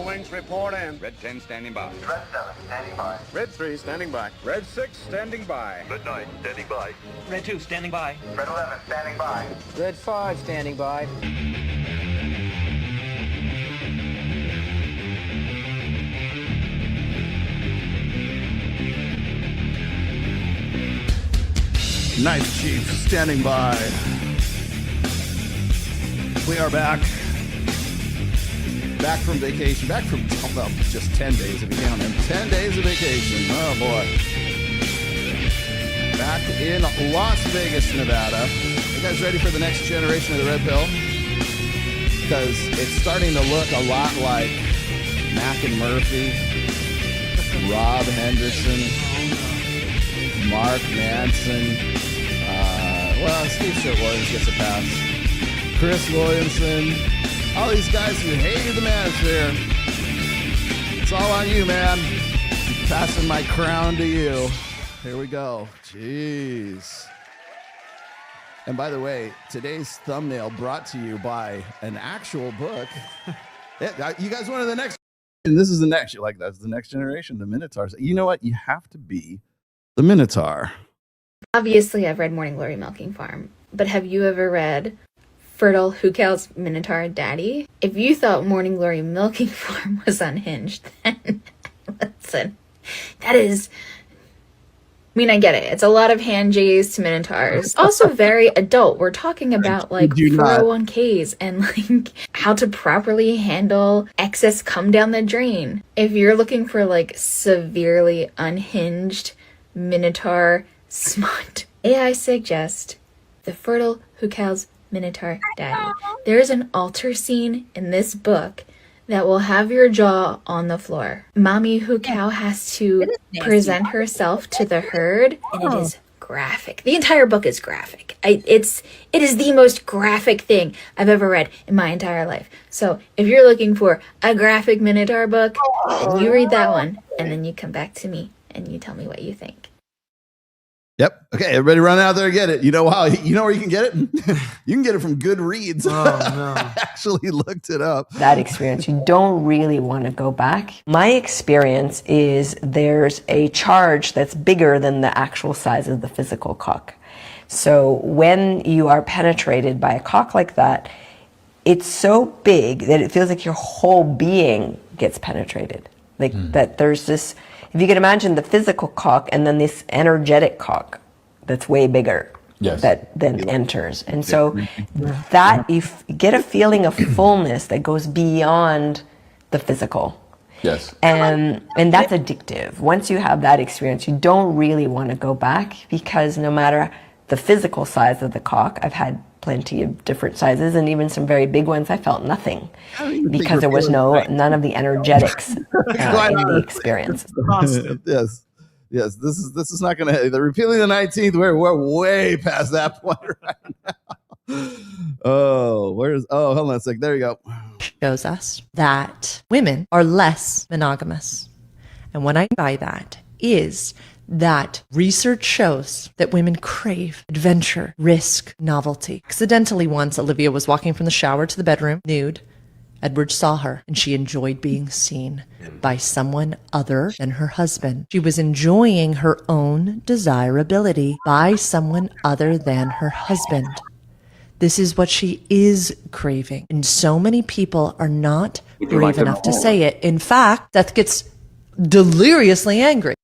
wings, report in. Red 10 standing by. Red 7 standing by. Red 3 standing by. Red 6 standing by. Red 9 standing by. Red 2 standing by. Red 11 standing by. Red 5 standing by. Nice Chief standing by. We are back. Back from vacation. Back from, well, just 10 days if you count them. 10 days of vacation. Oh, boy. Back in Las Vegas, Nevada. You guys ready for the next generation of the Red Pill? Because it's starting to look a lot like Mac and Murphy, Rob Henderson, Mark Manson. Well, Steve Shortwaters gets a pass. Chris Williamson. All these guys who hated the Manosphere. It's all on you, man. I'm passing my crown to you. Here we go. Jeez. And by the way, today's thumbnail brought to you by an actual book. Yeah, you guys wanted the next. And this is the next. You're like, that's the next generation, the Minotaurs. You know what? You have to be the Minotaur. Obviously, I've read Morning Glory Milking Farm, but have you ever read Fertile Hukel's Minotaur Daddy? If you thought Morning Glory Milking Farm was unhinged, then listen, that is... I mean, I get it. It's a lot of hand J's to Minotaurs. Also very adult. We're talking about like 401ks and like how to properly handle excess come down the drain. If you're looking for like severely unhinged Minotaur smut, I suggest The Fertile Hukel's Minotaur Daddy. There's an altar scene in this book that will have your jaw on the floor. Mommy Hukel has to present herself to the herd, and it is graphic. The entire book is graphic. It is the most graphic thing I've ever read in my entire life. So if you're looking for a graphic Minotaur book, then you read that one, and then you come back to me and you tell me what you think. Yep. Okay, everybody run out there and get it. You know how? You know where you can get it? You can get it from Goodreads. Oh, no. I actually looked it up. That experience, you don't really want to go back. My experience is there's a charge that's bigger than the actual size of the physical cock. So when you are penetrated by a cock like that, it's so big that it feels like your whole being gets penetrated. Like that there's this... If you can imagine the physical cock and then this energetic cock that's way bigger that then enters. And so that you get a feeling of fullness that goes beyond the physical. Yes. And that's addictive. Once you have that experience, you don't really want to go back because no matter the physical size of the cock, I've had plenty of different sizes and even some very big ones, I felt nothing because there was none of the energetics in the experience. Yes. This is not going to. The repealing the 19th. We're way past that point right now. Hold on a sec. There you go. Shows us that women are less monogamous, and what I mean by that is that research shows that women crave adventure, risk, novelty. Accidentally once, Olivia was walking from the shower to the bedroom, nude. Edward saw her, and she enjoyed being seen by someone other than her husband. She was enjoying her own desirability by someone other than her husband. This is what she is craving. And so many people are not brave enough to say it. In fact, Seth gets deliriously angry.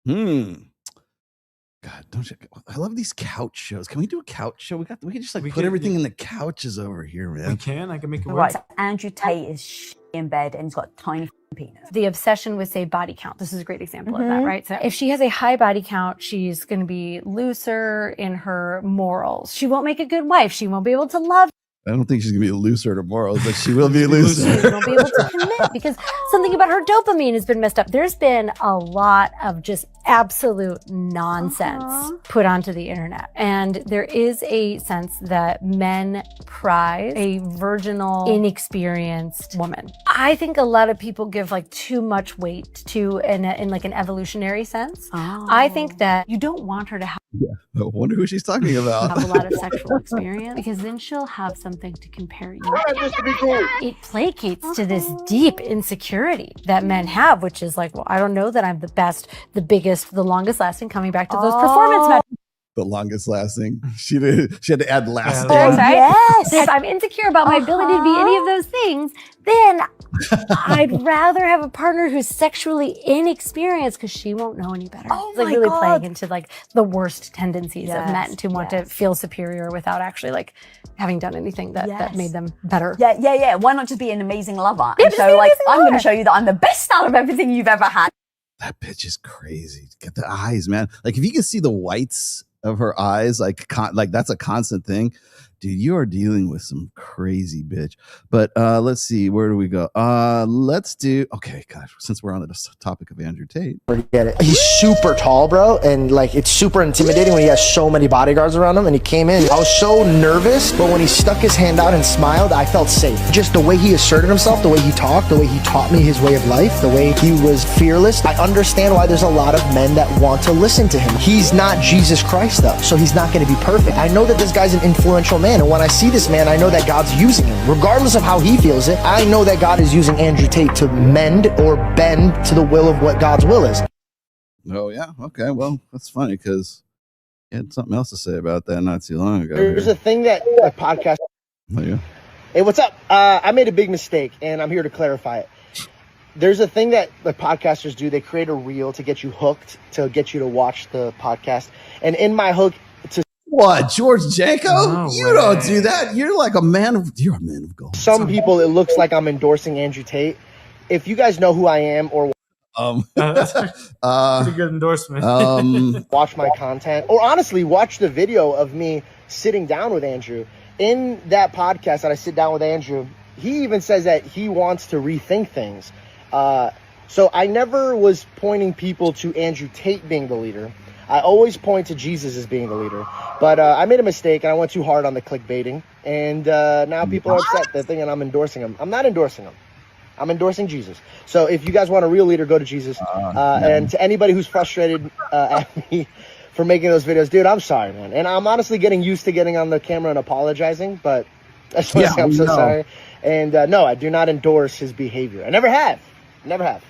God, don't you? I love these couch shows. Can we do a couch show? We can just put everything in the couches over here, man. We can. I can make it work. Right. So Andrew Tate is in bed and he's got a tiny penis. The obsession with, say, body count. This is a great example of that, right? So if she has a high body count, she's going to be looser in her morals. She won't make a good wife. She won't be able to love. I don't think she's going to be looser to morals, but she will be looser. She won't be able to commit because something about her dopamine has been messed up. There's been a lot of just absolute nonsense put onto the internet. And there is a sense that men prize a virginal, inexperienced woman. I think a lot of people give like too much weight to in like an evolutionary sense. I think that you don't want her to have I wonder who she's talking about. have a lot of sexual experience because then she'll have some something to compare you to. It placates to this deep insecurity that men have, which is like, well, I don't know that I'm the best, the biggest, the longest lasting, coming back to those performance metrics. The longest lasting. She had to add lasting. Right? Yes. If I'm insecure about my ability to be any of those things, then I'd rather have a partner who's sexually inexperienced because she won't know any better. Oh It's like my really God. playing into like the worst tendencies of Yes, men to want to feel superior without actually like having done anything that Yes. made them better. Yeah. Why not just be an amazing lover? Yeah, And just so be an like, amazing I'm going to lover. show you that I'm the best out of everything you've ever had. That bitch is crazy. Get the eyes, man. Like if you can see the whites of her eyes, like that's a constant thing. Dude, you are dealing with some crazy bitch. But let's see, where do we go? Let's do, okay, gosh, since we're on the topic of Andrew Tate. Forget it. He's super tall, bro, and like it's super intimidating when he has so many bodyguards around him. And he came in, I was so nervous, but when he stuck his hand out and smiled, I felt safe. Just the way he asserted himself, the way he talked, the way he taught me his way of life, the way he was fearless. I understand why there's a lot of men that want to listen to him. He's not Jesus Christ though, so he's not going to be perfect. I know that this guy's an influential man, and when I see this man, I know that God's using him. Regardless of how he feels it, I know that God is using Andrew Tate to mend or bend to the will of what God's will is. Oh, yeah. Okay. Well, that's funny because he had something else to say about that not too long ago. There's here. a thing that a podcast. Oh, yeah. Hey, what's up? I made a big mistake, and I'm here to clarify it. There's a thing that the podcasters do. They create a reel to get you hooked, to get you to watch the podcast. And in my hook, What, George Janko? No you way. don't do that. You're like a man of gold. some people, it looks like I'm endorsing Andrew Tate. If you guys know who I am or That's a good endorsement. watch my content, or honestly watch the video of me sitting down with Andrew. In that podcast that I sit down with Andrew, he even says that he wants to rethink things. So I never was pointing people to Andrew Tate being the leader. I always point to Jesus as being the leader. But I made a mistake, and I went too hard on the clickbaiting. And now people are upset. They're thinking I'm endorsing him. I'm not endorsing him. I'm endorsing Jesus. So if you guys want a real leader, go to Jesus. And to anybody who's frustrated at me for making those videos, dude, I'm sorry, man. And I'm honestly getting used to getting on the camera and apologizing, but I just want to say I'm so sorry. And no, I do not endorse his behavior. I never have. Never have.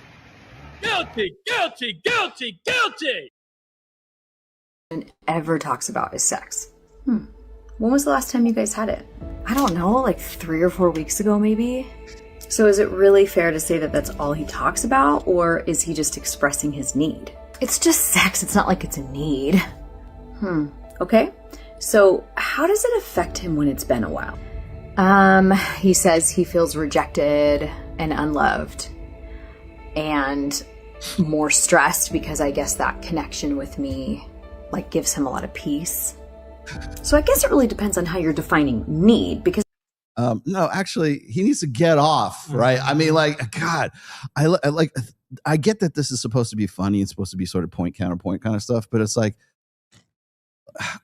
Guilty, guilty, guilty, guilty. Ever talks about is sex. When was the last time you guys had it? I don't know, like 3 or 4 weeks ago maybe. So is it really fair to say that that's all he talks about, or is he just expressing his need? It's just sex, it's not like it's a need. Okay. So how does it affect him when it's been a while? He says he feels rejected and unloved and more stressed because I guess that connection with me like gives him a lot of peace. So I guess it really depends on how you're defining need, because no, actually, he needs to get off, right? I mean, like, God, I get that this is supposed to be funny and supposed to be sort of point counterpoint kind of stuff, but it's like,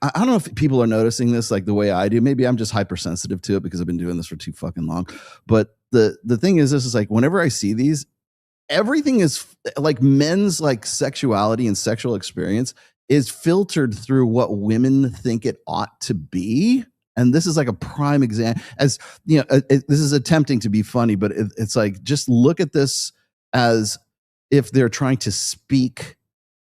I don't know if people are noticing this like the way I do. Maybe I'm just hypersensitive to it because I've been doing this for too fucking long. But the thing is, this is like whenever I see these, everything is like men's like sexuality and sexual experience is filtered through what women think it ought to be. And this is like a prime example. As you know, this is attempting to be funny, but it's like, just look at this as if they're trying to speak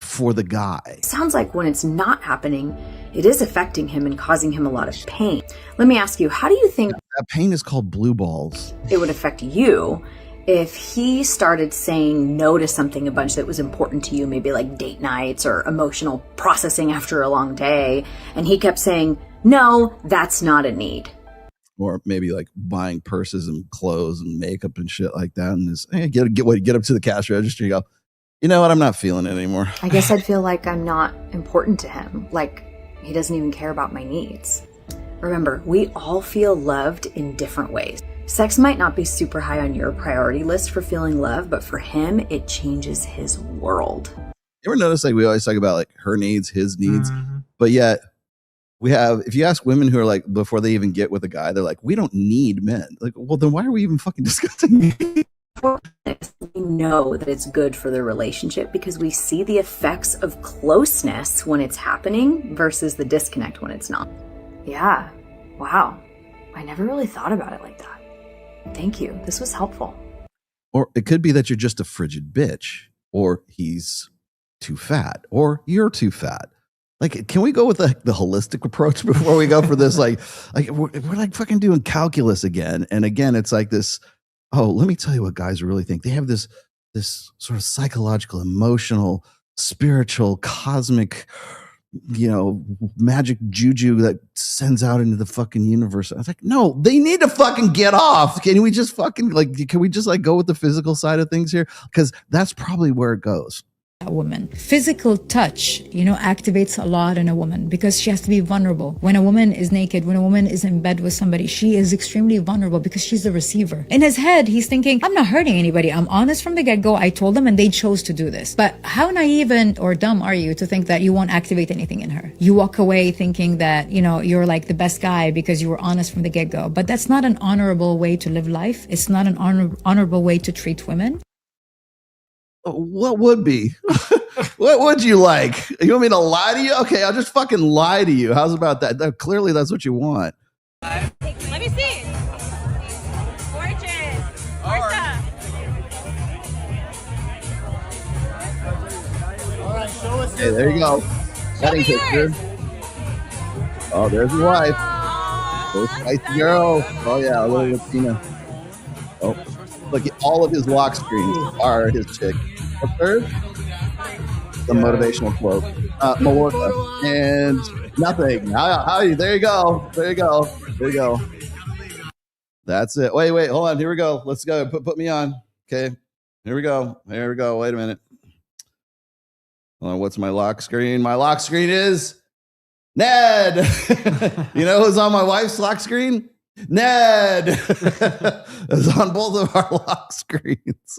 for the guy. it sounds like when it's not happening, it is affecting him and causing him a lot of pain. Let me ask you, how do you think That pain is called blue balls. it would affect you if he started saying no to something a bunch that was important to you, maybe like date nights or emotional processing after a long day, and he kept saying, no, that's not a need? Or maybe like buying purses and clothes and makeup and shit like that. And this, get up to the cash register, you go, you know what, I'm not feeling it anymore. I guess I'd feel like I'm not important to him, like he doesn't even care about my needs. Remember, we all feel loved in different ways. Sex might not be super high on your priority list for feeling love, but for him, it changes his world. You ever notice like we always talk about like her needs, his needs, but yet we have, if you ask women who are like, before they even get with a guy, they're like, we don't need men. Like, well, then why are we even fucking discussing it? We know that it's good for the relationship because we see the effects of closeness when it's happening versus the disconnect when it's not. Yeah. Wow. I never really thought about it like that. Thank you. This was helpful. Or it could be that you're just a frigid bitch, or he's too fat, or you're too fat. Like, can we go with the holistic approach before we go for this? Like we're like fucking doing calculus again. And again, it's like this, oh, let me tell you what guys really think. They have this sort of psychological, emotional, spiritual, cosmic, magic juju that sends out into the fucking universe. I was like, no, they need to fucking get off. Can we just fucking can we just go with the physical side of things here? Because that's probably where it goes. A woman. Physical touch, activates a lot in a woman because she has to be vulnerable. When a woman is naked, when a woman is in bed with somebody, she is extremely vulnerable because she's the receiver. In his head, he's thinking, I'm not hurting anybody. I'm honest from the get-go. I told them and they chose to do this. But how naive or dumb are you to think that you won't activate anything in her? You walk away thinking that, you're like the best guy because you were honest from the get-go. But that's not an honorable way to live life. It's not an honorable way to treat women. What would be? What would you like? You want me to lie to you? Okay, I'll just fucking lie to you. How's about that? Clearly, that's what you want. Let me see. Gorgeous. Martha. All right, show us. Hey, there you go. Wedding picture. Oh, there's your wife. There's spicy girl. Oh yeah, a little Latina. Oh, look, all of his lock screens are his chick. What's hers? The motivational quote. Melissa. And nothing. There you go. There you go. There you go. That's it. Wait. Hold on. Here we go. Let's go. Put me on. Okay. Here we go. Wait a minute. Hold on. What's my lock screen? My lock screen is Ned. You know who's on my wife's lock screen? Ned. It's on both of our lock screens.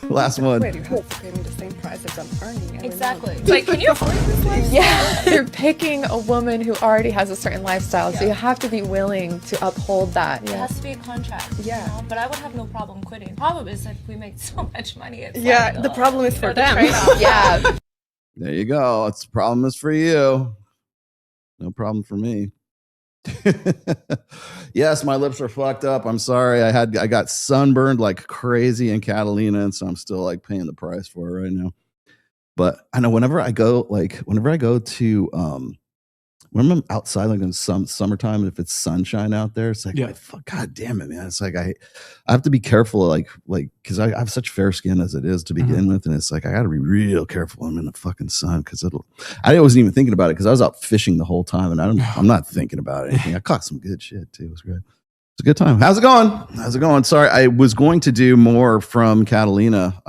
Last one. Wait, you have to pay me the same price as I'm earning. Exactly. Like, can you afford this lifestyle? Yeah, you're picking a woman who already has a certain lifestyle, so you have to be willing to uphold that. It has to be a contract. Yeah. But I would have no problem quitting. The problem is that we make so much money. It's the problem is for them. Yeah. There you go. It's the problem is for you. No problem for me. Yes, my lips are fucked up. I'm sorry. I got sunburned like crazy in Catalina, and so I'm still like paying the price for it right now. But I know whenever I go to when I'm outside like in summertime, if it's sunshine out there, it's like, God damn it, man. It's like I have to be careful, like because I have such fair skin as it is to begin with, and it's like I got to be real careful when I'm in the fucking sun because I wasn't even thinking about it because I was out fishing the whole time, and I'm not thinking about anything. I caught some good shit too. It was great. It's a good time. How's it going? Sorry, I was going to do more from Catalina,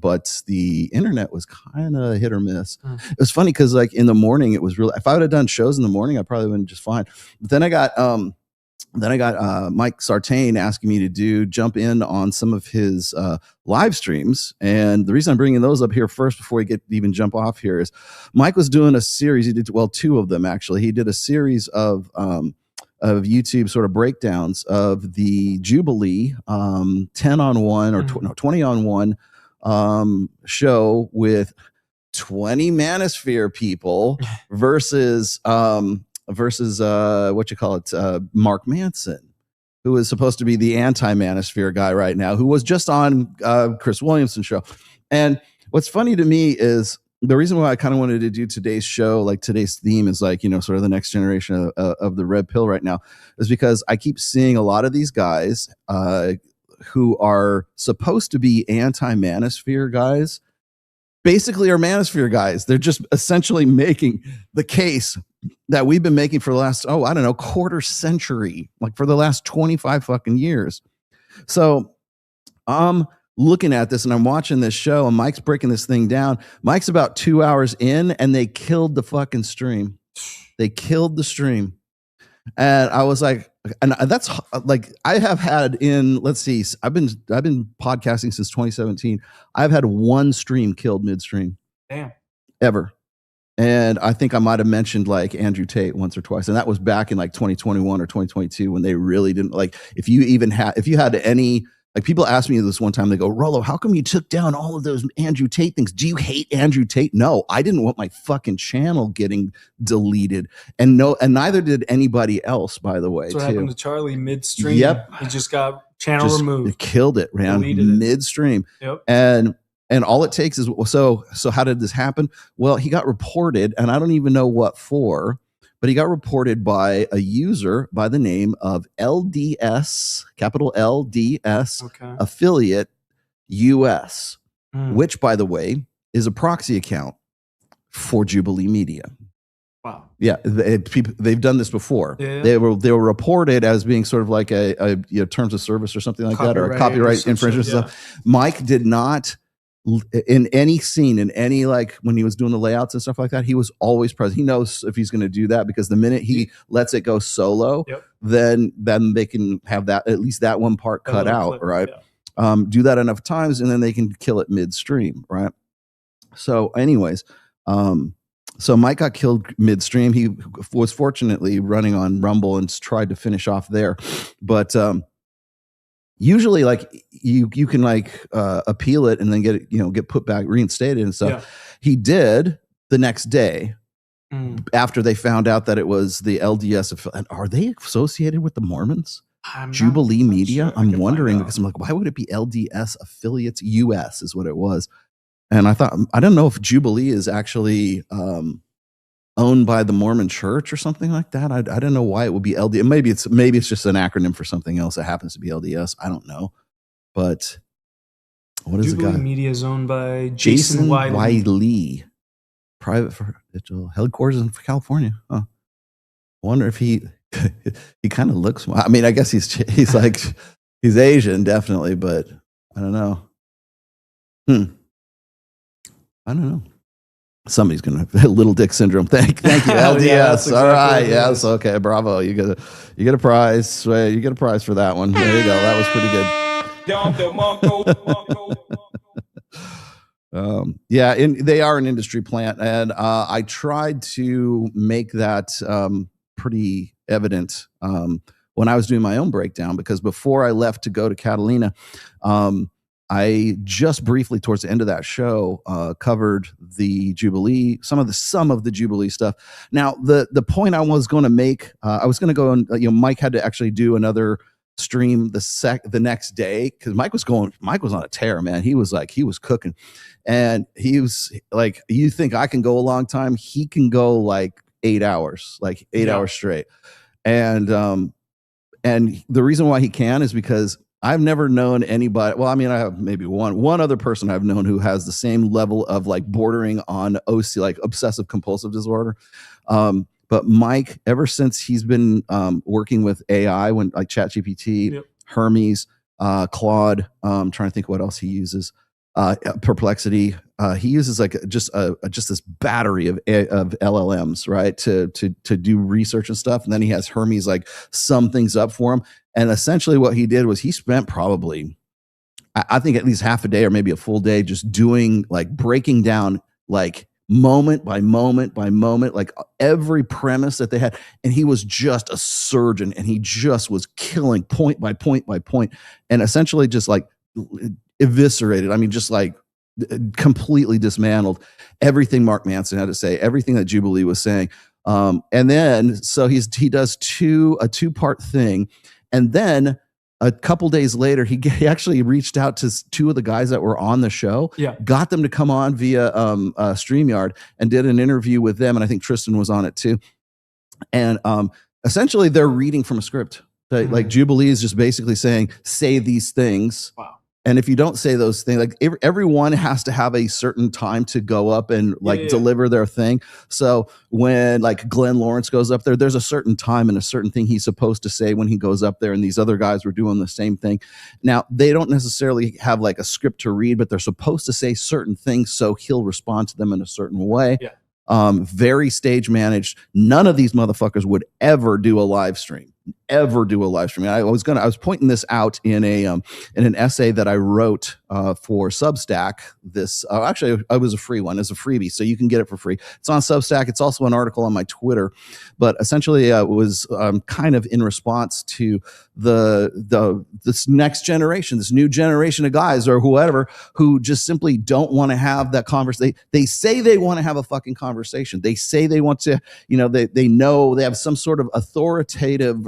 but the internet was kind of hit or miss. It was funny because like in the morning, it was really. If I would have done shows in the morning, I probably would have been just fine. But then I got Mike Sartain asking me to jump in on some of his live streams, and the reason I'm bringing those up here first before we even jump off here is Mike was doing a series. He did two of them actually. He did a series of YouTube sort of breakdowns of the Jubilee 10 on 1 or 20 on 1 show with 20 Manosphere people versus what you call it, Mark Manson, who is supposed to be the anti-Manosphere guy right now, who was just on Chris Williamson's show. And what's funny to me is the reason why I kind of wanted to do today's show, like today's theme is like, sort of the next generation of the red pill right now, is because I keep seeing a lot of these guys who are supposed to be anti-Manosphere guys, basically are Manosphere guys. They're just essentially making the case that we've been making for the last, quarter century, like for the last 25 fucking years. So, looking at this and I'm watching this show and Mike's breaking this thing down. Mike's about 2 hours in and they killed the fucking stream. They killed the stream. And I was like, and that's like, I have had I've been podcasting since 2017. I've had one stream killed midstream. Damn. Ever. And I think I might have mentioned like Andrew Tate once or twice. And that was back in like 2021 or 2022 when they really didn't like, if you had any Like people asked me this one time, they go, Rollo, how come you took down all of those Andrew Tate things? Do you hate Andrew Tate? No, I didn't want my fucking channel getting deleted. And neither did anybody else, by the way. That's what happened to Charlie midstream. Yep. He just got channel removed. It killed it, man. Midstream. Yep. And all it takes is, so how did this happen? Well, he got reported, and I don't even know what for, but he got reported by a user by the name of LDS, capital LDS, affiliate US, which, by the way, is a proxy account for Jubilee Media. Wow. Yeah, they've done this before. Yeah. They were reported as being sort of like a terms of service or something like that, or a copyright infringement stuff. Mike did not. In any scene, in any, like when he was doing the layouts and stuff like that, he was always present. He knows if he's going to do that, because the minute he lets it go solo, then they can have that, at least that one part cut out, right? Yeah. Do that enough times, and then they can kill it midstream, right? So, anyways, so Mike got killed midstream. He was fortunately running on Rumble and tried to finish off there, but usually, like you can like appeal it and then get it, get put back, reinstated and stuff. Yeah. He did the next day after they found out that it was the LDS. And are they associated with the Mormons? Jubilee Media? Sure. I'm wondering, because I'm like, why would it be LDS Affiliates US is what it was. And I thought, I don't know if Jubilee is actually owned by the Mormon Church or something like that. I don't know why it would be LDS. Maybe it's just an acronym for something else that happens to be LDS. I don't know. But what is Jubilee the guy? Media is owned by Jason Wiley. Private for digital headquarters in California. Huh. I wonder if he kind of looks. I mean, I guess he's like he's Asian, definitely, but I don't know. I don't know. Somebody's gonna have little dick syndrome. Thank you, LDS. Yeah, exactly. All right, yes, okay, bravo. You get a prize. You get a prize for that one. There you go. That was pretty good. Yeah, they are an industry plant, and I tried to make that pretty evident when I was doing my own breakdown, because before I left to go to Catalina, I just briefly towards the end of that show covered the Jubilee, some of the Jubilee stuff. Now, the point I was going to make, I was going to go and Mike had to actually do another stream the next day, because Mike was on a tear, man. He was cooking, and he was like, you think I can go a long time? He can go like 8 hours, hours straight, and the reason why he can is because I've never known anybody. Well, I mean, I have maybe one other person I've known who has the same level of like bordering on OC, like obsessive compulsive disorder. But Mike, ever since he's been working with AI, when like ChatGPT, Hermes, Claude, I'm trying to think what else he uses. Perplexity. He uses like just this battery of LLMs, right, to do research and stuff. And then he has Hermes like sum things up for him. And essentially what he did was he spent probably, I think, at least half a day or maybe a full day just doing like breaking down like moment by moment by moment, like every premise that they had. And he was just a surgeon, and he just was killing point by point by point, and essentially just like eviscerated. I mean, just like completely dismantled everything Mark Manson had to say, everything that Jubilee was saying. And then, so he does a two-part thing. And then a couple days later, he actually reached out to two of the guys that were on the show, got them to come on via StreamYard, and did an interview with them. And I think Tristan was on it too. And essentially they're reading from a script. Like Jubilee is just basically saying, say these things. Wow. And if you don't say those things, like everyone has to have a certain time to go up and deliver their thing. So when like Glenn Lawrence goes up there, there's a certain time and a certain thing he's supposed to say when he goes up there. And these other guys were doing the same thing. Now, they don't necessarily have like a script to read, but they're supposed to say certain things, so he'll respond to them in a certain way. Yeah. Very stage managed. None of these motherfuckers would ever do a live stream. ever do a live stream. I was pointing this out in an essay that I wrote for Substack. This actually, it was a free one. It's a freebie, so you can get it for free. It's on Substack. It's also an article on my Twitter. But essentially, it was kind of in response to this next generation, this new generation of guys or whoever who just simply don't want to have that conversation. They say they want to have a fucking conversation. They say they want to, they know they have some sort of authoritative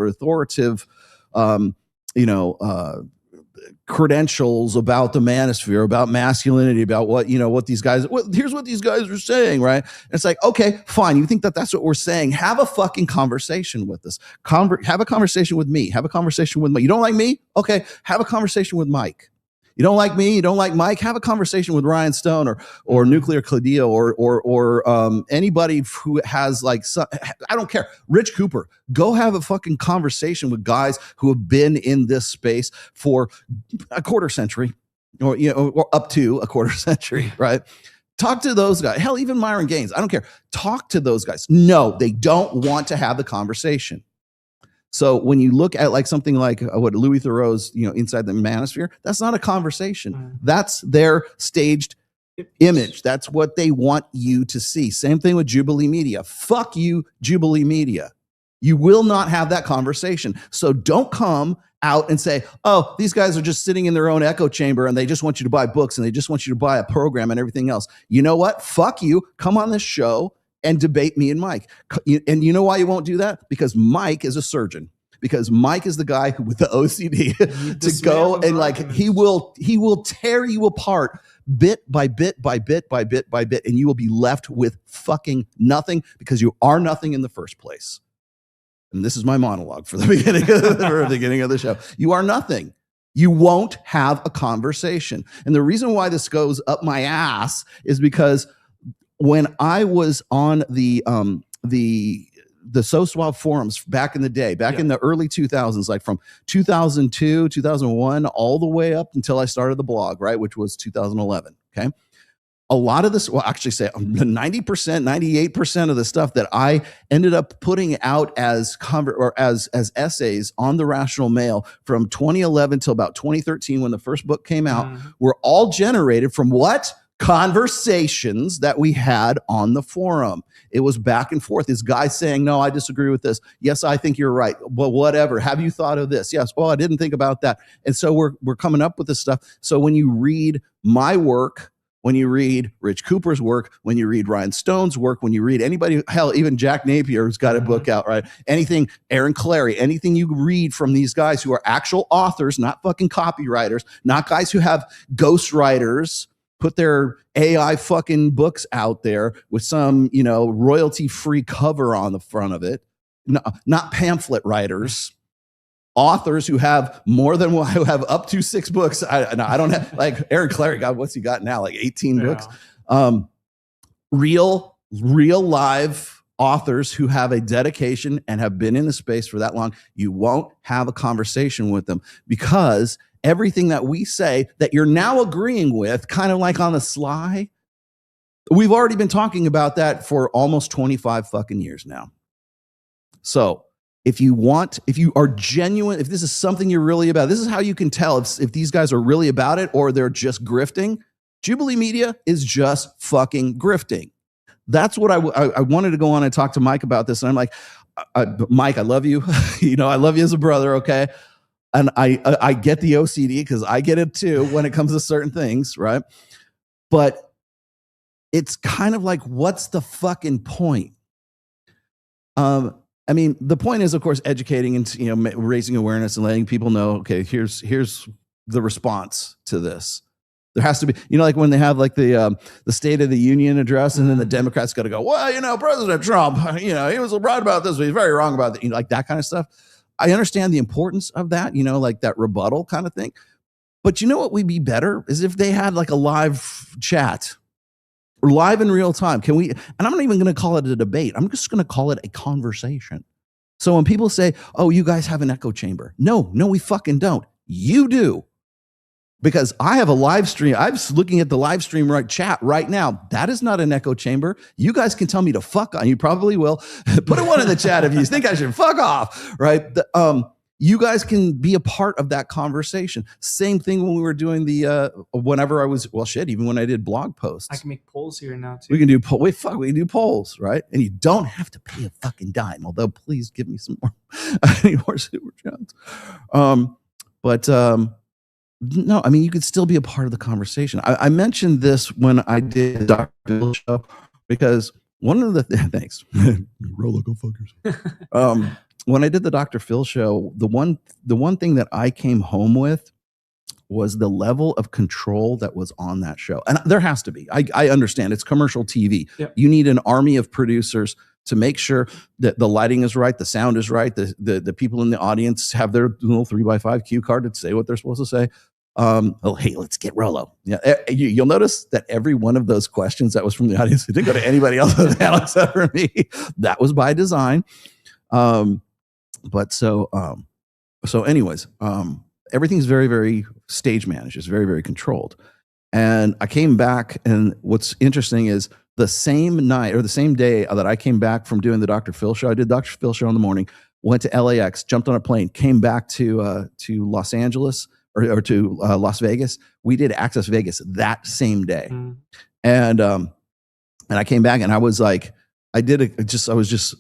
credentials about the manosphere, about masculinity, about here's what these guys are saying, right? And it's like, okay, fine. You think that's what we're saying? Have a fucking conversation with us. Have a conversation with me. Have a conversation with Mike. You don't like me? Okay, have a conversation with Mike. You don't like me? You don't like Mike? Have a conversation with Ryan Stone or Nuclear Cladillo or anybody who has I don't care. Rich Cooper. Go have a fucking conversation with guys who have been in this space for a quarter century, or up to a quarter century, right? Talk to those guys. Hell, even Myron Gaines. I don't care. Talk to those guys. No, they don't want to have the conversation. So when you look at something like what Louis Theroux's, Inside the Manosphere, that's not a conversation. That's their staged image. That's what they want you to see. Same thing with Jubilee Media. Fuck you, Jubilee Media. You will not have that conversation. So don't come out and say, oh, these guys are just sitting in their own echo chamber and they just want you to buy books and they just want you to buy a program and everything else. You know what? Fuck you. Come on this show and debate me and Mike. And you know why you won't do that? Because Mike is a surgeon. Because Mike is the guy with the OCD to go and he will tear you apart bit by bit by bit by bit by bit, and you will be left with fucking nothing because you are nothing in the first place. And this is my monologue for the beginning of the show. You are nothing. You won't have a conversation. And the reason why this goes up my ass is because when I was on the SoSwap forums back in the day, in the early 2000s, like from 2002, 2001, all the way up until I started the blog, right, which was 2011. Okay. A lot of this, well, actually say 90%, 98% of the stuff that I ended up putting out as essays on the Rational Mail from 2011 till about 2013, when the first book came out, were all generated from what? Conversations that we had on the forum. It was back and forth. This guy saying, no, I disagree with this. Yes, I think you're right. Well, whatever. Have you thought of this? Yes. Well, I didn't think about that. And so we're coming up with this stuff. So when you read my work, when you read Rich Cooper's work, when you read Ryan Stone's work, when you read anybody, hell, even Jack Napier's got a book out, right? Anything, Aaron Clary, anything you read from these guys who are actual authors, not fucking copywriters, not guys who have ghostwriters, put their AI fucking books out there with some, royalty-free cover on the front of it. No, not pamphlet writers, authors who have more than one, who have up to 6 books. I don't have, like Aaron Clary, God, what's he got now? Like 18 books. Real live authors who have a dedication and have been in the space for that long. You won't have a conversation with them because everything that we say that you're now agreeing with, kind of like on the sly, we've already been talking about that for almost 25 fucking years now. So if you are genuine, if this is something you're really about, this is how you can tell if these guys are really about it or they're just grifting. Jubilee Media is just fucking grifting. That's what I wanted to go on and talk to Mike about this. And I'm like, Mike, I love you. I love you as a brother. Okay. And I get the OCD because I get it too when it comes to certain things, right? But it's kind of like, what's the fucking point? The point is, of course, educating and raising awareness and letting people know, okay, here's the response to this. There has to be, like when they have like the State of the Union address, and then the Democrats got to go, well, President Trump, he was right about this, but he's very wrong about that, like that kind of stuff. I understand the importance of that, like that rebuttal kind of thing. But what would be better is if they had like a live chat or live in real time. Can we, and I'm not even going to call it a debate. I'm just going to call it a conversation. So when people say, oh, you guys have an echo chamber. No, we fucking don't. You do. because I have a live stream. I'm looking at the live stream chat right now. That is not an echo chamber. You guys can tell me to fuck on. You probably will. Put a one in the chat if you think I should fuck off, right? You guys can be a part of that conversation. Same thing when we were doing whenever I was, even when I did blog posts. I can make polls here now too. We can do we can do polls, right? And you don't have to pay a fucking dime. Although, please give me some more, more super chats. No, I mean, you could still be a part of the conversation. I mentioned this when I did the Dr. Phil show because one of the thanks, Rolo, go fuckers. When I did the Dr. Phil show, the one thing that I came home with was the level of control that was on that show. And there has to be. I understand it's commercial TV. Yep. You need an army of producers to make sure that the lighting is right, the sound is right, the people in the audience have their little 3x5 cue card to say what they're supposed to say. Hey, let's get Rolo. Yeah, you'll notice that every one of those questions that was from the audience, it didn't go to anybody else on the panel except for me. That was by design. Anyways, everything's very, very stage managed. It's very, very controlled. And I came back, and what's interesting is the same night or the same day that I came back from doing the Dr. Phil show, I did Dr. Phil show in the morning, went to LAX, jumped on a plane, came back to Los Angeles or to Las Vegas. We did Access Vegas that same day. And I came back and I was like, I was just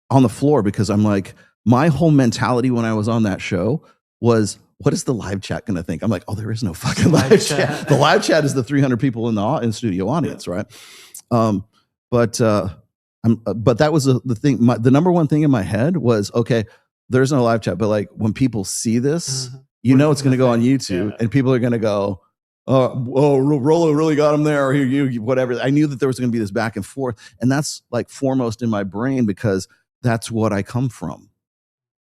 on the floor because I'm like, my whole mentality when I was on that show was, what is the live chat going to think? I'm like, oh, there is no fucking live chat. The live chat is the 300 people in the studio audience, right? But that was the thing. The number one thing in my head was, okay, there's no live chat, but like when people see this, you know it's going to go on YouTube, and people are going to go, oh, Rolo really got him there, or you whatever. I knew that there was going to be this back and forth, and that's like foremost in my brain because that's what I come from.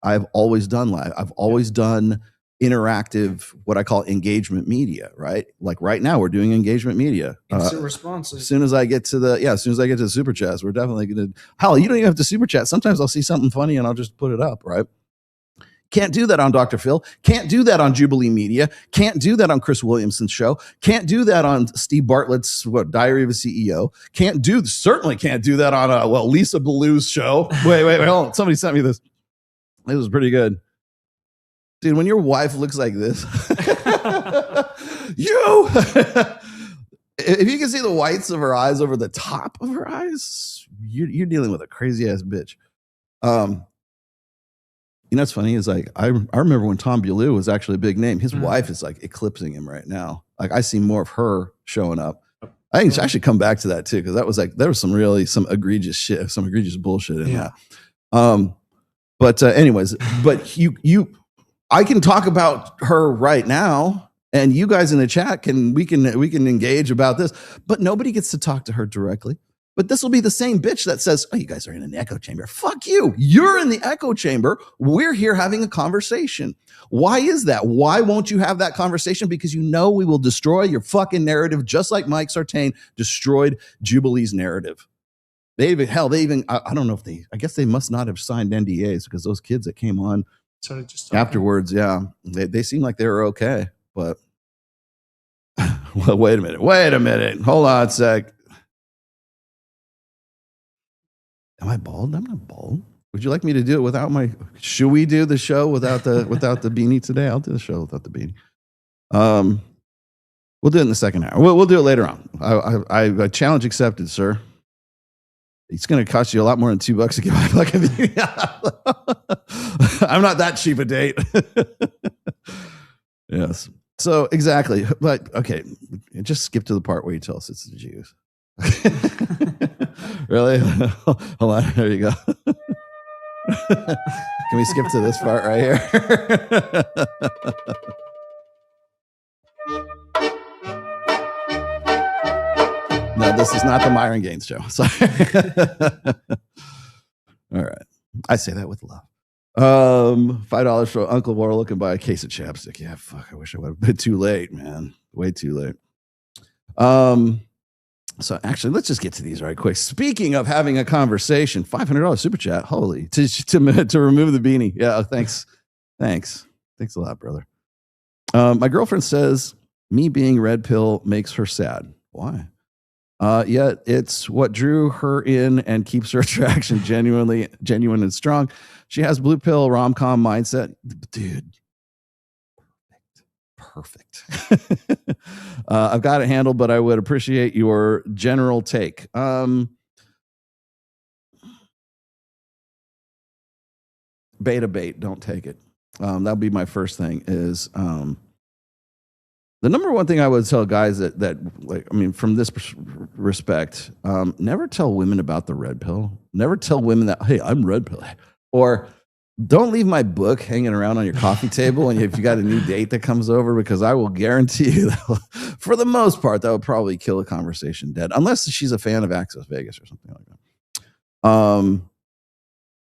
I've always done live. I've always done interactive, what I call engagement media, right? Like right now we're doing engagement media. Instant responses. As soon as I get to the super chats, we're definitely going to, hell, you don't even have to super chat. Sometimes I'll see something funny and I'll just put it up, right? Can't do that on Dr. Phil. Can't do that on Jubilee Media. Can't do that on Chris Williamson's show. Can't do that on Steve Bartlett's Diary of a CEO. Certainly can't do that on Lisa Ballou's show. Wait, hold on. Somebody sent me this. It was pretty good. Dude, when your wife looks like this, if you can see the whites of her eyes over the top of her eyes, you're dealing with a crazy ass bitch. You know what's funny is like I remember when Tom Beaulieu was actually a big name. His wife is like eclipsing him right now. Like I see more of her showing up. I think I should come back to that too, because that was like there was some egregious shit, some egregious bullshit in that. Anyways, I can talk about her right now, and you guys in the chat we can engage about this, but nobody gets to talk to her directly. But this will be the same bitch that says, oh, you guys are in an echo chamber. Fuck you. You're in the echo chamber. We're here having a conversation. Why is that? Why won't you have that conversation? Because you know we will destroy your fucking narrative, just like Mike Sartain destroyed Jubilee's narrative. I don't know if I guess they must not have signed NDAs because those kids that came on afterwards, they seem like they were okay. But well, wait a minute. Hold on a sec. Am I bald? I'm not bald. Would you like me to do it without should we do the show without the beanie today? I'll do the show without the beanie. We'll do it in the second hour. We'll do it later on. I challenge accepted, sir. It's going to cost you a lot more than $2 to get my fucking beanie. I'm not that cheap a date. Yes. So exactly. But okay, just skip to the part where you tell us it's the Jews. Really? Hold on. There you go. Can we skip to this part right here? No, this is not the Myron Gaines show. Sorry. All right. I say that with love. $5 for Uncle Warlock and buy a case of chapstick. Yeah, fuck. I wish I would have been too late, man. Way too late. So actually, let's just get to these right quick. Speaking of having a conversation, $500 super chat. Holy, to remove the beanie. Yeah, thanks a lot, brother. My girlfriend says Me being red pill makes her sad. Why? Yet it's what drew her in and keeps her attraction genuine and strong. She has blue pill rom-com mindset. Dude, perfect. I've got it handled, but I would appreciate your general take. Beta bait, don't take it. That'll be my first thing is the number one thing I would tell guys that like, I mean, from this respect, never tell women about the red pill. Never tell women that, hey, I'm red pill. Or don't leave my book hanging around on your coffee table and if you got a new date that comes over, because I will guarantee you that for the most part, that would probably kill a conversation dead, unless she's a fan of Access Vegas or something like that.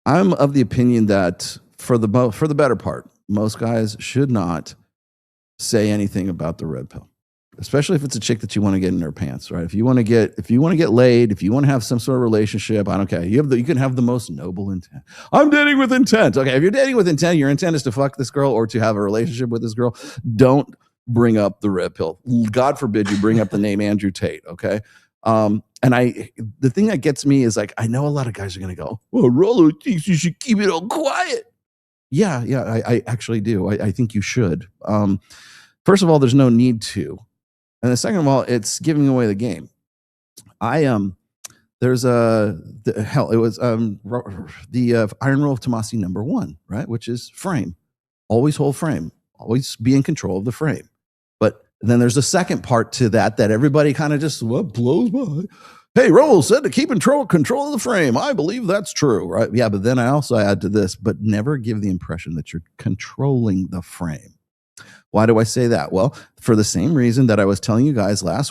I'm of the opinion that for the better part, most guys should not say anything about the red pill, especially if it's a chick that you want to get in her pants, right? If you want to get laid, if you want to have some sort of relationship, I don't care. You can have the most noble intent. I'm dating with intent. Okay, if you're dating with intent, your intent is to fuck this girl or to have a relationship with this girl. Don't bring up the red pill. God forbid you bring up the name Andrew Tate. Okay. And the thing that gets me is like, I know a lot of guys are going to go, well, Rollo thinks you should keep it all quiet. Yeah, I actually do. I think you should. First of all, there's no need to. And the second of all, it's giving away the game. There's it was the Iron Rule of Tomasi #1, right? Which is frame. Always hold frame. Always be in control of the frame. But then there's a second part to that everybody kind of just blows by. Hey, Roll said to keep control of the frame. I believe that's true, right? Yeah, but then I also add to this, but never give the impression that you're controlling the frame. Why do I say that? Well, for the same reason that I was telling you guys a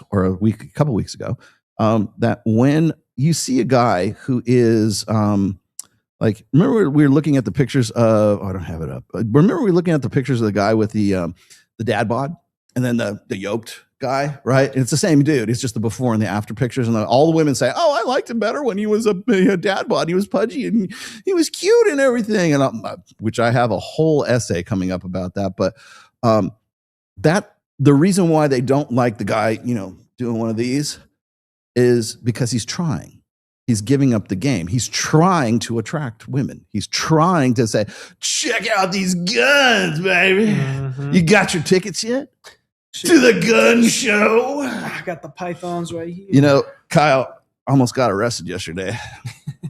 couple weeks ago, that when you see a guy who is like, remember we were looking at the pictures of, I don't have it up. Remember we were looking at the pictures of the guy with the dad bod and then the yoked guy, right? And it's the same dude. It's just the before and the after pictures. And all the women say, oh, I liked him better when he was a dad bod. He was pudgy and he was cute and everything. And which I have a whole essay coming up about that. But that the reason why they don't like the guy, doing one of these is because he's trying. He's giving up the game. He's trying to attract women. He's trying to say, check out these guns, baby. Mm-hmm. You got your tickets yet? To the gun show. I got the pythons right here. Kyle almost got arrested yesterday.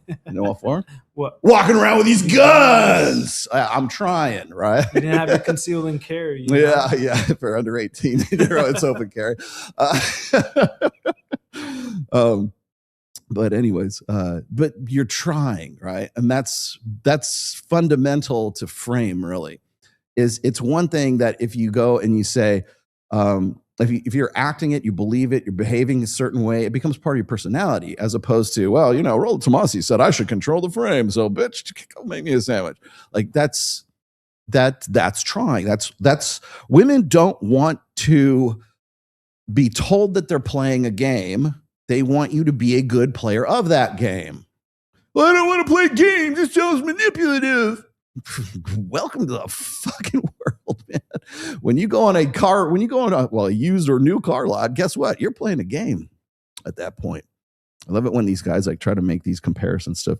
You know what for? What? Walking around with these guns. I'm trying, right? You didn't have it concealed and carry. Yeah. If they're under 18, it's open carry. But anyways, but you're trying, right? And that's fundamental to frame, really. It's one thing that if you go and you say, if you're acting it, you believe it, you're behaving a certain way, it becomes part of your personality, as opposed to, well, Rollo Tomasi said I should control the frame, so bitch, go make me a sandwich. Like that's trying. That's women don't want to be told that they're playing a game. They want you to be a good player of that game. Well, I don't want to play games. This sounds manipulative. Welcome to the fucking world, man. When you go on a used or new car lot, guess what? You're playing a game at that point. I love it when these guys try to make these comparisons to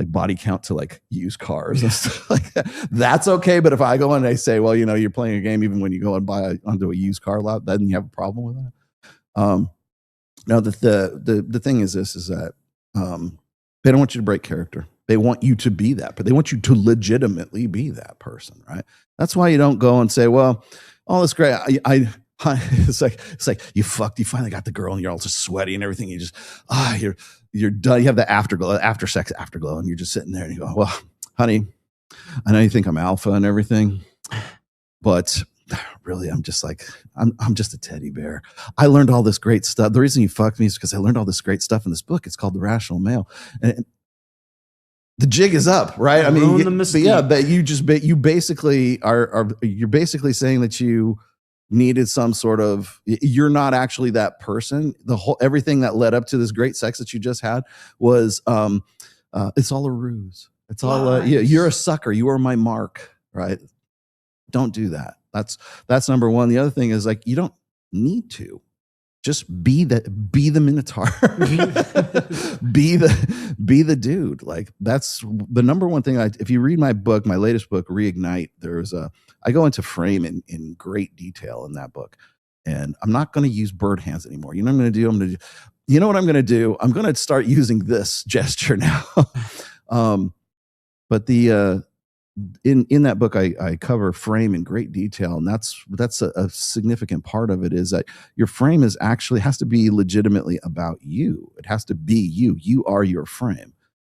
body count to used cars and stuff like that. That's okay. But if I go in and I say, well, you're playing a game even when you go and buy onto a used car lot, then you have a problem with that. Now the thing is that they don't want you to break character. They want you to be that, but they want you to legitimately be that person, right? That's why you don't go and say, well, all this great. It's like you finally got the girl and you're all just sweaty and everything. You just, you're done. You have the afterglow, after sex afterglow. And you're just sitting there and you go, well, honey, I know you think I'm alpha and everything, but really, I'm just I'm just a teddy bear. I learned all this great stuff. The reason you fucked me is because I learned all this great stuff in this book. It's called The Rational Male. And the jig is up, right? I mean, but you basically you're basically saying that you needed some sort of, you're not actually that person. Everything that led up to this great sex that you just had was, it's all a ruse. It's all, you're a sucker. You are my mark, right? Don't do that. That's number one. The other thing is need to. Just be the Minotaur. be the dude. Like, that's the number one thing. If you read my book, my latest book, Reignite, I go into frame in great detail in that book. And I'm not going to use bird hands anymore. You know what I'm going to do? You know what I'm going to do? I'm going to start using this gesture now. But in that book, I cover frame in great detail, and that's a significant part of it, is that your frame has to be legitimately about you. It has to be you. You are your frame.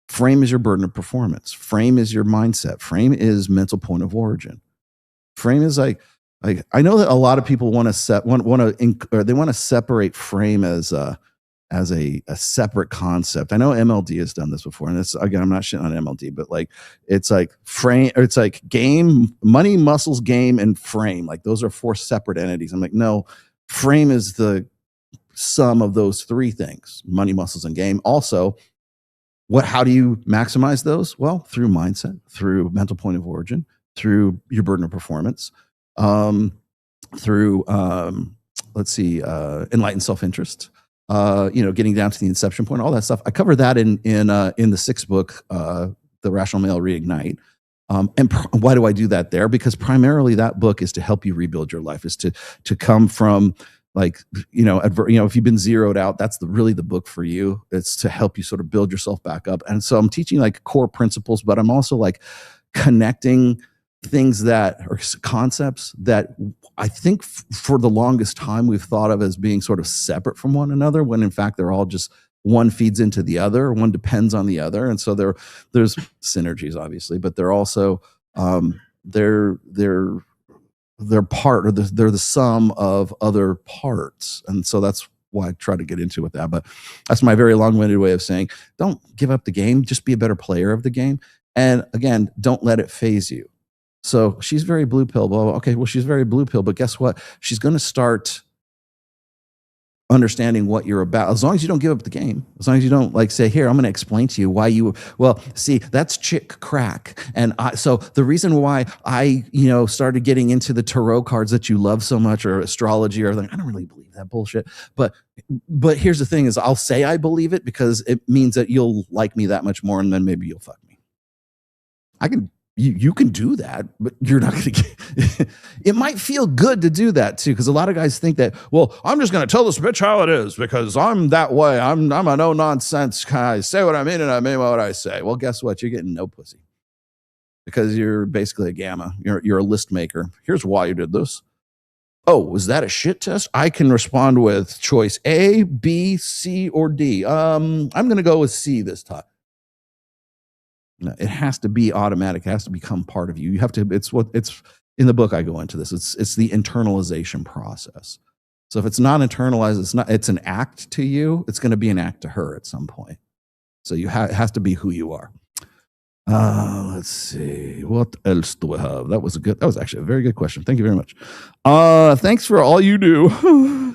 Frame is your burden of performance. Frame is your mindset. Frame is mental point of origin. Frame is like I know that a lot of people want to separate frame as a separate concept. I know MLD has done this before, and again, I'm not shitting on MLD, but like it's like frame, or it's like game, money, muscles, game, and frame. Like those are 4 separate entities. I'm like, no, frame is the sum of those 3 things: money, muscles, and game. Also, how do you maximize those? Well, through mindset, through mental point of origin, through your burden of performance, through enlightened self-interest. Getting down to the inception point, all that stuff. I cover that in the 6th book, The Rational Male Reignite. Why do I do that there? Because primarily that book is to help you rebuild your life, is to come from if you've been zeroed out, that's really the book for you. It's to help you sort of build yourself back up. And so I'm teaching like core principles, but I'm also like connecting things that are concepts that I think for the longest time we've thought of as being sort of separate from one another, when in fact they're all just, one feeds into the other, one depends on the other. And so there's synergies, obviously, but they're also they're part, or they're the sum of other parts. And so that's why I try to get into with that. But that's my very long-winded way of saying, don't give up the game, just be a better player of the game. And again, don't let it phase you. So she's very blue pill, blah, blah. Okay, well, she's very blue pill, but guess what? She's going to start understanding what you're about. As long as you don't give up the game, as long as you don't like say, here, I'm going to explain to you why see, that's chick crack. And so the reason why I, started getting into the tarot cards that you love so much, or astrology, or like, I don't really believe that bullshit. But here's the thing is, I'll say I believe it because it means that you'll like me that much more, and then maybe you'll fuck me. You can do that, but you're not going to get it. Might feel good to do that too, because a lot of guys think that, well, I'm just going to tell this bitch how it is because I'm that way. I'm a no nonsense guy. I say what I mean and I mean what I say. Well, guess what? You're getting no pussy because you're basically a gamma. You're a list maker. Here's why you did this. Oh, was that a shit test? I can respond with choice A, B, C, or D. I'm going to go with C this time. No, it has to be automatic. It has to become part of you. You have to, it's in the book I go into this. It's the internalization process. So if it's not internalized, it's an act to you. It's going to be an act to her at some point. So it has to be who you are. Let's see. What else do we have? That was actually a very good question. Thank you very much. Thanks for all you do.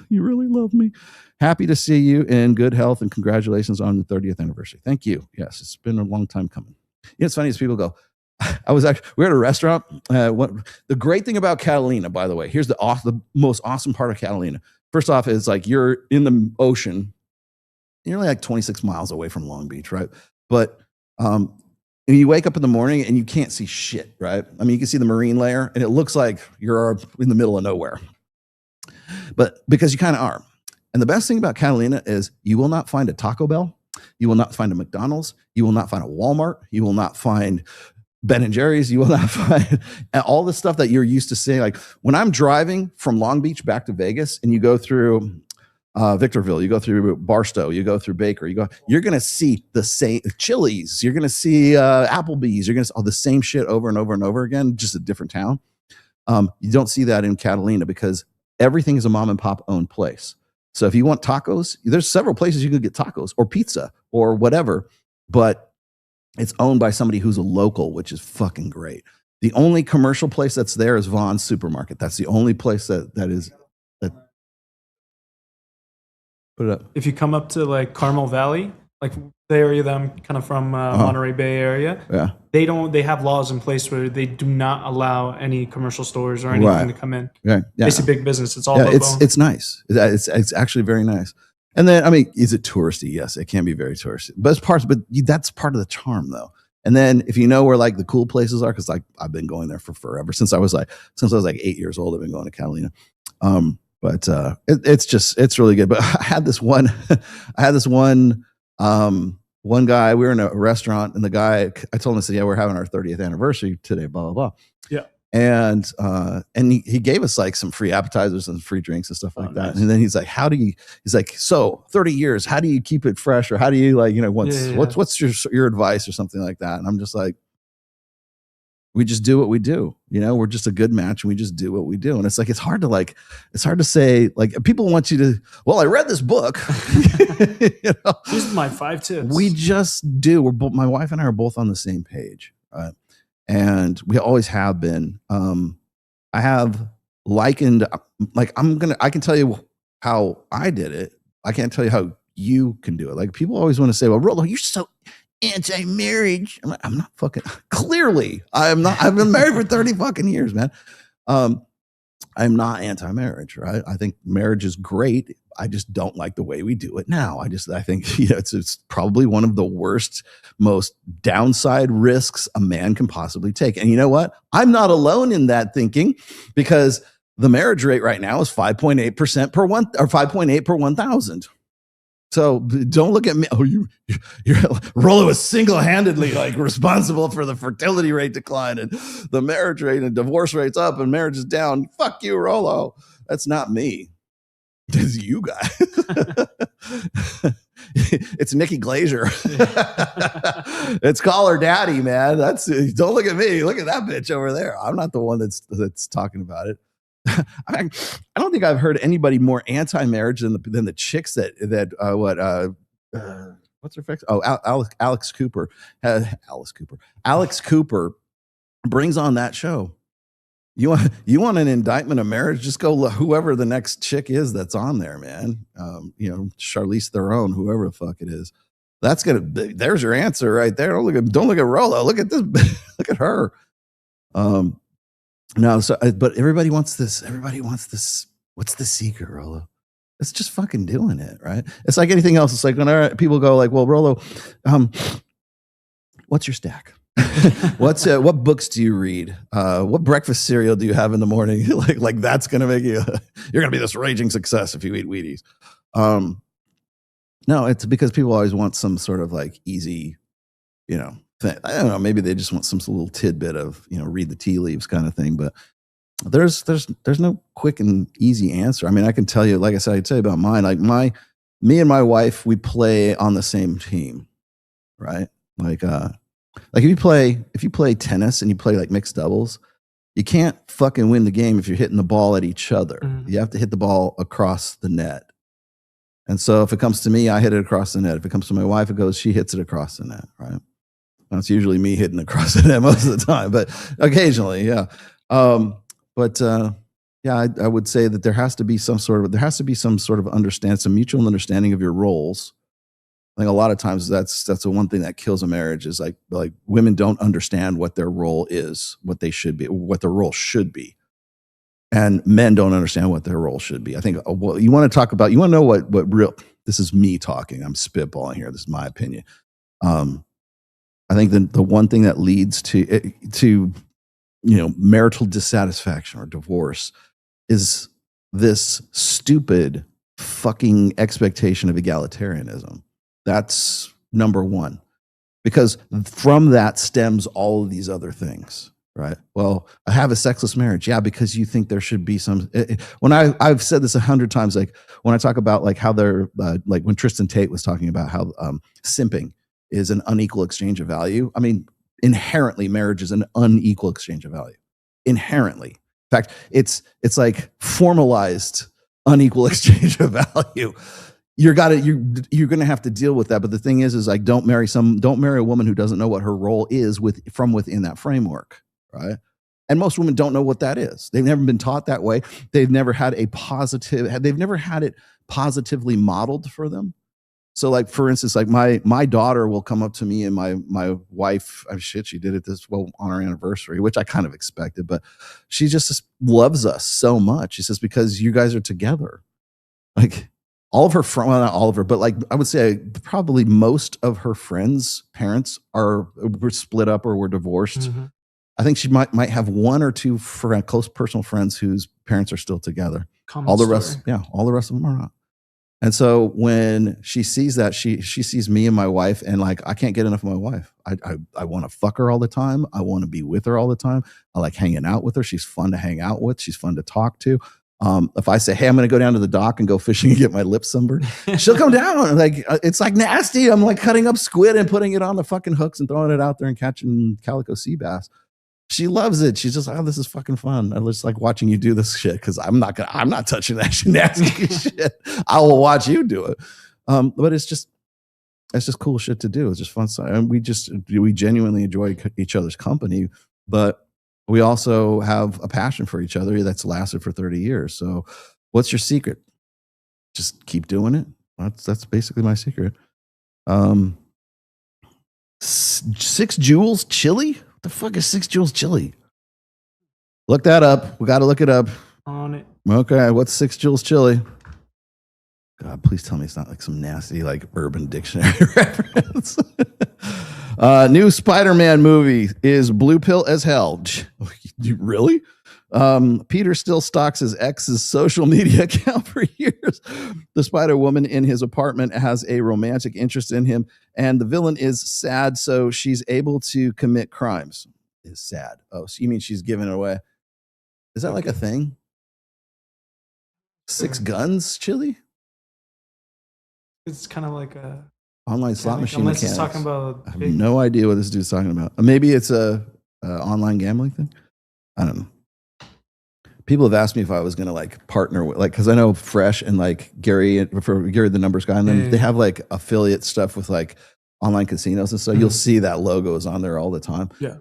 You really love me. Happy to see you in good health, and congratulations on the 30th anniversary. Thank you. Yes, it's been a long time coming. It's funny as people go, we're at a restaurant. The great thing about Catalina, by the way, here's the most awesome part of Catalina. First off, is like you're in the ocean. You're only like 26 miles away from Long Beach, right? But you wake up in the morning and you can't see shit, right? I mean, you can see the marine layer and it looks like you're in the middle of nowhere. But because you kind of are. And the best thing about Catalina is you will not find a Taco Bell. You will not find a McDonald's. You will not find a Walmart. You will not find Ben and Jerry's. You will not find all the stuff that you're used to seeing. Like when I'm driving from Long Beach back to Vegas and you go through Victorville, you go through Barstow, you go through Baker, you're going to see the same Chili's. You're going to see Applebee's. You're going to see all the same shit over and over and over again, just a different town. You don't see that in Catalina because everything is a mom and pop owned place. So if you want tacos, there's several places you can get tacos or pizza or whatever, but it's owned by somebody who's a local, which is fucking great. The only commercial place that's there is Vaughn's Supermarket. That's the only place that is. Put it up. If you come up to like Carmel Valley, like there you them kind of from Monterey Bay area. Yeah. They have laws in place where they do not allow any commercial stores or anything to come in. Right. Yeah. It's a big business. It's all it's nice. It's actually very nice. And then, I mean, is it touristy? Yes, it can be very touristy, but that's part of the charm though. And then if you know where like the cool places are, cause like I've been going there for forever since I was like 8 years old, I've been going to Catalina. It's really good. But I had this one guy, we were in a restaurant and the guy, I told him, I said, yeah, we're having our 30th anniversary today, blah, blah, blah. Yeah. And he gave us like some free appetizers and free drinks and stuff like that. Nice. And then he's like, he's like, so 30 years, how do you keep it fresh? Or how do you like, what's your advice or something like that? And I'm just like, we just do what we do. We're just a good match and we just do what we do. And it's like, it's hard to say, like, people want you to, well, I read this book. These are my 5 tips. We just do. My wife and I are both on the same page. Right. And we always have been. I have likened, like, I can tell you how I did it. I can't tell you how you can do it. Like, people always want to say, well, Rollo, you're so anti-marriage. I'm not fucking, clearly I'm not. I've been married for 30 fucking years, man. I'm not anti-marriage, right? I think marriage is great. I just don't like the way we do it now. I think it's probably one of the worst, most downside risks a man can possibly take. And you know what? I'm not alone in that thinking, because the marriage rate right now is 5.8% per 5.8 per 1,000. So don't look at me. Oh, you're Rollo is single-handedly like responsible for the fertility rate decline and the marriage rate and divorce rates up and marriage is down. Fuck you, Rollo. That's not me. It's you guys. It's Nikki Glazer. It's Call Her Daddy, man. Don't look at me. Look at that bitch over there. I'm not the one that's talking about it. I don't think I've heard anybody more anti-marriage than the chicks what's her face? Oh, Alex Cooper. Alex Cooper brings on that show. You want an indictment of marriage? Just go whoever the next chick is that's on there, man. Charlize Theron, whoever the fuck it is. There's your answer right there. Don't look at Rollo. Look at this. Look at her. No, but everybody wants this. Everybody wants this. What's the secret, Rollo? It's just fucking doing it, right? It's like anything else. It's like when people go like, well, Rollo, what's your stack? What books do you read? What breakfast cereal do you have in the morning? like that's going to make you're going to be this raging success if you eat Wheaties. No, it's because people always want some sort of like easy, thing. I don't know. Maybe they just want some little tidbit of, read the tea leaves kind of thing. But there's no quick and easy answer. I mean, I can tell you, like I said, I tell you about mine. Like me and my wife, we play on the same team, right? Like if you play tennis and you play like mixed doubles, you can't fucking win the game if you're hitting the ball at each other. Mm-hmm. You have to hit the ball across the net. And so if it comes to me, I hit it across the net. If it comes to my wife, she hits it across the net, right? It's usually me hitting across the net most of the time, but occasionally, yeah. I would say that there has to be some sort of some mutual understanding of your roles. I think a lot of times that's the one thing that kills a marriage is like women don't understand what their role is, what they should be, what their role should be, and men don't understand what their role should be. I think you want to know what real. This is me talking. I'm spitballing here. This is my opinion. I think the one thing that leads to marital dissatisfaction or divorce is this stupid fucking expectation of egalitarianism. That's number one, because from that stems all of these other things, right? Well, I have a sexless marriage. Yeah, because you think there should be some. When I've said this 100 times, like when I talk about like how they're like when Tristan Tate was talking about how simping is an unequal exchange of value. I mean, inherently, marriage is an unequal exchange of value. Inherently. In fact, it's like formalized unequal exchange of value. You're going to have to deal with that. But the thing is like, don't marry a woman who doesn't know what her role is from within that framework, right? And most women don't know what that is. They've never been taught that way. They've never had it positively modeled for them. So like, for instance, like my daughter will come up to me and my wife, she did it on our anniversary, which I kind of expected, but she just loves us so much. She says, because you guys are together. Like all of her friends, well, not all of her, but like I would say probably most of her friends' parents were split up or were divorced. Mm-hmm. I think she might have one or two close personal friends whose parents are still together. All the rest of them are not. And so when she sees that, she sees me and my wife, and like, I can't get enough of my wife. I want to fuck her all the time. I want to be with her all the time. I like hanging out with her. She's fun to hang out with. She's fun to talk to. If I say, hey, I'm going to go down to the dock and go fishing and get my lips sunburned, she'll come down. Like, it's like nasty. I'm like cutting up squid and putting it on the fucking hooks and throwing it out there and catching calico sea bass. She loves it. She's just like, oh, this is fucking fun. I just like watching you do this shit because I'm not touching that nasty shit. I will watch you do it. But it's just cool shit to do. It's just fun. And we genuinely enjoy each other's company, but we also have a passion for each other that's lasted for 30 years. So what's your secret? Just keep doing it. That's basically my secret. 6 Jewels chili? The fuck is 6 Jewels chili? Look that up. We got to look it up. On it. Okay, what's 6 Jewels chili? God, please tell me it's not like some nasty like Urban Dictionary reference. New Spider-Man movie is blue pill as hell. Really? Peter still stalks his ex's social media account for years. The Spider-Woman in his apartment has a romantic interest in him, and the villain is sad, so she's able to commit crimes. Is sad. Oh, so you mean she's giving it away? Is that like a thing? 6 guns, chili? It's kind of like a online slot machine. Unless it's talking about. I have no idea what this dude's talking about. Maybe it's a online gambling thing. I don't know. People have asked me if I was going to like partner with, like, because I know Fresh and like Gary, for Gary the Numbers Guy, and then they have like affiliate stuff with like online casinos and stuff. You'll see that logo is on there all the time. Yeah.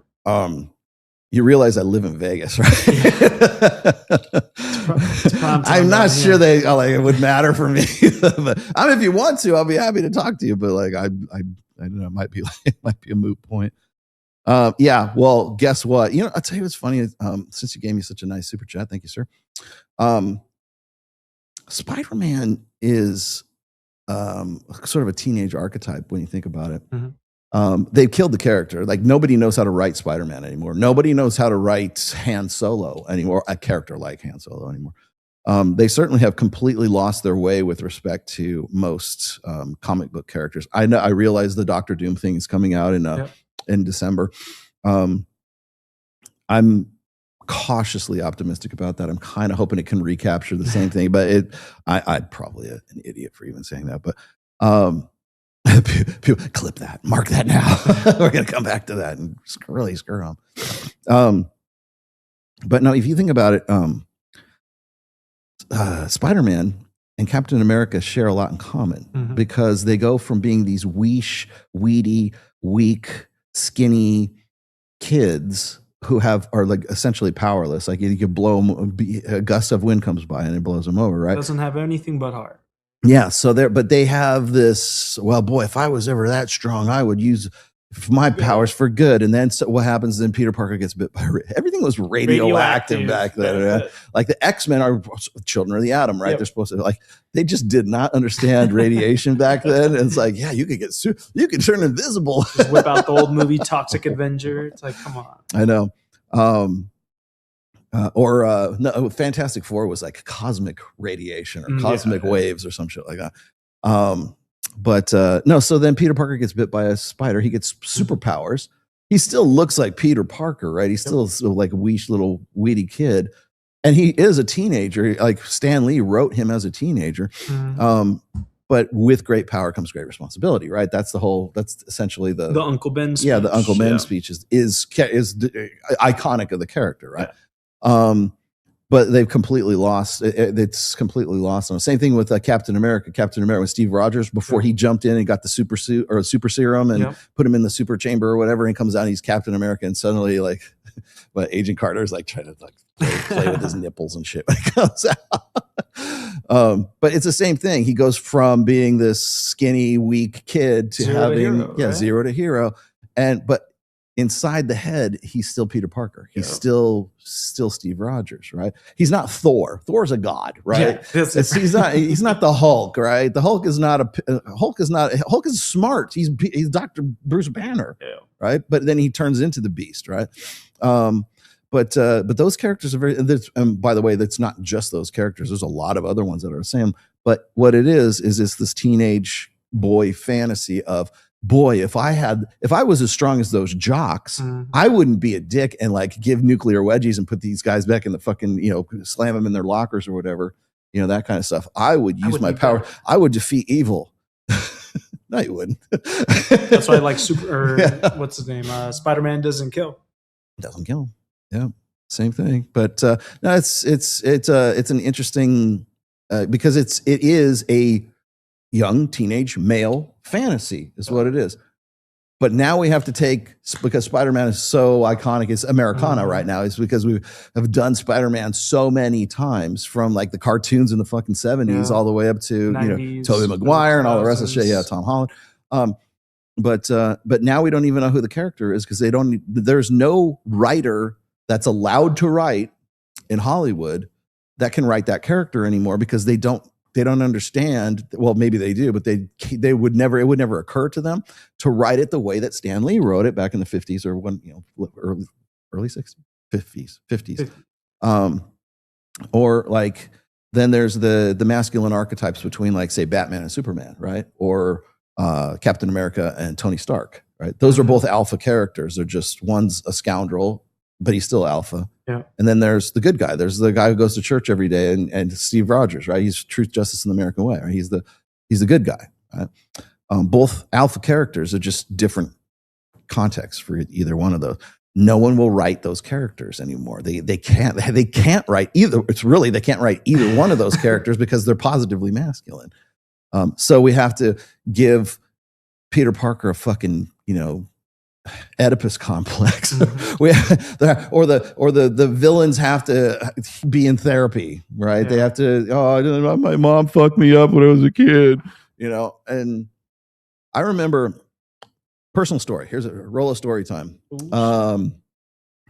You realize I live in Vegas, right? I'm not sure it would matter for me. But if you want to, I'll be happy to talk to you. But like, I don't know, it might be a moot point. Yeah. Well, guess what? I'll tell you what's funny. Since you gave me such a nice super chat, thank you, sir. Spider-Man is sort of a teenage archetype when you think about it. Mm-hmm. They've killed the character. Like nobody knows how to write Spider-Man anymore. Nobody knows how to write Han Solo anymore. A character like Han Solo anymore. They certainly have completely lost their way with respect to most comic book characters. I realize the Doctor Doom thing is coming out in December. I'm cautiously optimistic about that. I'm kind of hoping it can recapture the same thing, but I'm probably an idiot for even saying that. But people, clip that, mark that now. We're going to come back to that and really screw them. But no, if you think about it, Spider-Man and Captain America share a lot in common because they go from being these weedy, weak, skinny kids who are like essentially powerless. Like you could blow them, a gust of wind comes by and it blows them over, right? Doesn't have anything but heart. Yeah. So but they have this, well, boy, if I was ever that strong, I would use my powers for good. And then what happens? Then Peter Parker gets bit by everything was radioactive back then. Right? Like the X-Men are children of the atom, right? Yep. They're supposed to they just did not understand radiation back then. And it's like, yeah, you could turn invisible. Just whip out the old movie Toxic Avenger. It's like, come on. I know. No, Fantastic Four was like cosmic radiation or cosmic waves or some shit like that. No, so then Peter Parker gets bit by a spider. He gets superpowers. He still looks like Peter Parker, right? He's still like a weesh little weedy kid. And he is a teenager. Like Stan Lee wrote him as a teenager. But with great power comes great responsibility, right? That's essentially the Uncle Ben speech. Yeah, the Uncle Ben speech is iconic of the character, right? Yeah. But they've completely lost. It's completely lost on. Same thing with Captain America. Captain America with Steve Rogers before he jumped in and got the super suit or super serum and put him in the super chamber or whatever. And he comes out, and he's Captain America, and suddenly but Agent Carter's like trying to play with his nipples and shit when he comes out. But it's the same thing. He goes from being this skinny, weak kid to Zero to having hero, right? zero to hero. But inside the head, he's still Peter Parker. He's still Steve Rogers, right? He's not Thor. Thor's a god, right? Yeah, he's not the Hulk, right? The Hulk is not Hulk is smart. He's Dr. Bruce Banner, right? But then he turns into the Beast, right? But those characters are very. And by the way, that's not just those characters. There's a lot of other ones that are the same. But what it is it's this teenage boy fantasy of, boy, if I was as strong as those jocks, I wouldn't be a dick and like give nuclear wedgies and put these guys back in the fucking, slam them in their lockers or whatever, that kind of stuff. I would use my power. Better. I would defeat evil. No, you wouldn't. That's why I like what's his name? Spider-Man doesn't kill. Doesn't kill. Yeah, same thing. But no, it's an interesting because it is a young teenage male fantasy is what it is. But now we have to because Spider-Man is so iconic, it's Americana right now. It's because we have done Spider-Man so many times from like the cartoons in the fucking 70s all the way up to 90s, Tobey Maguire and all the rest of the shit. Yeah, Tom Holland. But now we don't even know who the character is because there's no writer that's allowed to write in Hollywood that can write that character anymore because they don't understand. Well, maybe they do, but it would never occur to them to write it the way that Stan Lee wrote it back in the 50s or when, early 60s, 50s. Or like, then there's the masculine archetypes between like, say, Batman and Superman, right? Or Captain America and Tony Stark, right? Those are both alpha characters. They're just, one's a scoundrel, but he's still alpha. Yeah. And then there's the good guy. There's the guy who goes to church every day and Steve Rogers, right? He's truth, justice, and the American way. Right? He's the good guy. Right? Both alpha characters are just different contexts for either one of those. No one will write those characters anymore. They can't write either. They can't write either one of those characters because they're positively masculine. So we have to give Peter Parker a fucking, Oedipus complex. or the villains have to be in therapy, right? Yeah. They have to, my mom fucked me up when I was a kid, and I remember personal story. Here's a roll of story time.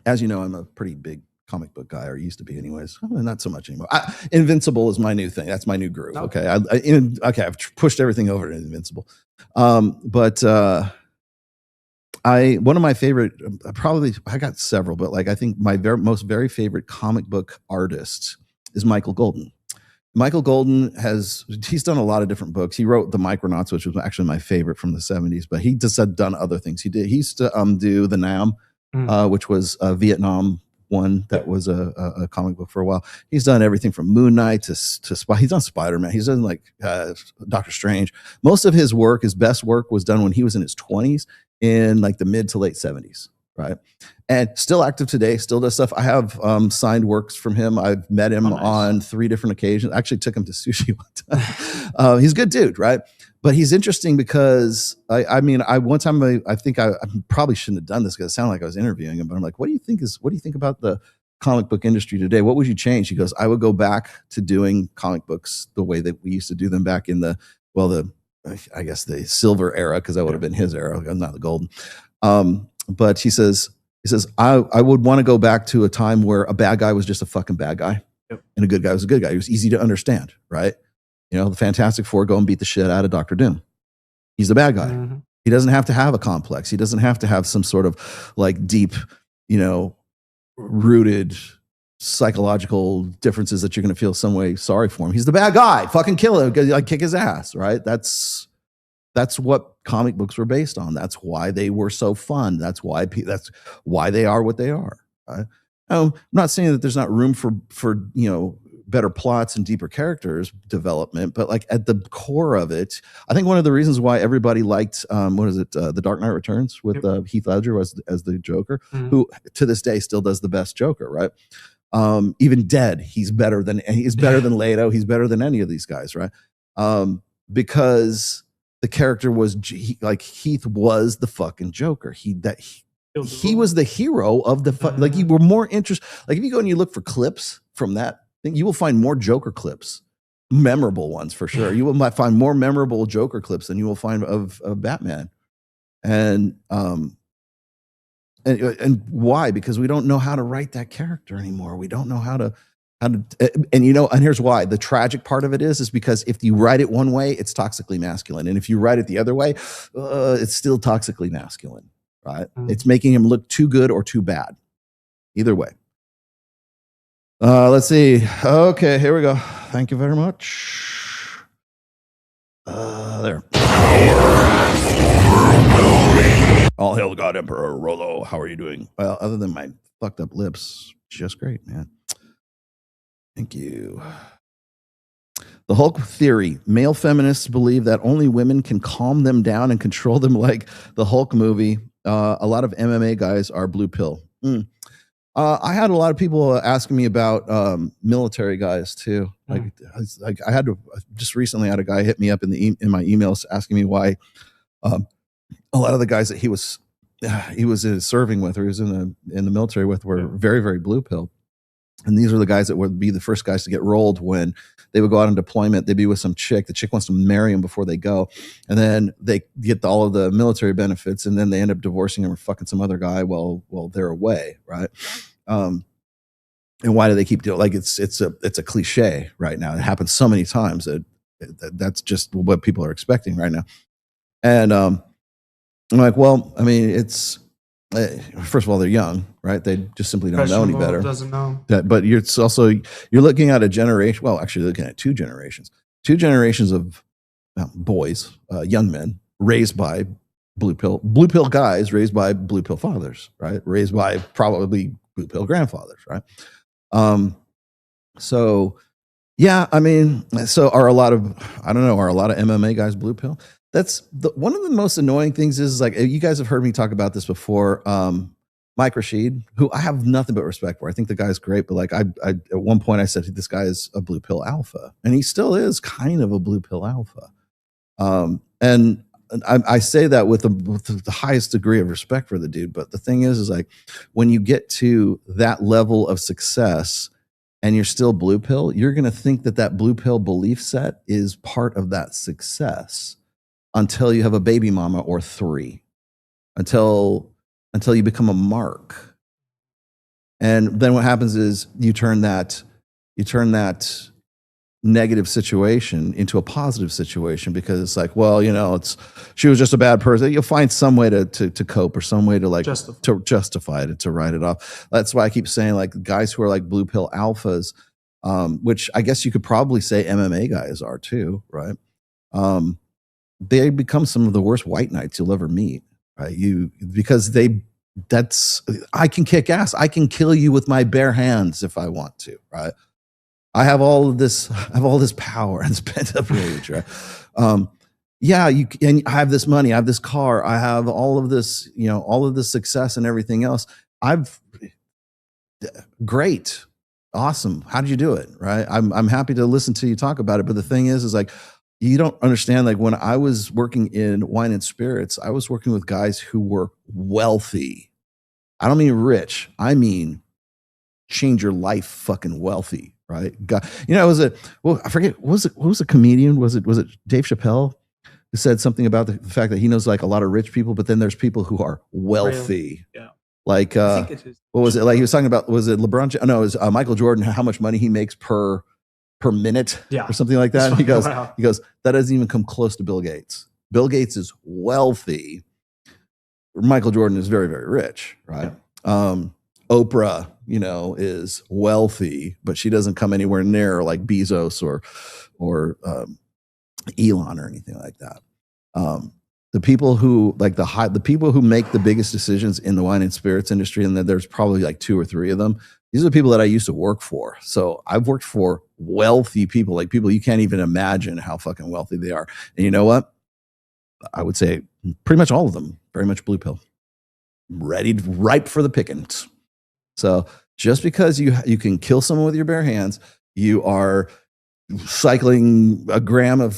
As you know, I'm a pretty big comic book guy, or used to be anyways. Not so much anymore. Invincible is my new thing. That's my new groove. Okay. I've pushed everything over to Invincible. One of my favorite, I got several, but like I think my very favorite comic book artist is Michael Golden. Michael Golden he's done a lot of different books. He wrote The Micronauts, which was actually my favorite from the 70s, but he just had done other things. He used to do The Nam, which was a Vietnam one that was a comic book for a while. He's done everything from Moon Knight to he's done Spider-Man. He's done like Doctor Strange. Most of his best work was done when he was in his 20s in like the mid to late 70s, right? And still active today, still does stuff. I have signed works from him. I've met him on 3 different occasions. I actually took him to sushi one time. He's a good dude, right? But he's interesting because one time I think I probably shouldn't have done this because it sounded like I was interviewing him, but I'm like, what do you think about the comic book industry today? What would you change? He goes, I would go back to doing comic books the way that we used to do them back in I guess the silver era, because that would have been his era, not the golden. But he says, I would want to go back to a time where a bad guy was just a fucking bad guy, and a good guy was a good guy. He was easy to understand, right? The Fantastic Four go and beat the shit out of Dr. Doom. He's the bad guy. Mm-hmm. He doesn't have to have a complex. He doesn't have to have some sort of like deep, rooted psychological differences that you're going to feel some way sorry for him. He's the bad guy. Fucking kill him. Like kick his ass, right? That's what comic books were based on. That's why they were so fun. That's why they are what they are. Right? I'm not saying that there's not room for better plots and deeper characters development, but like at the core of it, I think one of the reasons why everybody liked The Dark Knight Returns with Heath Ledger as the Joker, who to this day still does the best Joker, right? Even dead, he's better than Leto. He's better than any of these guys, right? Because the character was Heath was the fucking Joker. He was the hero of the like. You were more interested. Like if you go and you look for clips from that thing, you will find more Joker clips memorable ones for sure. You will find more memorable Joker clips than you will find of Batman. And why? Because we don't know how to write that character anymore. We don't know how to, and here's why. The tragic part of it is because if you write it one way, it's toxically masculine. And if you write it the other way, it's still toxically masculine, right? It's making him look too good or too bad. Either way. Let's see. Okay, here we go. Thank you very much. There. All hail the God Emperor Rolo. How are you doing? Well, other than my fucked up lips, just great, man. Thank you. The Hulk theory. Male feminists believe that only women can calm them down and control them like the Hulk movie. A lot of MMA guys are blue pill. I had a lot of people asking me about military guys too. Like I had to just recently had a guy hit me up in my emails asking me why a lot of the guys that he was serving with or he was in the military with were very, very blue pill. And these are the guys that would be the first guys to get rolled when they would go out on deployment. They'd be with some chick. The chick wants to marry him before they go. And then they get all of the military benefits. And then they end up divorcing him or fucking some other guy while they're away. Right. And why do they keep doing it? Like it's a cliche right now. It happens so many times that's just what people are expecting right now. And I'm like, well, I mean, it's first of all, they're young, right? They just simply don't know any better. Doesn't know. But you're looking at a generation. Well, actually, looking at two generations of boys, young men raised by blue pill guys, raised by blue pill fathers, right? Raised by probably blue pill grandfathers, right? So yeah, I mean, so are a lot of MMA guys blue pill? That's one of the most annoying things is like, you guys have heard me talk about this before. Mike Rashid, who I have nothing but respect for. I think the guy's great, but like I at one point I said, this guy is a blue pill alpha, and he still is kind of a blue pill alpha. And I say that with the highest degree of respect for the dude. But the thing is like when you get to that level of success and you're still blue pill, you're going to think that blue pill belief set is part of that success until you have a baby mama or three, until you become a mark. And then what happens is you turn that negative situation into a positive situation because it's like, well, she was just a bad person. You'll find some way to cope or some way to like to justify it, to write it off. That's why I keep saying like guys who are like blue pill alphas, which I guess you could probably say MMA guys are too, right? They become some of the worst white knights you'll ever meet, right? Because I can kick ass. I can kill you with my bare hands if I want to, right? I have all this power and this pent up rage, right? And I have this money, I have this car, I have all of this, all of this success and everything else. Great, awesome. How did you do it, right? I'm happy to listen to you talk about it, but the thing is like, you don't understand. Like when I was working in wine and spirits, I was working with guys who were wealthy. I don't mean rich. I mean change your life fucking wealthy, right? God, I forget, what was a comedian? Was it Dave Chappelle who said something about the fact that he knows like a lot of rich people, but then there's people who are wealthy. Yeah. Like, what was it? Like he was talking about, was it LeBron? No, it was Michael Jordan, how much money he makes per minute or something like that. He goes, that doesn't even come close to Bill Gates. Bill Gates is wealthy. Michael Jordan is very, very rich, right? Yeah. Oprah, is wealthy, but she doesn't come anywhere near like Bezos or Elon or anything like that. The people who the people who make the biggest decisions in the wine and spirits industry, and there's probably like 2 or 3 of them. These are the people that I used to work for. So I've worked for wealthy people, like people you can't even imagine how fucking wealthy they are. And you know what? I would say pretty much all of them, very much blue pill, ripe for the pickings. So just because you can kill someone with your bare hands, you are cycling a gram of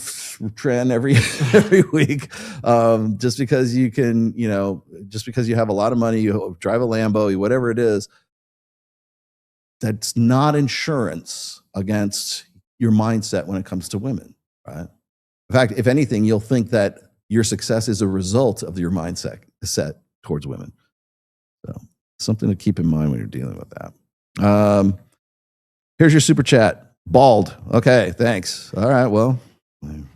tren every week. Just because you can, just because you have a lot of money, you drive a Lambo, whatever it is, that's not insurance against your mindset when it comes to women, right? In fact, if anything, you'll think that your success is a result of your mindset set towards women. So something to keep in mind when you're dealing with that. Here's your super chat. Bald. Okay, thanks. All right, well, I'm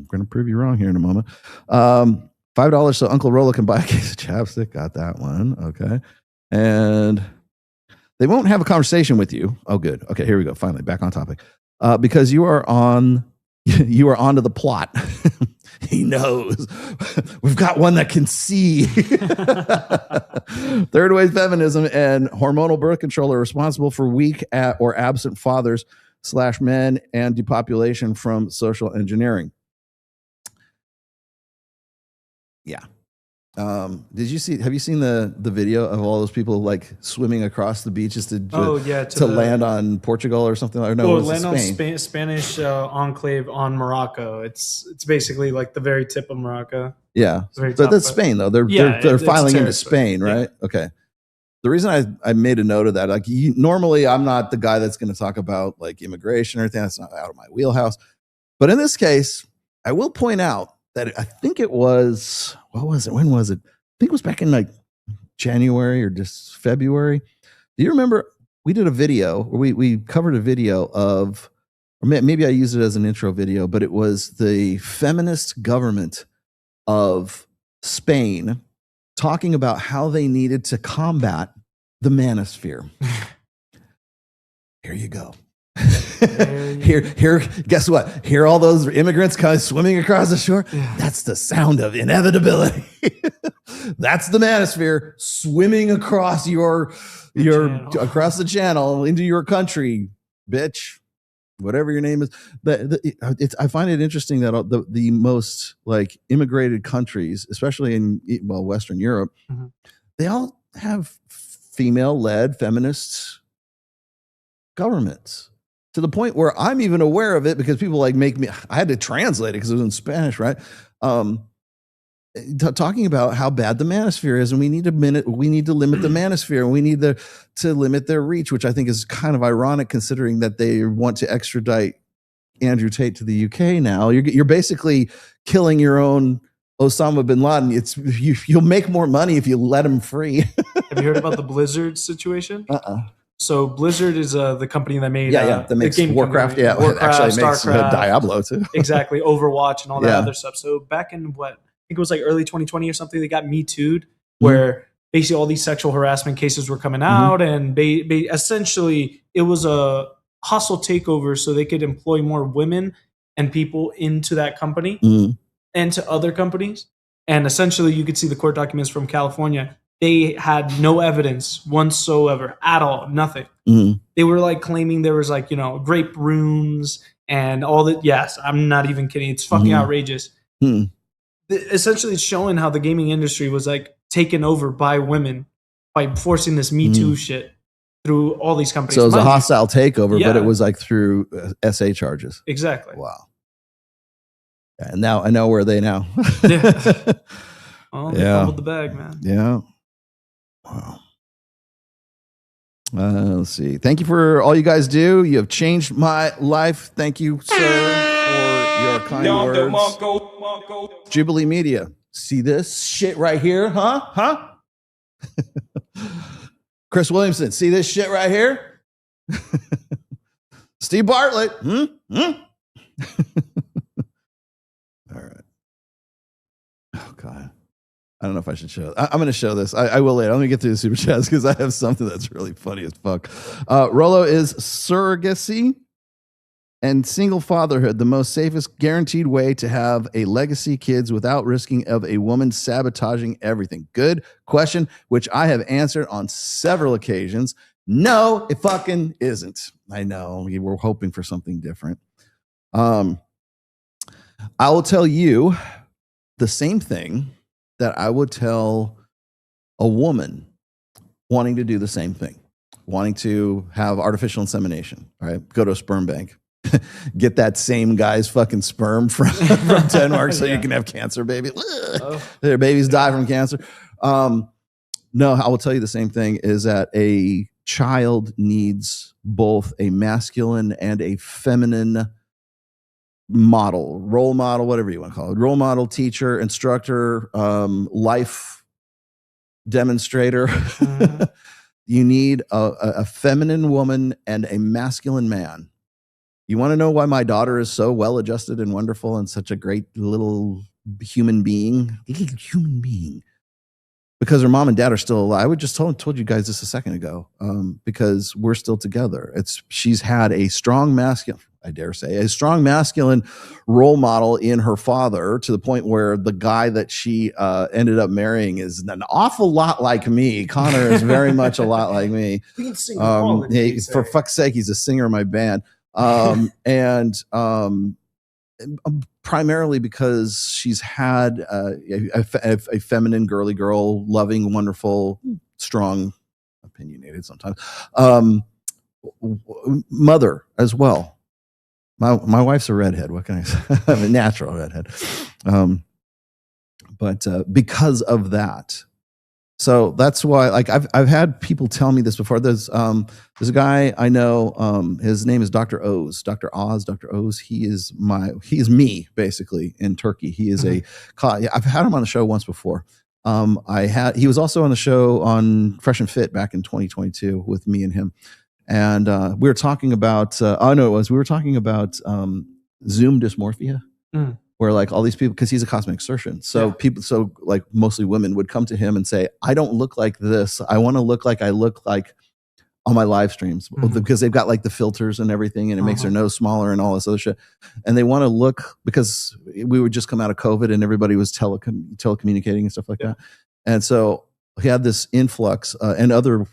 going to prove you wrong here in a moment. $5 so Uncle Rolo can buy a case of chapstick. Got that one. Okay. And they won't have a conversation with you. Oh, good. Okay, here we go. Finally, back on topic. Because you are onto the plot. He knows. We've got one that can see. Third wave feminism and hormonal birth control are responsible for weak or absent fathers / men and depopulation from social engineering. Yeah. Have you seen the video of all those people like swimming across the beaches to land on Portugal or something? Or no, land on Spanish enclave on Morocco. It's basically like the very tip of Morocco. Yeah, but that's Spain though. They're filing into Spain, right? Yeah. Okay. The reason I made a note of that, like normally I'm not the guy that's going to talk about like immigration or anything. That's not out of my wheelhouse. But in this case, I will point out that I think it was, what was it? When was it? I think it was back in like January or just February. Do you remember we did a video, or we covered a video of, or maybe I used it as an intro video, but it was the feminist government of Spain talking about how they needed to combat the Manosphere. Here you go. Here, guess what? Hear all those immigrants kind of swimming across the shore? Yeah. That's the sound of inevitability. That's the Manosphere swimming across across the channel into your country, bitch. Whatever your name is. I find it interesting that the most like immigrated countries, especially in Western Europe, they all have female-led feminist governments. To the point where I'm even aware of it because people like make me, I had to translate it because it was in Spanish, right? Talking about how bad the Manosphere is, and we need to limit the Manosphere, and we need to limit their reach, which I think is kind of ironic considering that they want to extradite Andrew Tate to the UK now. You're basically killing your own Osama bin Laden. You'll make more money if you let him free. Have you heard about the Blizzard situation? So Blizzard is the company that made that makes Warcraft. Company, Warcraft, actually makes Starcraft, Diablo too. Exactly, Overwatch and all that other stuff. So back in I think it was like early 2020 or something, they got Me Too'd, where basically all these sexual harassment cases were coming out, and they essentially it was a hostile takeover, so they could employ more women and people into that company and to other companies. And essentially, you could see the court documents from California. They had no evidence whatsoever at all, nothing. They were like claiming there was like, grape runes and all that. Yes, I'm not even kidding. It's fucking outrageous. Essentially, it's showing how the gaming industry was like taken over by women by forcing this Me Too shit through all these companies. So it was a hostile takeover, but it was like through SA charges. Exactly. Wow. And now I know where are they now. Well, they fumbled the bag, man. Yeah. Wow. Let's see. Thank you for all you guys do. You have changed my life. Thank you, sir, for your kind words. Jubilee Media. See this shit right here? Huh? Chris Williamson. See this shit right here? Steve Bartlett. All right. Oh, God. I don't know if I should show it. I'm going to show this. I will later. I'm going to get through the super chats because I have something that's really funny as fuck. Rolo is surrogacy and single fatherhood, the most safest guaranteed way to have a legacy kids without risking of a woman sabotaging everything. Good question, which I have answered on several occasions. No, it fucking isn't. I know. We were hoping for something different. I will tell you the same thing that I would tell a woman wanting to do the same thing, wanting to have artificial insemination, right? Go to a sperm bank, get that same guy's fucking sperm from Denmark so you can have cancer, baby. Their babies die from cancer. No, I will tell you the same thing is that a child needs both a masculine and a feminine model, role model, whatever you want to call it, role model, teacher, instructor, life demonstrator. You need a feminine woman and a masculine man. You want to know why my daughter is so well adjusted and wonderful and such a great little human being? Because her mom and dad are still alive. I just told you guys this a second ago, because we're still together. She's had a strong masculine, I dare say, a strong masculine role model in her father, to the point where the guy that she ended up marrying is an awful lot like me. Connor is very much a lot like me. For fuck's sake, he's a singer in my band. Primarily because she's had a feminine, girly girl, loving, wonderful, strong, opinionated sometimes, mother as well. My wife's a redhead. What can I say? I'm a natural redhead. But because of that, so that's why, like, I've had people tell me this before. There's a guy I know. His name is Dr. Oz. Dr. Oz. Dr. Oz. He is me basically in Turkey. He is I've had him on the show once before. He was also on the show on Fresh and Fit back in 2022 with me and him. And we were talking about, we were talking about Zoom dysmorphia, where like all these people, because he's a cosmetic surgeon. So like mostly women would come to him and say, I don't look like this. I want to look like I look like on my live streams, because they've got like the filters and everything, and it makes their nose smaller and all this other shit. And they want to look, because we would just come out of COVID and everybody was telecommunicating and stuff like that. And so he had this influx, and other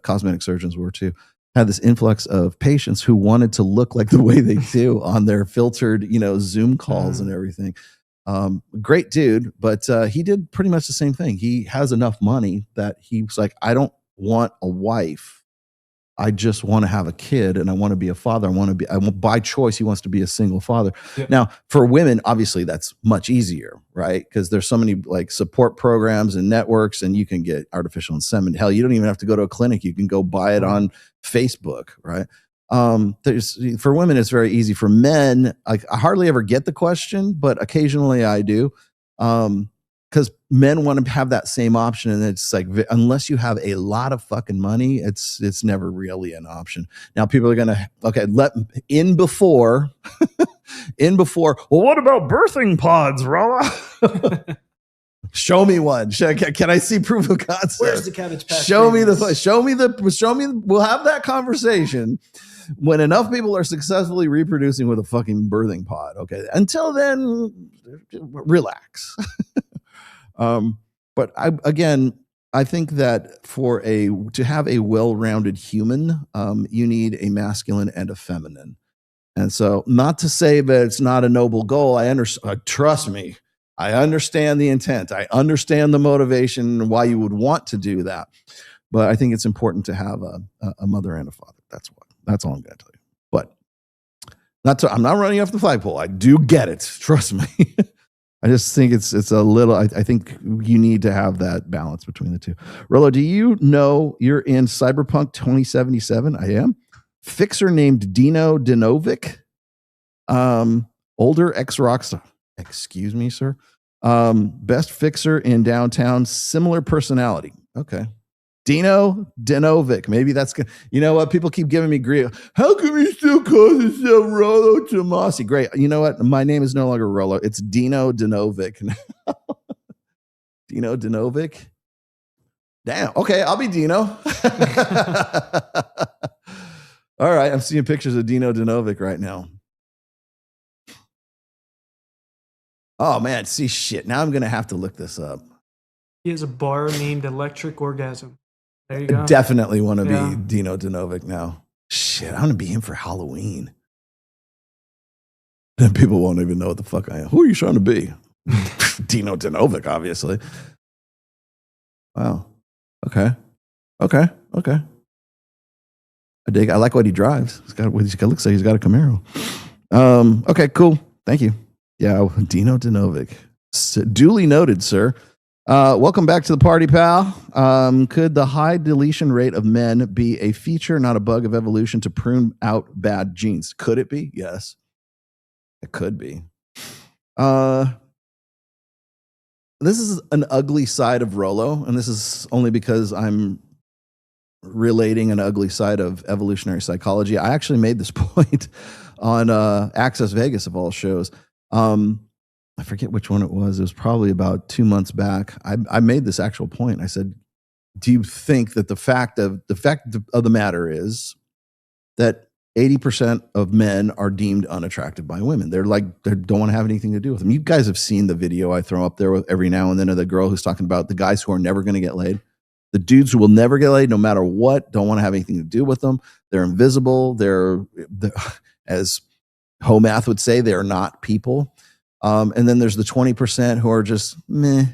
cosmetic surgeons were too, had this influx of patients who wanted to look like the way they do on their filtered, Zoom calls and everything. Great dude, but he did pretty much the same thing. He has enough money that he was like, I don't want a wife. I just want to have a kid, and I want to be a father. By choice, he wants to be a single father. Yeah. Now, for women, obviously that's much easier, right? Because there's so many like support programs and networks, and you can get artificial insemination. Hell, you don't even have to go to a clinic. You can go buy it on Facebook, right? For women, it's very easy. For men, I hardly ever get the question, but occasionally I do. Because men want to have that same option, and it's like, unless you have a lot of fucking money, it's never really an option. Now people are gonna before. Well, what about birthing pods, Rolla? Show me one. Can I see proof of concept? Where's the cabbage patch? Show me. We'll have that conversation when enough people are successfully reproducing with a fucking birthing pod. Okay. Until then, relax. But I think that to have a well-rounded human, you need a masculine and a feminine. And so, not to say that it's not a noble goal. I understand. Trust me, I understand the intent. I understand the motivation, why you would want to do that. But I think it's important to have a mother and a father. That's all I'm going to tell you. But I'm not running off the flagpole. I do get it. Trust me. I just think it's a little, I think you need to have that balance between the two. Rollo, do you know you're in Cyberpunk 2077? I am. Fixer named Dino Dinovic. Older ex-rockstar. Excuse me, sir. Best fixer in downtown. Similar personality. Okay. Dino Dinovic. Maybe that's good. You know what? People keep giving me grief. How can we still call himself Rollo Tomasi? Great. You know what? My name is no longer Rollo. It's Dino Dinovic. Dino Dinovic. Damn. Okay, I'll be Dino. All right. I'm seeing pictures of Dino Dinovic right now. Oh, man. See, shit. Now I'm going to have to look this up. He has a bar named Electric Orgasm. There you go. I definitely want to be Dino Dinovic now. Shit, I want to be him for Halloween. Then people won't even know what the fuck I am. Who are you trying to be? Dino Dinovic, obviously. Wow. Okay. I dig. I like what he drives. Looks like he's got a Camaro. Okay, cool. Thank you. Yeah, Dino Dinovic. Duly noted, sir. Welcome back to the party, pal. Could the high deletion rate of men be a feature, not a bug of evolution to prune out bad genes? Could it be? Yes, it could be. This is an ugly side of Rollo, and this is only because I'm relating an ugly side of evolutionary psychology. I actually made this point on Access Vegas of all shows. I forget which one it was. It was probably about 2 months back. I made this actual point. I said, do you think that the fact of the matter is that 80% of men are deemed unattractive by women? They don't want to have anything to do with them. You guys have seen the video I throw up there with every now and then of the girl who's talking about the guys who are never going to get laid. The dudes who will never get laid, no matter what, don't want to have anything to do with them. They're invisible. They're as Homath would say, they're not people. And then there's the 20% who are just meh.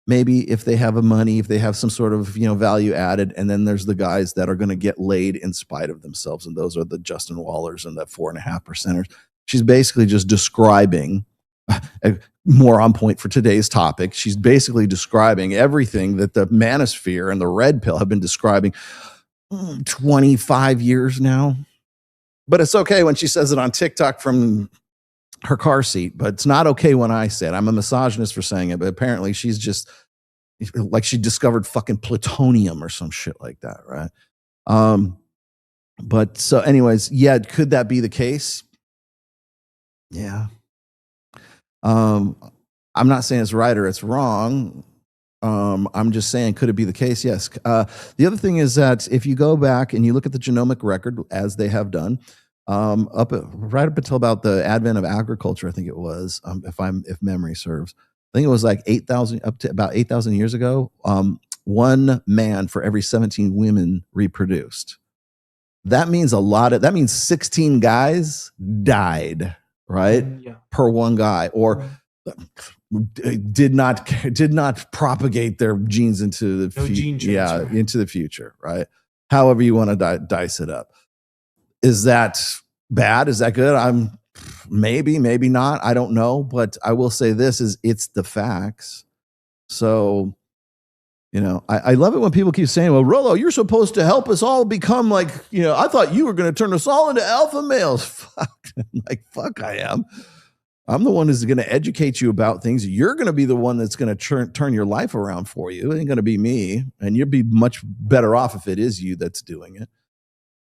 Maybe if they have money, if they have some sort of value added, and then there's the guys that are going to get laid in spite of themselves, and those are the Justin Wallers and the 4.5%ers. She's basically just describing, more on point for today's topic. She's basically describing everything that the Manosphere and the Red Pill have been describing 25 years now. But it's okay when she says it on TikTok from her car seat, but it's not okay when I say it. I'm a misogynist for saying it, but apparently she's just like she discovered fucking plutonium or some shit like that, right? But so anyways, yeah, could that be the case? Yeah. I'm not saying it's right or it's wrong. I'm just saying, could it be the case? Yes. The other thing is that if you go back and you look at the genomic record, as they have done, right up until about the advent of agriculture, I think it was, if memory serves, I think it was like 8,000, up to about 8,000 years ago. One man for every 17 women reproduced. That means that means 16 guys died, right? Per one guy, or did not propagate their genes into the future. Yeah, into the future, right? However you want to dice it up. Is that bad? Is that good? Maybe not. I don't know. But I will say this it's the facts. So, I love it when people keep saying, well, Rollo, you're supposed to help us all become like, I thought you were going to turn us all into alpha males. Fuck, I am. I'm the one who's going to educate you about things. You're going to be the one that's going to turn your life around for you. It ain't going to be me. And you'll be much better off if it is you that's doing it.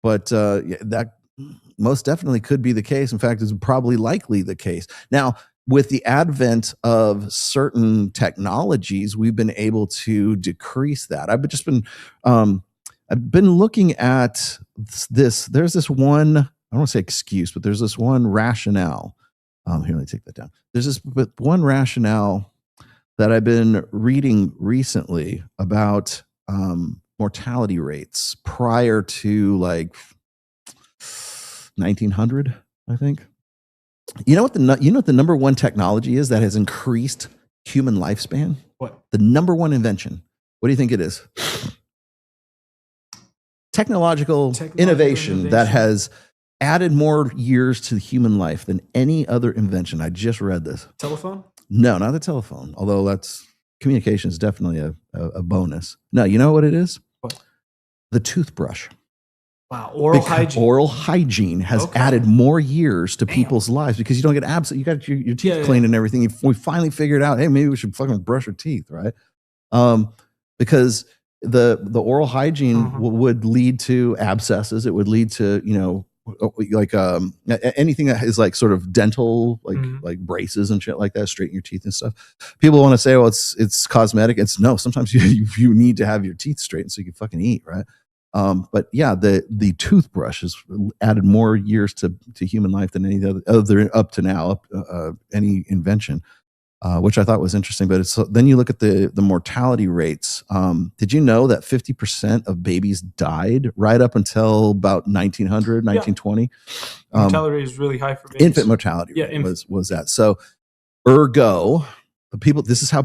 But that most definitely could be the case. In fact, it's probably likely the case. Now, with the advent of certain technologies, we've been able to decrease that. I've been looking at this. There's this one, I don't want to say excuse, but there's this one rationale. Here, let me take that down. There's this one rationale that I've been reading recently about mortality rates prior to like 1900, I think. You know what the number one technology is that has increased human lifespan? What? The number one invention. What do you think it is? Technological innovation that has added more years to human life than any other invention. I just read this. Telephone? No, not the telephone. Although communication is definitely a bonus. No, you know what it is? What? The toothbrush. Wow, oral hygiene has added more years to people's lives because you don't get absent. You got your teeth cleaned and everything. We finally figured out, hey, maybe we should fucking brush our teeth, right? Because the oral hygiene would lead to abscesses. It would lead to anything that is like sort of dental, like braces and shit like that, straighten your teeth and stuff. People want to say, well, it's cosmetic. No, sometimes you need to have your teeth straightened so you can fucking eat, right? But yeah, the toothbrush has added more years to human life than any other up to now, any invention, which I thought was interesting. But then you look at the mortality rates. Did you know that 50% of babies died right up until about 1900, 1920? Mortality rate is really high for babies. Infant mortality rate was that. So ergo, this is how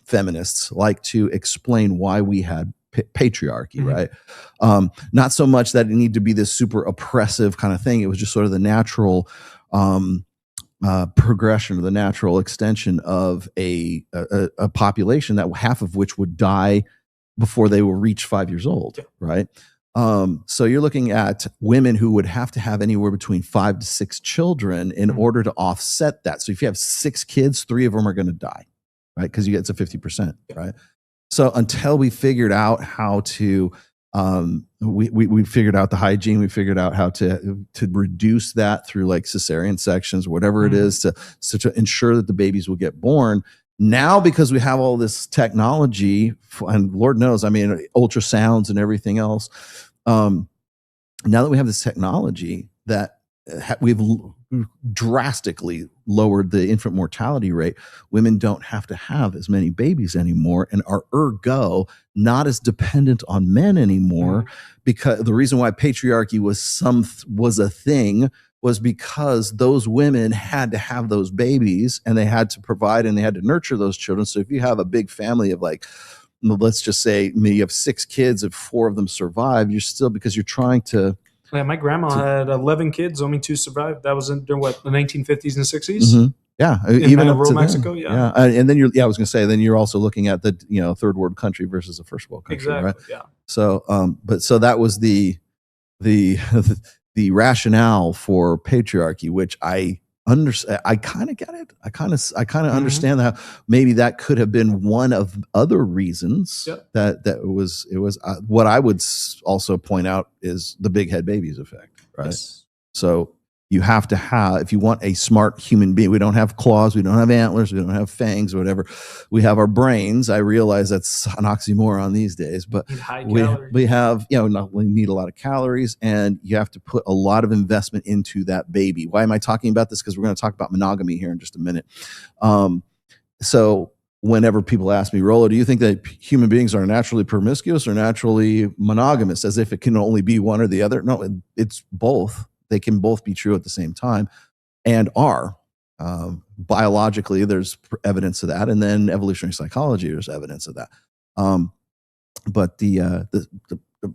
feminists like to explain why we had patriarchy, right? Not so much that it needed to be this super oppressive kind of thing. It was just sort of the natural progression or the natural extension of a population that half of which would die before they will reach 5 years old, right? So you're looking at women who would have to have anywhere between 5 to 6 children in order to offset that. So if you have 6 kids, 3 of them are going to die, right? Because it's a 50%, right? So until we figured out how to, we figured out the hygiene, we figured out how to reduce that through like cesarean sections, whatever it is, to ensure that the babies will get born. Now, because we have all this technology, and Lord knows, I mean, ultrasounds and everything else. Now that we have this technology that we've drastically lowered the infant mortality rate, women don't have to have as many babies anymore and are ergo not as dependent on men anymore. Because the reason why patriarchy was a thing was because those women had to have those babies and they had to provide and they had to nurture those children. So if you have a big family of like, let's just say maybe you have 6 kids, if 4 of them survive, you're still, because you're trying to. Yeah, my grandma had 11 kids, only 2 survived. That was during the 1950s and 60s? Mm-hmm. Yeah, in even up rural to Mexico. then. Yeah. And then I was going to say, then you're also looking at the third world country versus a first world country, Exactly. right? Yeah. So, so that was the rationale for patriarchy, which I understand. I kind of get it. I kind of understand that maybe that could have been one of other reasons that it was what I would also point out is the big head babies effect, right? Yes. So you have to have, if you want a smart human being, we don't have claws, we don't have antlers, we don't have fangs or whatever. We have our brains. I realize that's an oxymoron these days, but we have, we need a lot of calories and you have to put a lot of investment into that baby. Why am I talking about this? Because we're going to talk about monogamy here in just a minute. So whenever people ask me, Rollo, do you think that human beings are naturally promiscuous or naturally monogamous, as if it can only be one or the other? No, it's both. They can both be true at the same time and are. Biologically, there's evidence of that. And then evolutionary psychology, there's evidence of that. But the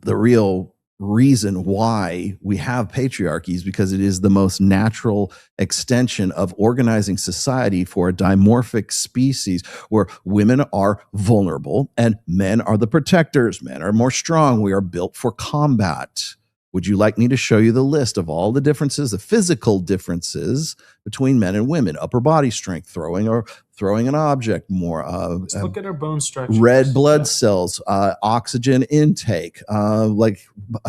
real reason why we have patriarchy is because it is the most natural extension of organizing society for a dimorphic species where women are vulnerable and men are the protectors. Men are more strong. We are built for combat. Would you like me to show you the list of all the differences, the physical differences between men and women? Upper body strength, throwing an object more. Let's look at our bone structure. Red blood cells, oxygen intake, like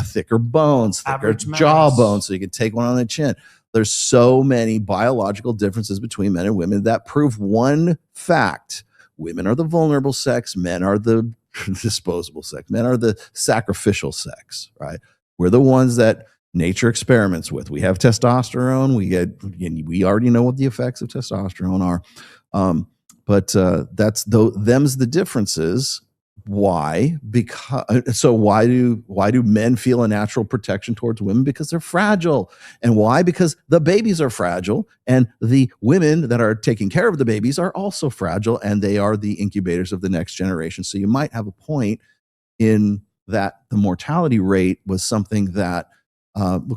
thicker bones, thicker jawbone, so you can take one on the chin. There's so many biological differences between men and women that prove one fact. Women are the vulnerable sex. Men are the disposable sex. Men are the sacrificial sex, right? We're the ones that nature experiments with. We have testosterone. We already know what the effects of testosterone are. But them's the differences. Why? Why do men feel a natural protection towards women? Because they're fragile. And why? Because the babies are fragile and the women that are taking care of the babies are also fragile and they are the incubators of the next generation. So you might have a point in that the mortality rate was something that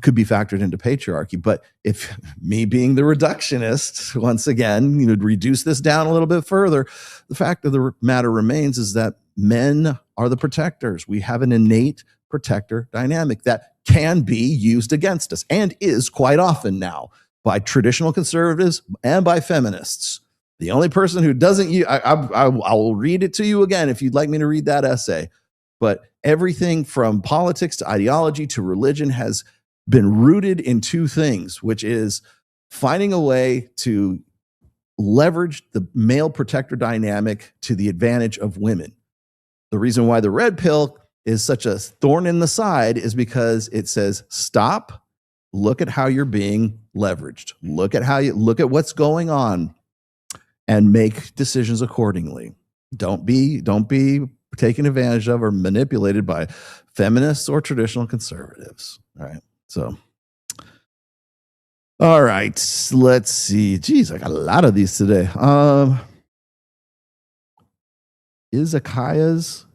could be factored into patriarchy. But if me being the reductionist, once again, reduce this down a little bit further, the fact of the matter remains is that men are the protectors. We have an innate protector dynamic that can be used against us and is quite often now by traditional conservatives and by feminists. The only person who doesn't use, I will read it to you again if you'd like me to read that essay. But everything from politics to ideology to religion has been rooted in 2 things, which is finding a way to leverage the male protector dynamic to the advantage of women. The reason why the red pill is such a thorn in the side is because it says, stop, look at how you're being leveraged. Look at what's going on and make decisions accordingly. Don't be taken advantage of or manipulated by feminists or traditional conservatives. All right. So, all right, let's see. Geez, I got a lot of these today. Izakaya.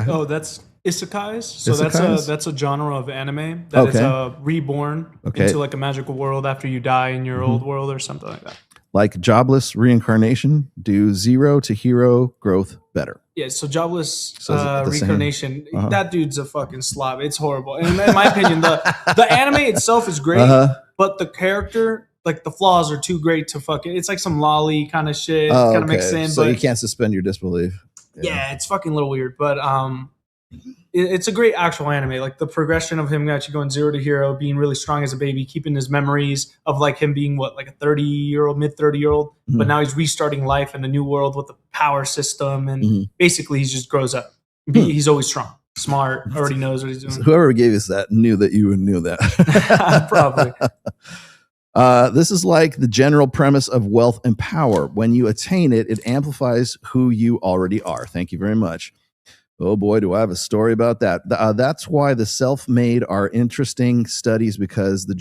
Oh, that's Isekais. So Isekais? that's a genre of anime that is reborn into like a magical world after you die in your old world or something like that. Like jobless reincarnation, do 0 to hero growth better. Yeah, so jobless So is it the same? reincarnation. That dude's a fucking slob. It's horrible. And in my opinion, the anime itself is great, but the character, like the flaws are too great to fucking. It's like some lolly kind of shit, kind of mixed in. So but you can't suspend your disbelief. yeah, it's fucking a little weird, but it's a great actual anime. Like the progression of him actually going 0 to hero, being really strong as a baby, keeping his memories of like him being like a 30-year-old, mid 30-year-old, but now he's restarting life in a new world with a power system, and basically he just grows up. He's always strong, smart, already knows what he's doing. So whoever gave us that knew that you knew that. Probably. This is like the general premise of wealth and power. When you attain it, it amplifies who you already are. Thank you very much. Oh boy, do I have a story about that. That's why the self-made are interesting studies, because of the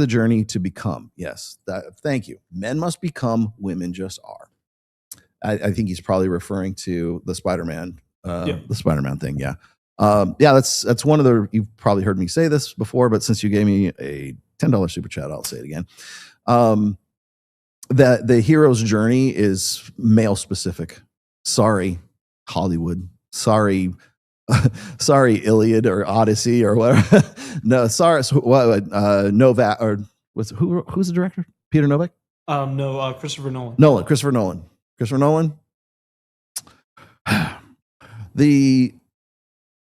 journey to become. Yes, thank you. Men must become, women just are. I think he's probably referring to the Spider-Man, the Spider-Man thing. Yeah. That's one of the, you've probably heard me say this before, but since you gave me a $10 super chat, I'll say it again. That the hero's journey is male specific. Sorry, Hollywood. Sorry, Iliad or Odyssey or whatever. No, sorry. Novak or who's the director? Peter Novak? No, Christopher Nolan. Christopher Nolan. The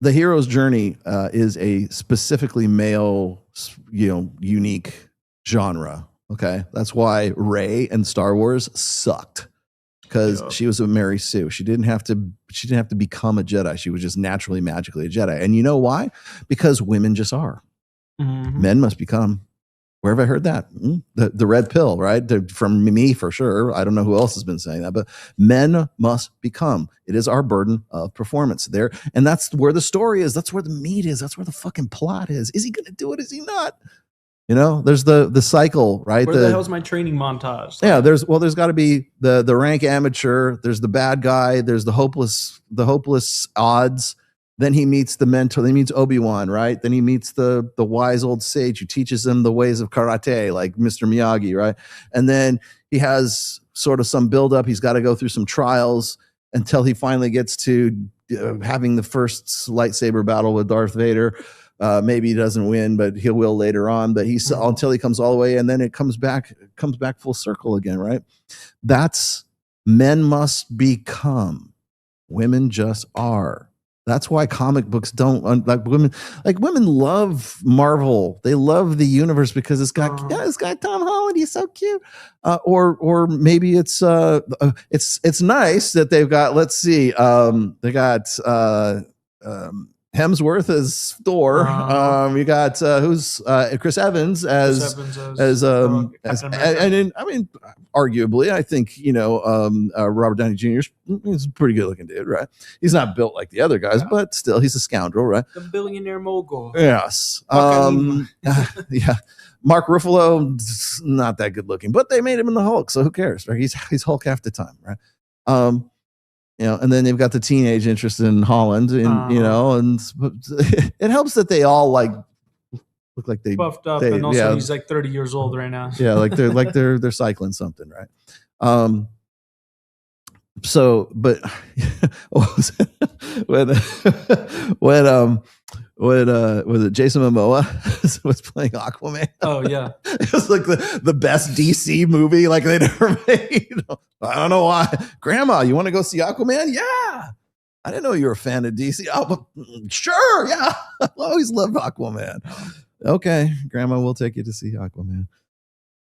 hero's journey is a specifically male, unique genre. Okay, that's why Rey and Star Wars sucked, because she was a Mary Sue. She didn't have to become a Jedi. She was just naturally, magically a Jedi. And you know why? Because women just are. Men must become. Where have I heard that? The red pill, right? From me for sure. I don't know who else has been saying that, but men must become. It is our burden of performance there. And that's where the story is. That's where the meat is. That's where the fucking plot is. Is he going to do it? Is he not? There's the cycle, right? Where the hell's my training montage? Yeah, there's got to be the rank amateur. There's the bad guy. There's the hopeless odds. Then he meets the mentor. He meets Obi-Wan, right? Then he meets the wise old sage who teaches him the ways of karate, like Mr. Miyagi, right? And then he has sort of some buildup. He's got to go through some trials until he finally gets to having the first lightsaber battle with Darth Vader. Maybe he doesn't win, but he will later on. But he's until he comes all the way, and then it comes back full circle again, right? That's men must become. Women just are. That's why comic books don't like women. Like women love Marvel. They love the universe because it's got Tom Holland. He's so cute. Or maybe it's nice that they've got. Let's see. They got Hemsworth as Thor. You got who's Chris Evans as arguably, I think Robert Downey Jr. is a pretty good looking dude, right? He's not built like the other guys, but still, he's a scoundrel, right? The billionaire mogul. Yes. Yeah. Mark Ruffalo, not that good looking, but they made him in the Hulk, so who cares? Right? He's Hulk half the time, right? And then they've got the teenage interest in Holland, and it helps that they all look like they buffed up, and also he's like 30 years old right now. Yeah, they're cycling something, right? So, but what was it? when was it Jason Momoa was playing Aquaman? Oh yeah, it was like the best DC movie like they'd ever made. I don't know why. Grandma, you want to go see Aquaman? Yeah. I didn't know you were a fan of DC. Oh, but sure, yeah. I always loved Aquaman. Okay, Grandma, we'll take you to see Aquaman.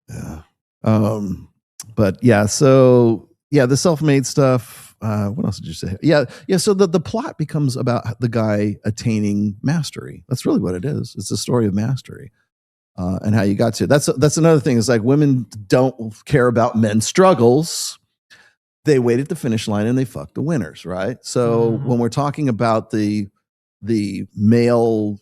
Yeah. But yeah, so yeah, the self-made stuff. What else did you say? Yeah. So the plot becomes about the guy attaining mastery. That's really what it is. It's a story of mastery, and how you got to. That's another thing. Is like women don't care about men's struggles. They wait at the finish line and they fuck the winners, right? So when we're talking about the male,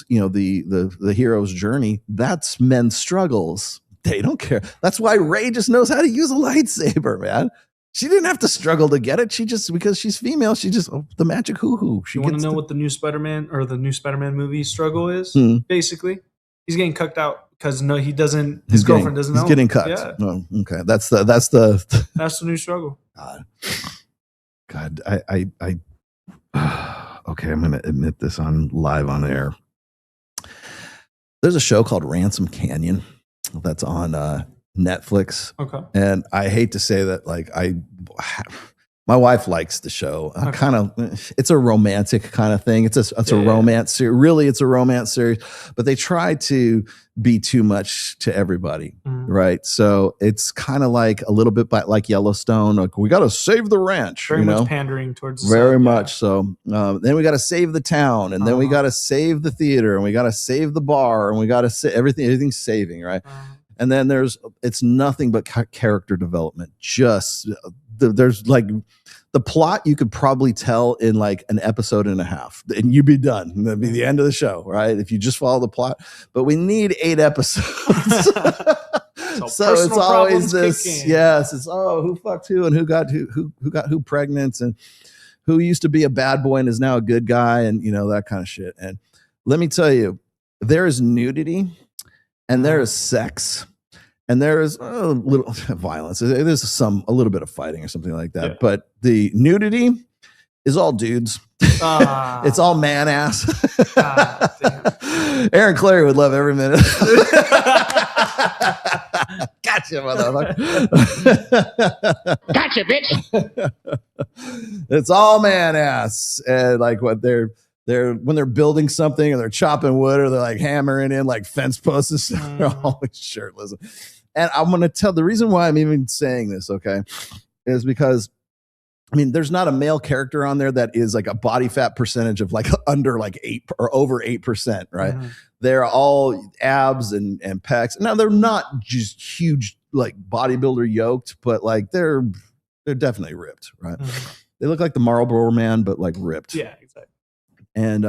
the hero's journey, that's men's struggles. They don't care. That's why Rey just knows how to use a lightsaber, man. She didn't have to struggle to get it. She just, because she's female, she just, the magic hoo-hoo. She You want to gets know the- what the new Spider-Man or the new Spider-Man movie struggle is? Hmm. Basically, he's getting cucked out because he doesn't. He's His girlfriend doesn't know. He's getting cut. Yeah, Oh, okay. That's the that's the new struggle. God, I okay, I'm gonna admit this on live on air. There's a show called Ransom Canyon that's on Netflix. Okay. And I hate to say that, like, my wife likes the show. Kind of, it's a romantic kind of thing. It's a romance series. Really, it's a romance series, but they try to be too much to everybody, right? So it's kind of like a little bit like Yellowstone. Like, we got to save the ranch. Very you much know? pandering towards Very much so. Then we got to save the town, and then we got to save the theater, and we got to save the bar, and we got to say everything's saving, right? And then it's nothing but character development. Just there's like the plot you could probably tell in like an episode and a half, and you'd be done. And that'd be the end of the show, right? If you just follow the plot. But we need 8 episodes. So it's always this. kicking. Yes, it's who fucked who, and who got who pregnant, and who used to be a bad boy and is now a good guy, and that kind of shit. And let me tell you, there is nudity, and there is sex, and there is a little violence. There's a little bit of fighting or something like that. Yeah. But the nudity is all dudes. It's all man ass. Aaron Clary would love every minute. Gotcha, motherfucker. Gotcha, bitch. It's all man ass. And like what they're when they're building something, or they're chopping wood, or they're like hammering in like fence posts and stuff, they're always shirtless. And I'm going to tell the reason why I'm even saying this, okay, is because there's not a male character on there that is like a body fat percentage of like under like 8 or over 8%, right? Mm-hmm. They're all abs and pecs. Now they're not just huge like bodybuilder yoked, but like they're definitely ripped, right? Mm-hmm. They look like the Marlboro Man, but like ripped. Yeah, exactly. And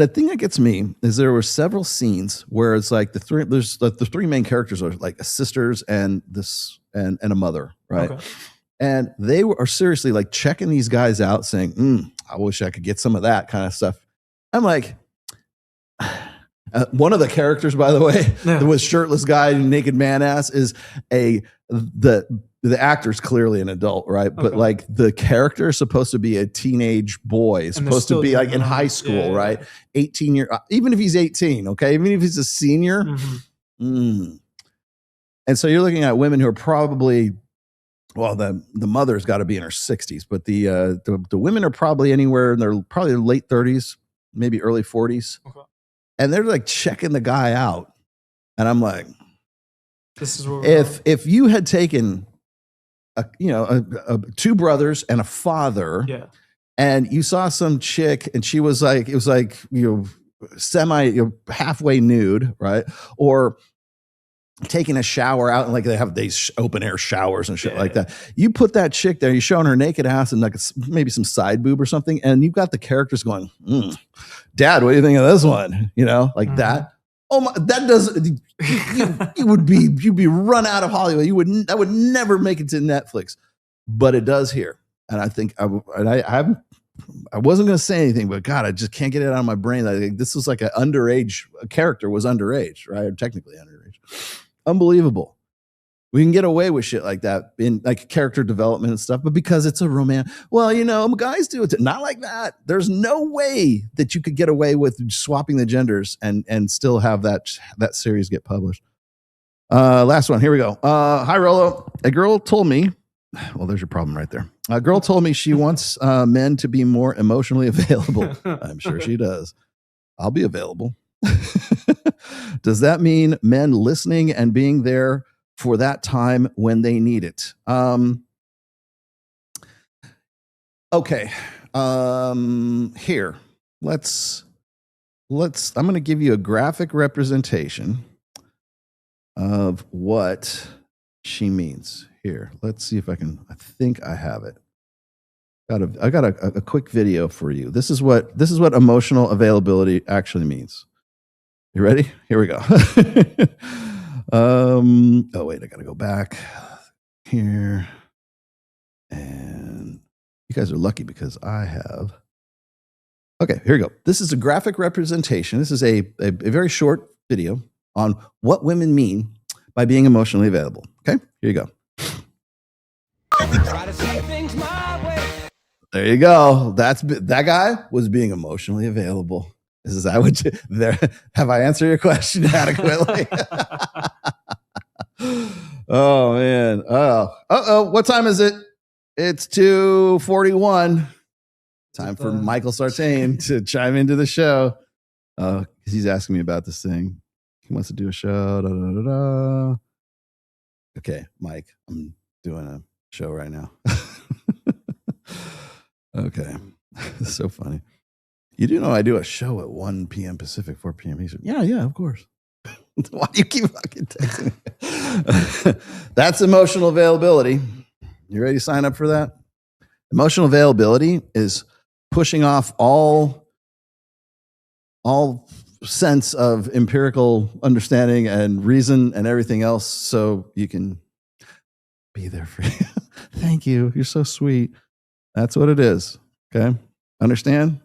the thing that gets me is there were several scenes where it's like the three main characters are like sisters and a mother, right? Okay. And they are seriously like checking these guys out, saying, I wish I could get some of that kind of stuff. I'm like, one of the characters, by the way, was shirtless guy, naked man ass, is the actor's clearly an adult, right? Okay. But like the character is supposed to be a teenage boy, supposed to be like in high school, right? 18 year, even if he's 18, okay, even if he's a senior. Mm-hmm. And so you're looking at women who are probably, well, the mother's got to be in her 60s, but the women are probably anywhere in their probably late 30s, maybe early 40s. Okay. And they're like checking the guy out. And I'm like, this is what if you had taken two brothers and a father, and you saw some chick and she was like, it was like, semi halfway nude, right? Or taking a shower out, and like they have these open air showers and shit like that. You put that chick there, you're showing her naked ass and like maybe some side boob or something, and you've got the characters going, Dad, what do you think of this one? Like that. Oh my, that doesn't. You'd be run out of Hollywood. That would never make it to Netflix, but it does here. And I think I wasn't going to say anything, but God, I just can't get it out of my brain. I think this was like a character was underage, right? Or technically underage. Unbelievable. We can get away with shit like that in like character development and stuff, but because it's a romance, well, guys do it. Not like that. There's no way that you could get away with swapping the genders and still have that series get published. Last one. Here we go. Hi, Rollo. A girl told me, well, there's your problem right there. A girl told me she wants men to be more emotionally available. I'm sure she does. I'll be available. Does that mean men listening and being there for that time when they need it? Okay. Here, let's I'm going to give you a graphic representation of what she means. Here, let's see if I think I have it. I got a quick video for you. This is what emotional availability actually means. You ready? Here we go. Oh wait, I gotta go back here. And you guys are lucky because I have. Okay, here we go. This is a graphic representation. This is a very short video on what women mean by being emotionally available. Okay, here you go. There you go. That guy was being emotionally available. Is that what you there? Have I answered your question adequately? Oh man. Oh. What time is it? It's 2:41. Time for Michael Sartain to chime into the show. Because he's asking me about this thing. He wants to do a show. Da, da, da, da. Okay, Mike, I'm doing a show right now. Okay. This is so funny. You do know I do a show at 1 p.m. Pacific, 4 p.m. Eastern. Yeah, of course. Why do you keep fucking texting me? That's emotional availability. You ready to sign up for that? Emotional availability is pushing off all sense of empirical understanding and reason and everything else so you can be there for you. Thank you. You're so sweet. That's what it is. Okay. Understand?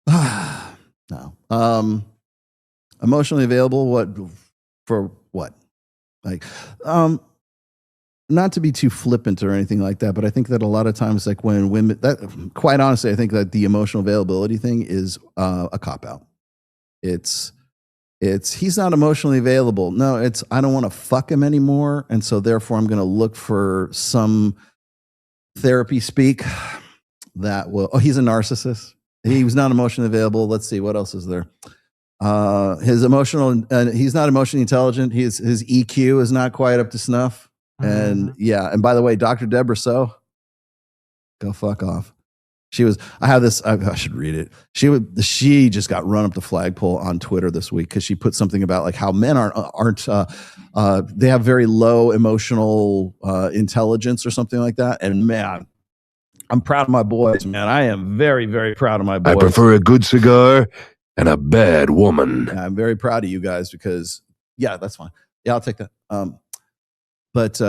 No. Emotionally available, what for what? Like, not to be too flippant or anything like that, but I think that a lot of times, like when women, that quite honestly, I think that the emotional availability thing is a cop out. It's he's not emotionally available. No, it's I don't want to fuck him anymore, and so therefore I'm going to look for some therapy speak that will. Oh, he's a narcissist. He was not emotionally available. Let's see what else is there. His emotional, he's not emotionally intelligent. His EQ is not quite up to snuff. And yeah, and by the way, Dr. Deborah So, go fuck off. I have this, I should read it. She just got run up the flagpole on Twitter this week because she put something about like how men aren't they have very low emotional intelligence or something like that. And man, I'm proud of my boys, man. I am very, very proud of my boys. I prefer a good cigar and a bad woman. Yeah, I'm very proud of you guys because, yeah, that's fine. Yeah, I'll take that. But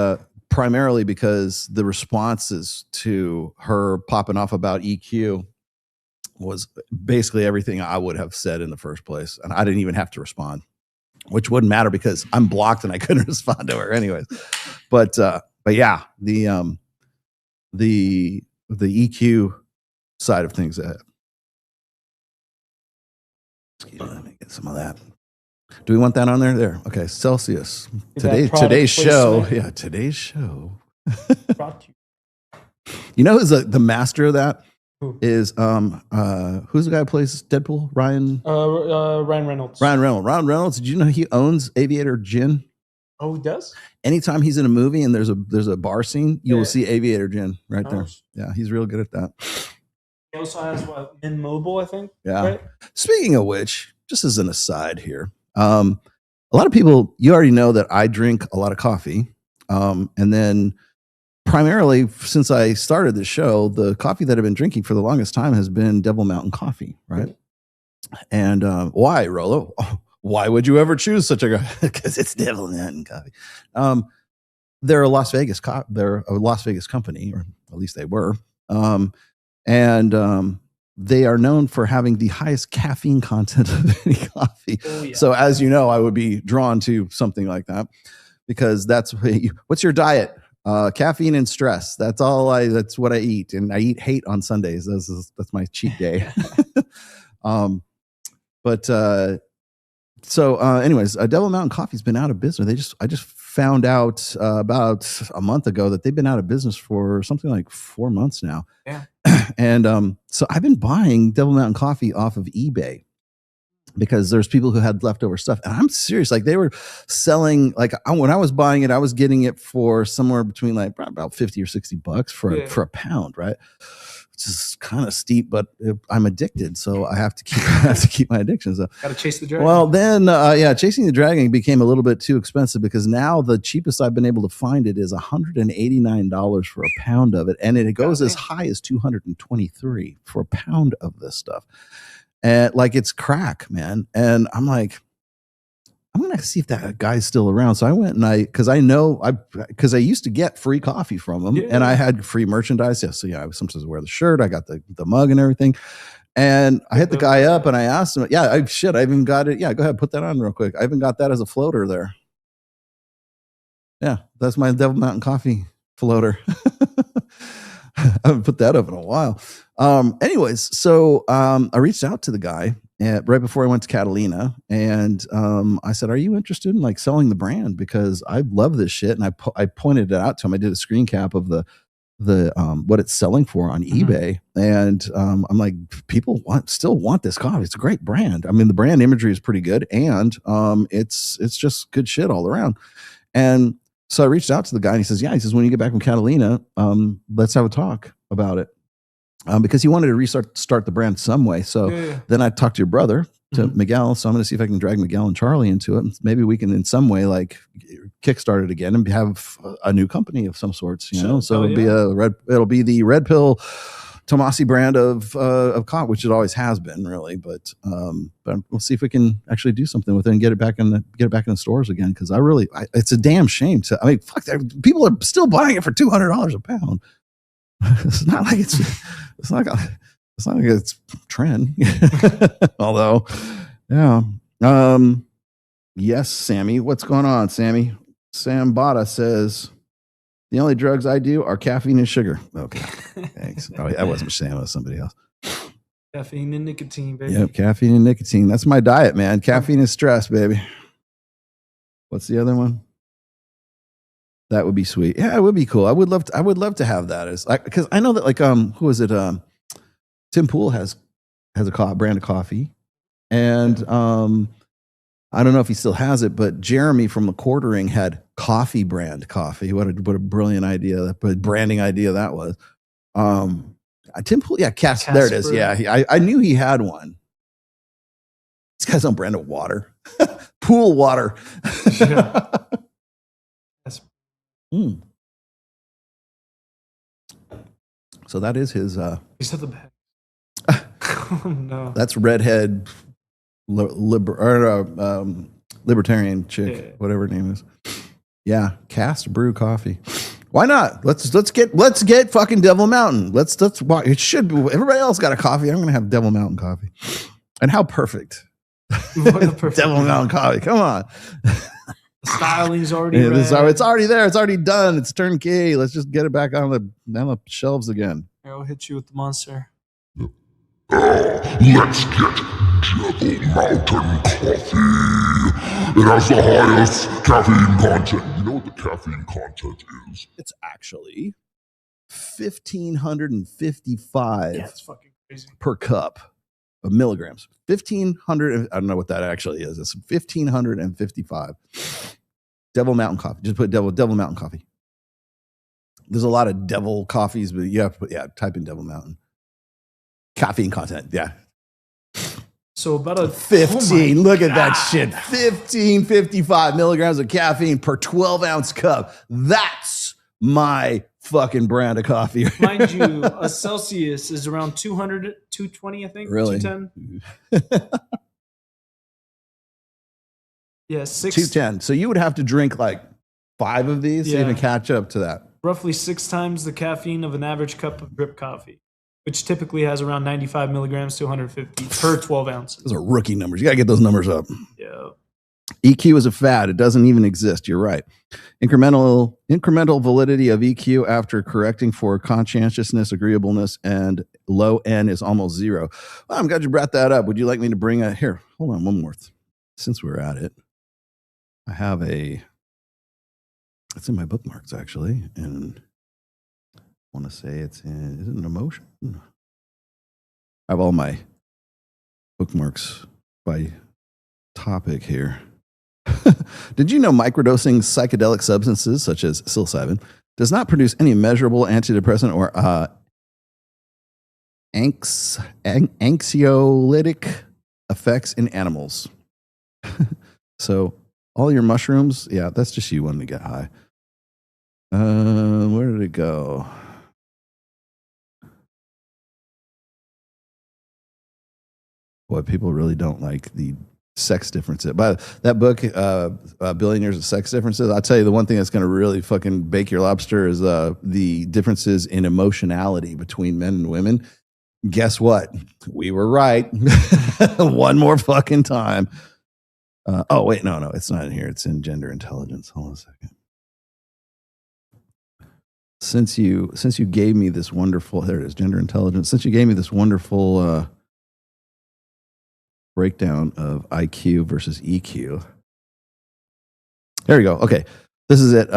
primarily because the responses to her popping off about EQ was basically everything I would have said in the first place. And I didn't even have to respond, which wouldn't matter because I'm blocked and I couldn't respond to her anyways. But yeah, the EQ side of things. Excuse me, let me get some of that. Do we want that on there? There. Okay. Celsius. Today's show. Yeah. Today's show. You know who's the master of that? Who? Is who's the guy who plays Deadpool? Ryan Reynolds. Ryan Reynolds. Did you know he owns Aviator Gin? Oh, he does? Anytime he's in a movie and there's a bar scene, you will see Aviator Gin right there. Yeah, he's real good at that. He also has Mint Mobile, I think. Yeah. Right? Speaking of which, just as an aside here, a lot of people, you already know that I drink a lot of coffee. And then primarily since I started the show, the coffee that I've been drinking for the longest time has been Devil Mountain coffee, right? And why, Rolo? Why would you ever choose such a? Because it's Devil Mountain coffee. They're a Las Vegas company, or at least they were, and they are known for having the highest caffeine content of any coffee. Oh, yeah. So, as you know, I would be drawn to something like that because that's what's your diet? Caffeine and stress. That's what I eat, and I eat hate on Sundays. That's my cheat day. Anyways, Devil Mountain Coffee's been out of business. I just found out about a month ago that they've been out of business for something like 4 months now. Yeah. And so I've been buying Devil Mountain Coffee off of eBay because there's people who had leftover stuff. And I'm serious. Like they were selling, when I was buying it, I was getting it for somewhere between like about $50 or $60 for a pound, right? Which is kind of steep, but I'm addicted, so I have to keep my addiction. So got to chase the dragon. Well, then, chasing the dragon became a little bit too expensive because now the cheapest I've been able to find it is $189 for a pound of it, and it goes as high as $223 for a pound of this stuff, and like it's crack, man. And I'm like, I'm going to see if that guy's still around. So I went and because I used to get free coffee from him and I had free merchandise. Yeah. So yeah, I was sometimes wear the shirt. I got the mug and everything. And I hit the guy up and I asked him, I even got it. Yeah. Go ahead. Put that on real quick. I even got that as a floater there. Yeah. That's my Devil Mountain coffee floater. I haven't put that up in a while. Anyways, so I reached out to the guy right before I went to Catalina, and I said, "Are you interested in like selling the brand? Because I love this shit." And I pointed it out to him. I did a screen cap of the what it's selling for on eBay, and I'm like, people still want this coffee. It's a great brand. I mean, the brand imagery is pretty good, and it's just good shit all around. And so I reached out to the guy and he says, yeah, he says, when you get back from Catalina, let's have a talk about it. Because he wanted to start the brand some way. So then I talked to your brother, to Miguel. So I'm going to see if I can drag Miguel and Charlie into it. And maybe we can in some way like kickstart it again and have a new company of some sorts, you know? So it'll be the Red Pill Tomasi brand of coffee, which it always has been, really. But we'll see if we can actually do something with it and get it back in the stores again. Because it's a damn shame. Fuck, people are still buying it for $200 a pound. It's not like it's trend. Although, yeah. Yes, Sammy. What's going on, Sammy? Sam Bada says, the only drugs I do are caffeine and sugar. Okay. Thanks. Oh, that wasn't Sam, it was somebody else. Caffeine and nicotine, baby. Yep, caffeine and nicotine. That's my diet, man. Caffeine and stress, baby. What's the other one? That would be sweet. Yeah, it would be cool. I would love to have that as because I know that like who is it? Tim Pool has a brand of coffee, and I don't know if he still has it, but Jeremy from the Quartering had coffee brand coffee. What a brilliant idea! But branding idea that was. Tim Pool, yeah, Casper. There it is. Yeah, I knew he had one. This guy's on brand of water, pool water. Yeah. So that is his. He's at the back. Oh no, that's redhead, libertarian chick, whatever her name is. Yeah, Cast Brew Coffee. Why not? Let's get fucking Devil Mountain. Let's it should be. Everybody else got a coffee. I'm gonna have Devil Mountain coffee. And how perfect! Devil Mountain coffee. Come on. The styling's already it's already there. It's already done. It's turnkey. Let's just get it back on the shelves again. I'll hit you with the monster. Let's get Devil Mountain coffee. It has the highest caffeine content. You know what the caffeine content is? It's actually 1,555 that's fucking crazy. Per cup of milligrams. 1,500. I don't know what that actually is. It's 1,555. Devil Mountain coffee. Just put Devil Mountain coffee. There's a lot of devil coffees, but you have to put, type in Devil Mountain. Caffeine content, yeah. So about a 15. Look at that shit. 1,555 milligrams of caffeine per 12-ounce cup. That's my fucking brand of coffee. Mind you, a Celsius is around 200, 220, I think. Really? 210. Yeah, 210. So you would have to drink like 5 of these to even catch up to that. Roughly 6 times the caffeine of an average cup of drip coffee, which typically has around 95 milligrams to 150 per 12 ounces. Those are rookie numbers. You got to get those numbers up. Yeah. EQ is a fad. It doesn't even exist. You're right. Incremental validity of EQ after correcting for conscientiousness, agreeableness, and low N is almost 0. Well, I'm glad you brought that up. Would you like me to bring here? Hold on, one more. Since we're at it, I have it's in my bookmarks actually, and I want to say is it an emotion? I have all my bookmarks by topic here. Did you know microdosing psychedelic substances such as psilocybin does not produce any measurable antidepressant or anxiolytic effects in animals? So all your mushrooms, yeah, that's just you wanting to get high. Where did it go? Boy, people really don't like the sex differences. But that book, Billionaires of Sex Differences, I'll tell you the one thing that's going to really fucking bake your lobster is the differences in emotionality between men and women. Guess what? We were right. One more fucking time. Oh, wait, no, it's not in here. It's in gender intelligence. Hold on a second. Since you gave me this wonderful, there it is, gender intelligence. Since you gave me this wonderful breakdown of IQ versus EQ. There you go. Okay. This is it.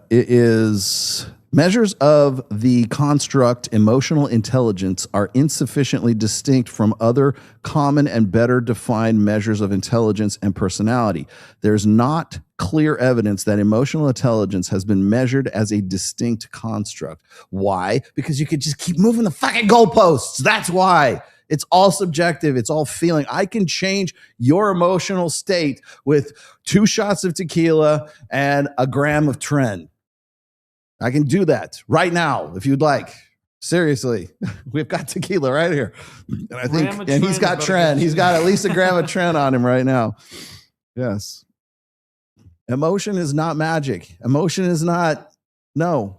It is measures of the construct emotional intelligence are insufficiently distinct from other common and better defined measures of intelligence and personality. There's not clear evidence that emotional intelligence has been measured as a distinct construct. Why? Because you could just keep moving the fucking goalposts. That's why. It's all subjective. It's all feeling. I can change your emotional state with 2 shots of tequila and a gram of Tren. I can do that right now if you'd like. Seriously, we've got tequila right here. And I think, and he's got Tren. He's got at least a gram of Tren on him right now. Yes. Emotion is not magic. Emotion is not, no,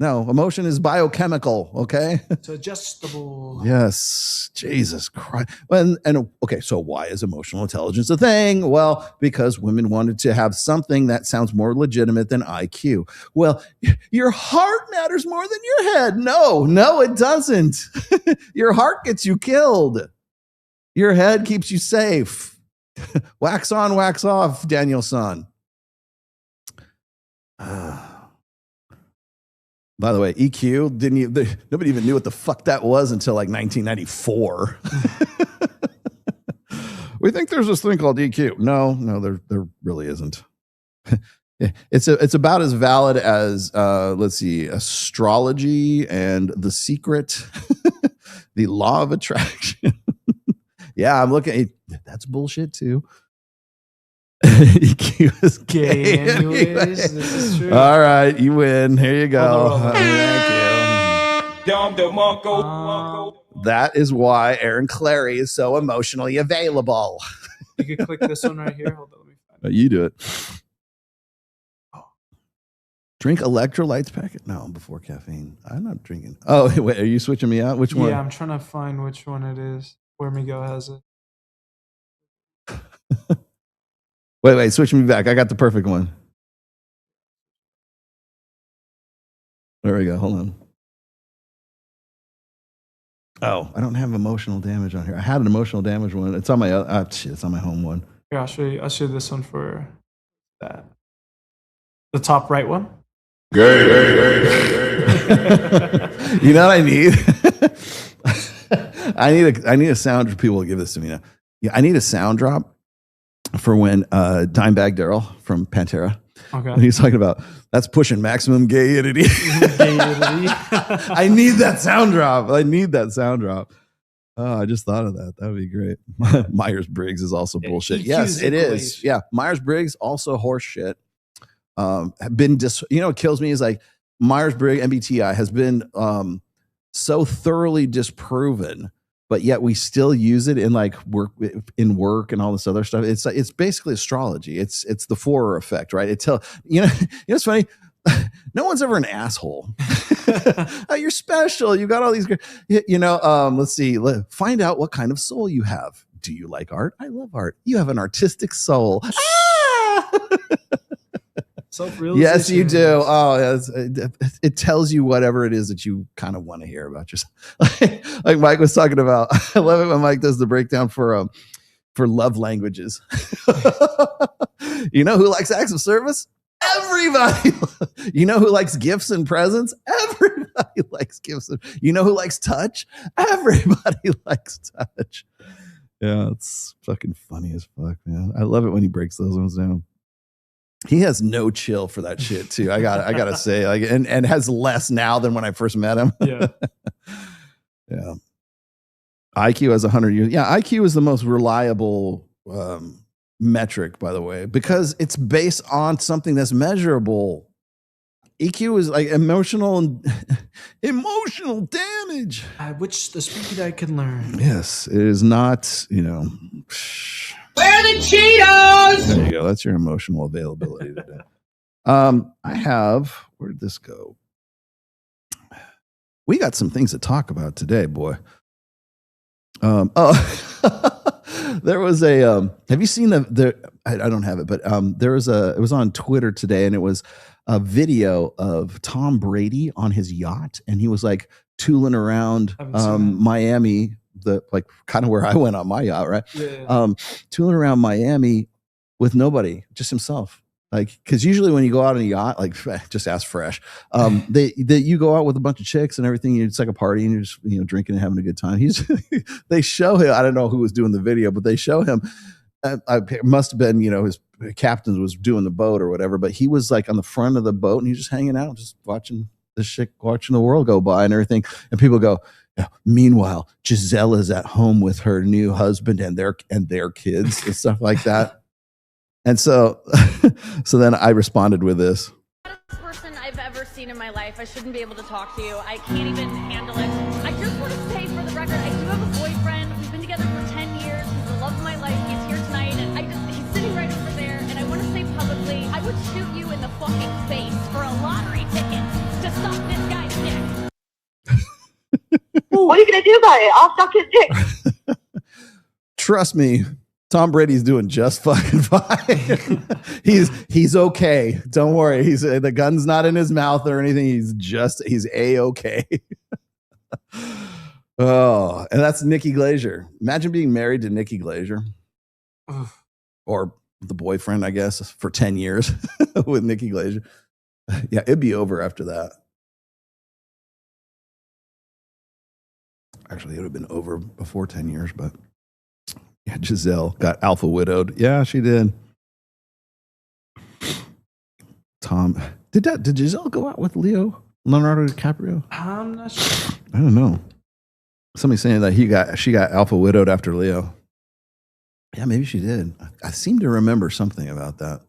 emotion is biochemical, okay? It's adjustable. Yes, Jesus Christ. And okay, so why is emotional intelligence a thing? Well, because women wanted to have something that sounds more legitimate than IQ. Well, your heart matters more than your head. No, it doesn't. Your heart gets you killed. Your head keeps you safe. Wax on, wax off, Daniel-san. By the way, EQ nobody even knew what the fuck that was until like 1994. We think there's this thing called EQ. No, there really isn't. It's about as valid as let's see, astrology and The Secret, the law of attraction. Yeah, I'm looking. That's bullshit too. EQ is gay. Anyways, this is true. All right, you win. Here you go. Thank you. That is why Aaron Clary is so emotionally available. You can click this one right here. Hold on, let me find it. You do it. Drink electrolytes packet? No, before caffeine. I'm not drinking. Oh, wait, are you switching me out? Which one? Yeah, I'm trying to find which one it is. Where Miguel has it. Wait, switch me back. I got the perfect one. There we go. Hold on. Oh, I don't have emotional damage on here. I had an emotional damage one. It's on my it's on my home one. Here, I'll show you this one for that. The top right one. Gay. You know what I need? I need a sound. People will give this to me now. Yeah, I need a sound drop for when Dimebag Darrell from Pantera, when he's talking about that's pushing maximum gayity. I need that sound drop. Oh, I just thought of that. That would be great. Myers-Briggs is also bullshit. Yes, it is. Yeah, Myers-Briggs also horse shit. What kills me is like Myers-Briggs MBTI has been so thoroughly disproven, but yet we still use it in like work and all this other stuff. It's basically astrology. It's the Forer effect, right? It's funny. No one's ever an asshole. Oh, you're special. You got all these, let's see. Find out what kind of soul you have. Do you like art? I love art. You have an artistic soul. Yes, you do. Oh, yes. It tells you whatever it is that you kind of want to hear about yourself. Like Mike was talking about. I love it when Mike does the breakdown for love languages. You know who likes acts of service? Everybody. You know who likes gifts and presents? Everybody likes gifts. You know who likes touch? Everybody likes touch. Yeah, it's fucking funny as fuck, man. I love it when he breaks those ones down. He has no chill for that shit too. I gotta say, like, and has less now than when I first met him. Yeah. Yeah. IQ has 100 years. Yeah, IQ is the most reliable metric, by the way, because it's based on something that's measurable. EQ is like emotional damage, which the speed I can learn. Yes, it is not. Where are the Cheetos? There you go. That's your emotional availability today. I have, where did this go? We got some things to talk about today, boy. There was a, have you seen I don't have it, but it was on Twitter today, and it was a video of Tom Brady on his yacht, and he was like tooling around Miami, kind of where I went on my yacht, right? Yeah. Tooling around Miami with nobody, just himself. Like, because usually when you go out on a yacht, like just ask Fresh, you go out with a bunch of chicks and everything. It's like a party, and you're just drinking and having a good time. They show him. I don't know who was doing the video, but they show him. It must have been his captain was doing the boat or whatever. But he was like on the front of the boat, and he's just hanging out, just watching watching the world go by and everything. And people go, meanwhile, Giselle is at home with her new husband and their kids and stuff like that. And so then I responded with this. Hottest person I've ever seen in my life. I shouldn't be able to talk to you. I can't even handle it. I just want to say for the record, I do have a boyfriend. We've been together for 10 years. He's the love of my life. He's here tonight, and he's sitting right over there. And I want to say publicly, I would shoot you in the fucking face for a lottery ticket to suck this guy's dick. What are you going to do about it? I'll suck his dick. Trust me, Tom Brady's doing just fucking fine. he's okay. Don't worry. The gun's not in his mouth or anything. He's A-okay. Oh, and that's Nikki Glaser. Imagine being married to Nikki Glaser. Or the boyfriend, I guess, for 10 years with Nikki Glaser. Yeah, it'd be over after that. Actually, it would have been over before 10 years, but yeah, Giselle got alpha widowed. Yeah, she did. Tom, did Giselle go out with Leonardo DiCaprio? I'm not sure. I don't know. Somebody's saying that she got alpha widowed after Leo. Yeah, maybe she did. I seem to remember something about that.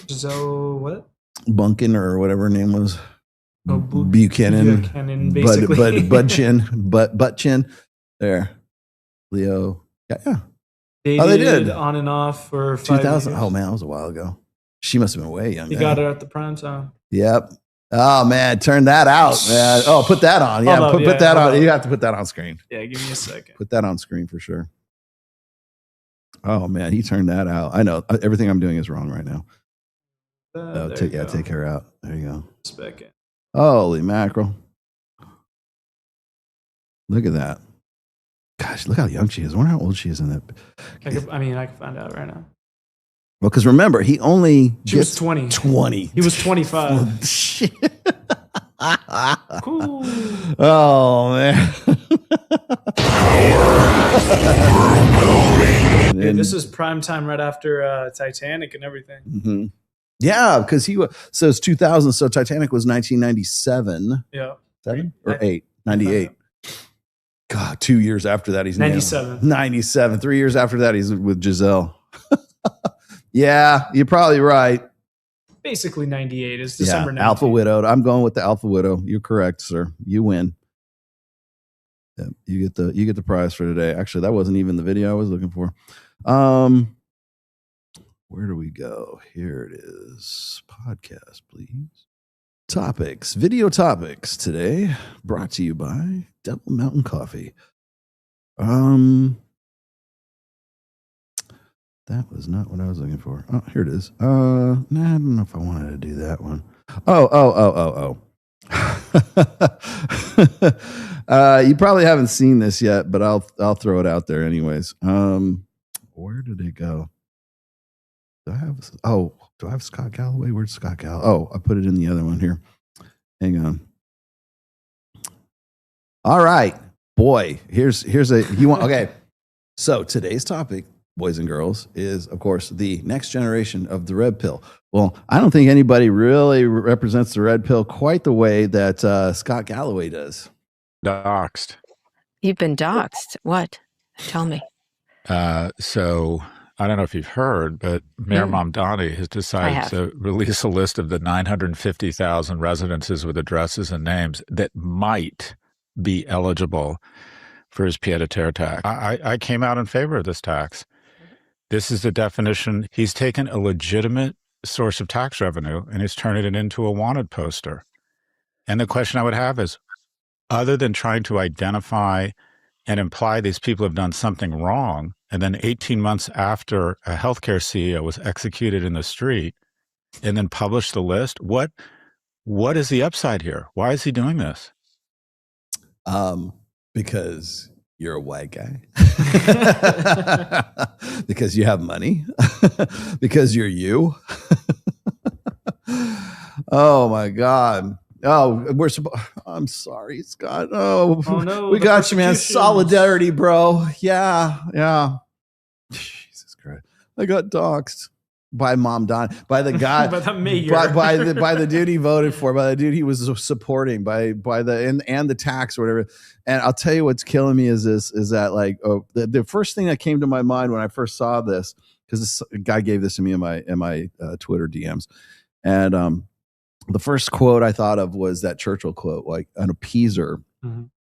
Giselle, what? Bunkin or whatever her name was. Oh, Buchanan, basically. Butt chin. There. Leo. Yeah. They did on and off for 2000. years. Oh man, that was a while ago. She must have been way young. You got her at the prime time. Yep. Oh man, turn that out, man. Oh, put that on. Yeah, put that on. You have to put that on screen. Yeah, give me a second. Put that on screen for sure. Oh man, he turned that out. I know everything I'm doing is wrong right now. Take her out. There you go. Second. Holy mackerel! Look at that. Gosh, look how young she is. I wonder how old she is in that. I can find out right now. Well, because remember, he only She was 20. 20. He was 25. Oh, shit. Cool. Oh man. Yeah, this is prime time right after Titanic and everything. Mm-hmm. Yeah, because so it's 2000. So Titanic was 1997. Yeah. 7 or 8? 98. God, 2 years after that, he's 97. 97. 3 years after that, he's with Giselle. Yeah, you're probably right. Basically 98 is December 19th. Alpha widowed. I'm going with the alpha widow. You're correct, sir. You win. Yeah, you get the prize for today. Actually, that wasn't even the video I was looking for. Where do we go? Here it is. Podcast, please. Topics, video topics today, brought to you by Double Mountain Coffee. That was not what I was looking for. Oh, here it is. I don't know if I wanted to do that one. Oh. You probably haven't seen this yet, but I'll throw it out there anyways. Where did it go? Do I have Scott Galloway? Where's Scott Galloway? Oh, I put it in the other one here. Hang on. All right, boy. Here's okay. So today's topic, boys and girls, is of course the next generation of the red pill. Well, I don't think anybody really represents the red pill quite the way that Scott Galloway does. Doxed. You've been doxed. What? Tell me. So I don't know if you've heard, but Mayor Mamdani has decided to release a list of the 950,000 residences with addresses and names that might be eligible for his pied-à-terre tax. I came out in favor of this tax. This is the definition. He's taken a legitimate source of tax revenue and he's turning it into a wanted poster. And the question I would have is, other than trying to identify and imply these people have done something wrong, and then 18 months after a healthcare CEO was executed in the street and then published the list, what is the upside here? Why is he doing this? Because you're a white guy. Because you have money. Because you're you. Oh my God. Oh, I'm sorry, Scott. Oh no, we got you, man. Solidarity, bro. Yeah. Jesus Christ. I got doxxed by Mom Don, by the guy, by the mayor, by the dude he voted for, by the dude he was supporting, by the tax or whatever. And I'll tell you what's killing me is that like the first thing that came to my mind when I first saw this, because this guy gave this to me in my Twitter DMs, and the first quote I thought of was that Churchill quote, like an appeaser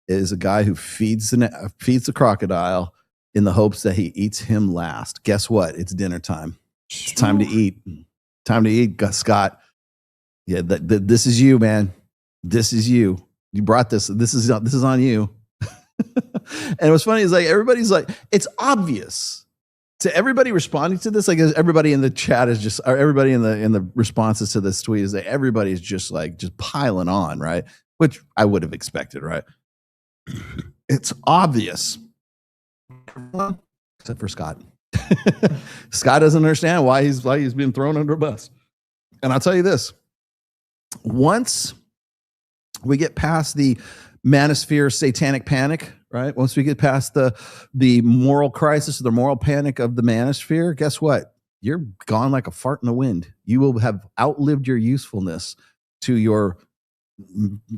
is a guy who feeds the crocodile in the hopes that he eats him last. Guess what? It's dinner time. It's time to eat. Time to eat, Scott. Yeah, this is you, man. This is you. You brought this. This is on you. And what's funny is like everybody's like, it's obvious to everybody responding to this. Like everybody in the chat is just, or everybody in the responses to this tweet is that everybody's just piling on, right? Which I would have expected, right? It's obvious, except for Scott. Scott doesn't understand why he's being thrown under a bus. And I'll tell you this: once we get past the Manosphere satanic panic, right? Once we get past the moral crisis, the moral panic of the Manosphere, guess what? You're gone like a fart in the wind. You will have outlived your usefulness to your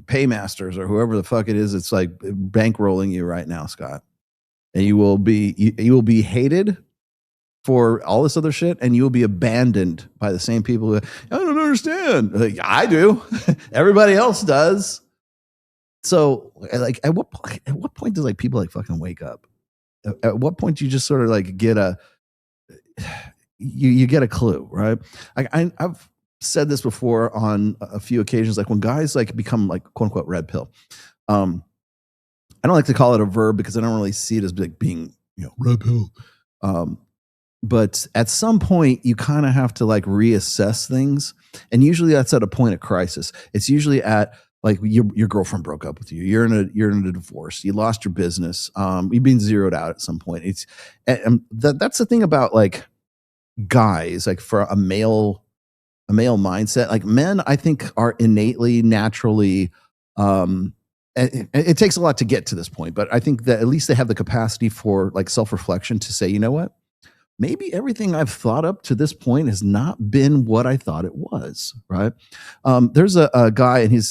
paymasters or whoever the fuck it is. It's like bankrolling you right now, Scott. And you will be hated for all this other shit, and you will be abandoned by the same people who, I don't understand. Like, I do. Everybody else does. So, like, at what point does like people like fucking wake up? At what point do you just sort of like get you get a clue, right? I've said this before on a few occasions, like when guys like become like quote unquote red pill. I don't like to call it a verb because I don't really see it as like being, red pill. But at some point you kind of have to like reassess things. And usually that's at a point of crisis. It's usually at like your girlfriend broke up with you. You're in a divorce. You lost your business. You've been zeroed out at some point. That's the thing about like guys, like for a male mindset, like men, I think are innately, naturally, it takes a lot to get to this point, but I think that at least they have the capacity for like self-reflection to say, you know what? Maybe everything I've thought up to this point has not been what I thought it was, right? There's a guy, and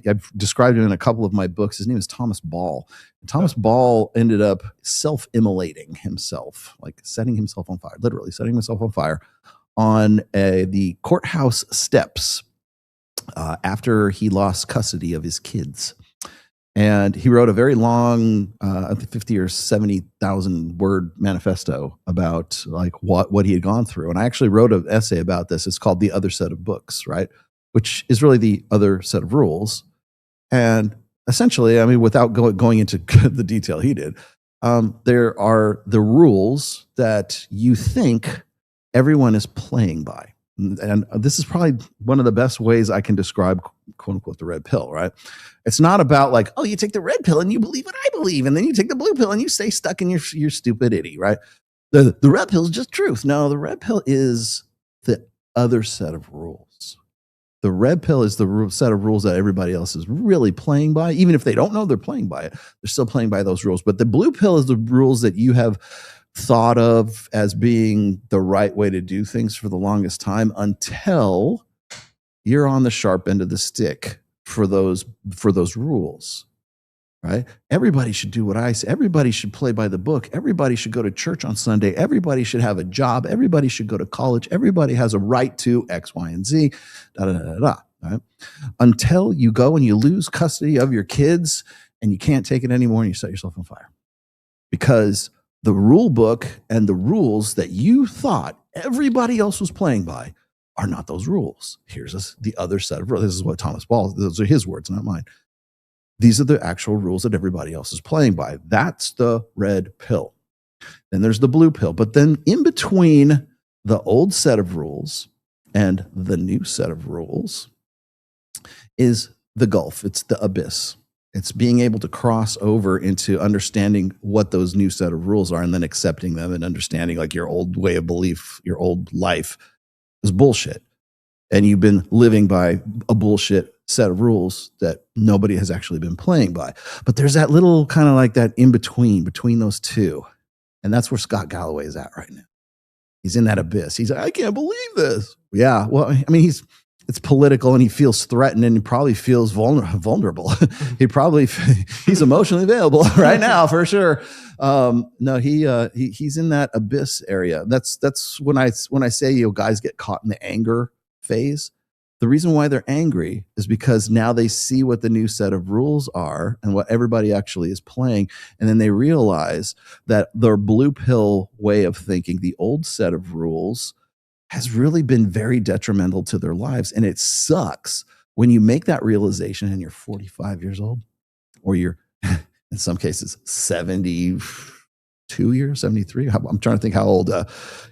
I've described him in a couple of my books. His name is Thomas Ball. And Thomas Ball ended up self-immolating himself, like setting himself on fire, literally setting himself on fire on the courthouse steps after he lost custody of his kids. And he wrote a very long, I think 50 or 70,000 word manifesto about like what he had gone through. And I actually wrote an essay about this. It's called The Other Set of Books, right? Which is really the other set of rules. And essentially, I mean, without going into the detail he did, there are the rules that you think everyone is playing by. And this is probably one of the best ways I can describe, quote unquote, the red pill, right? It's not about like, oh, you take the red pill and you believe what I believe, and then you take the blue pill and you stay stuck in your stupidity, right? The red pill is just truth. No, the red pill is the other set of rules. The red pill is the set of rules that everybody else is really playing by. Even if they don't know they're playing by it, they're still playing by those rules. But the blue pill is the rules that you have thought of as being the right way to do things for the longest time until you're on the sharp end of the stick for those rules, right? Everybody should do what I say. Everybody should play by the book. Everybody should go to church on Sunday. Everybody should have a job. Everybody should go to college. Everybody has a right to X, Y, and Z, right? Until you go and you lose custody of your kids and you can't take it anymore and you set yourself on fire. Because the rule book and the rules that you thought everybody else was playing by are not those rules. Here's the other set of rules. This is what Thomas Ball, those are his words, not mine. These are the actual rules that everybody else is playing by. That's the red pill. Then there's the blue pill. But then in between the old set of rules and the new set of rules is the gulf. It's the abyss. It's being able to cross over into understanding what those new set of rules are and then accepting them and understanding like your old way of belief, your old life is bullshit. And you've been living by a bullshit set of rules that nobody has actually been playing by. But there's that little kind of like that in between those two. And that's where Scott Galloway is at right now. He's in that abyss. He's like, I can't believe this. Yeah. Well, I mean, it's political and he feels threatened and he probably feels vulnerable. He's emotionally available right now for sure. No, he's in that abyss area. That's when I say, guys get caught in the anger phase. The reason why they're angry is because now they see what the new set of rules are and what everybody actually is playing. And then they realize that their blue pill way of thinking, the old set of rules, has really been very detrimental to their lives. And it sucks when you make that realization and you're 45 years old, or you're, in some cases, 72 years, 73. I'm trying to think how old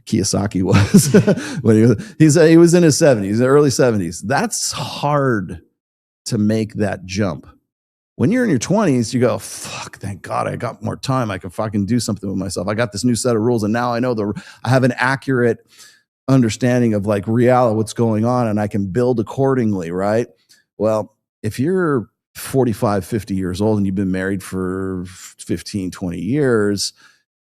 Kiyosaki was when he was in his 70s, early 70s. That's hard to make that jump. When you're in your 20s, you go, fuck, thank God I got more time. I can fucking do something with myself. I got this new set of rules, and now I know I have an accurate understanding of like reality, what's going on, and I can build accordingly, right? Well, if you're 45, 50 years old and you've been married for 15, 20 years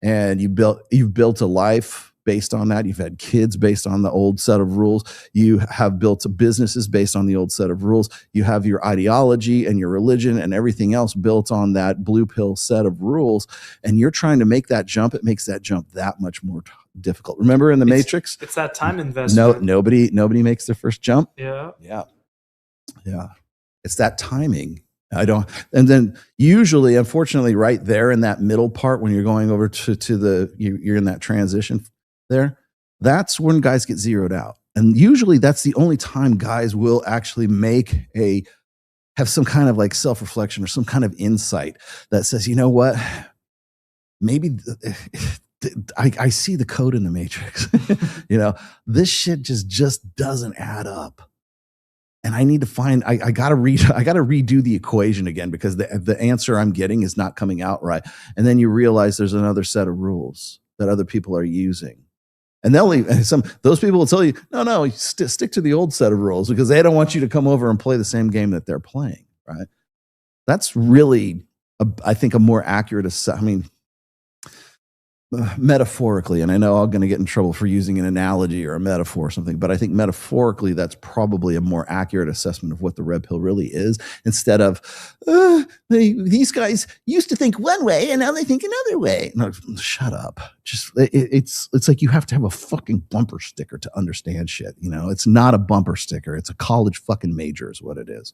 and you've built a life based on that, you've had kids based on the old set of rules, you have built businesses based on the old set of rules, you have your ideology and your religion and everything else built on that blue pill set of rules, and you're trying to make that jump, it makes that jump that much more difficult. Remember in the Matrix? It's that time investment. Nobody makes their first jump. Yeah. It's that timing. And then usually, unfortunately, right there in that middle part when you're going over to you're in that transition there, that's when guys get zeroed out. And usually that's the only time guys will actually have some kind of like self-reflection or some kind of insight that says, you know what, maybe I see the code in the Matrix. This shit just doesn't add up. And I need to find, I gotta redo the equation again because the answer I'm getting is not coming out right. And then you realize there's another set of rules that other people are using. And those people will tell you, no, stick to the old set of rules because they don't want you to come over and play the same game that they're playing, right? That's really, I think, a more accurate assessment. Metaphorically, and I know I'm going to get in trouble for using an analogy or a metaphor or something, but I think metaphorically that's probably a more accurate assessment of what the red pill really is, instead of these guys used to think one way and now they think another way. No, shut up. Just it's like you have to have a fucking bumper sticker to understand shit. It's not a bumper sticker. It's a college fucking major is what it is.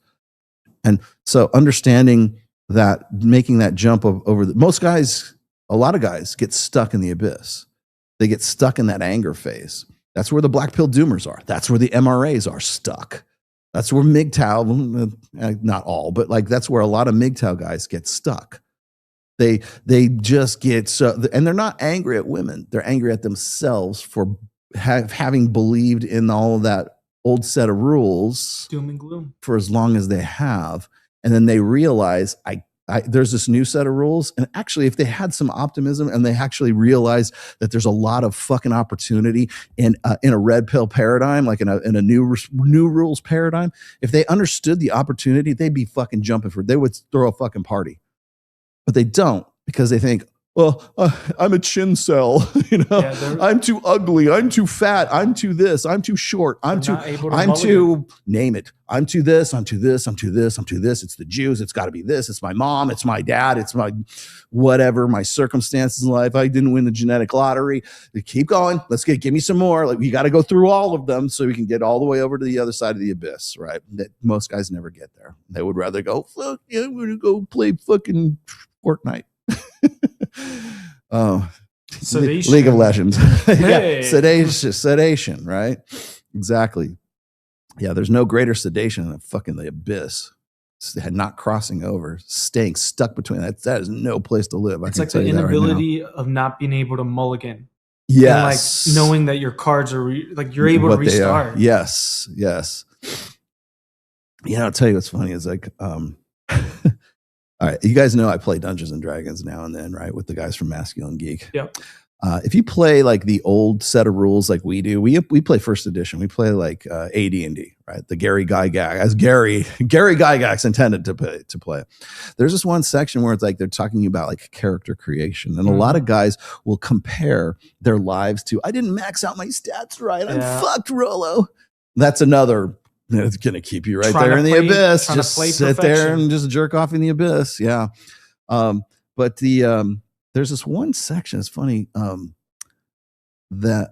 And so understanding that, making that jump over a lot of guys get stuck in the abyss. They get stuck in that anger phase. That's where the black pill doomers are. That's where the MRAs are stuck. That's where MGTOW, not all, but like that's where a lot of MGTOW guys get stuck. They just get so, and they're not angry at women. They're angry at themselves for having believed in all of that old set of rules, doom and gloom, for as long as they have. And then they realize, there's this new set of rules. And actually, if they had some optimism and they actually realized that there's a lot of fucking opportunity in a red pill paradigm, like in a new rules paradigm, if they understood the opportunity, they'd be fucking jumping they would throw a fucking party. But they don't, because they think, well, I'm a chin cell, I'm too ugly, I'm too fat, I'm too this, I'm too short, I'm too name it. I'm too this, I'm too this, I'm too this, I'm too this. It's the Jews, it's got to be this, it's my mom, it's my dad, it's my whatever, my circumstances in life. I didn't win the genetic lottery. Keep going. Give me some more. Like, we got to go through all of them so we can get all the way over to the other side of the abyss, right? That most guys never get there. They would rather go, fuck yeah, we're gonna go play fucking Fortnite. Sedation. League of Legends. Hey. Sedation, right? Exactly. Yeah, there's no greater sedation than fucking the abyss. Not crossing over, staying stuck between that. That is no place to live. It's like the inability of not being able to mulligan. Yes. And like knowing that your cards are you're able to restart. Yes. I'll tell you what's funny is like, all right, you guys know I play Dungeons and Dragons now and then, right? With the guys from Masculine Geek. Yep. If you play like the old set of rules like we do, we play first edition. We play like AD&D, right? The Gary Gygax, as Gary Gygax intended to play. There's this one section where it's like they're talking about like character creation, and a lot of guys will compare their lives to, I didn't max out my stats right. I'm fucked, Rolo. That's another. It's gonna keep you right there in the abyss. Just sit there and just jerk off in the abyss. Yeah. But there's this one section. It's funny that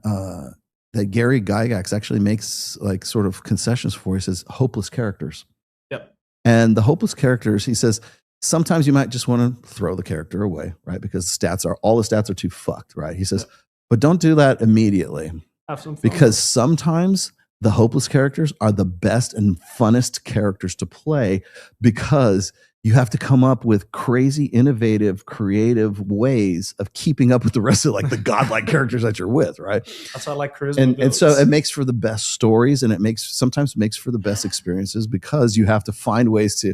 Gary Gygax actually makes like sort of concessions for. He says hopeless characters. Yep. And the hopeless characters, he says, sometimes you might just want to throw the character away, right? Because all the stats are too fucked, right? He says, but don't do that immediately. Have some fun. Because sometimes the hopeless characters are the best and funnest characters to play, because you have to come up with crazy, innovative, creative ways of keeping up with the rest of like the godlike characters that you're with, right? That's why I like charisma. And so it makes for the best stories, and it sometimes makes for the best experiences, because you have to find ways to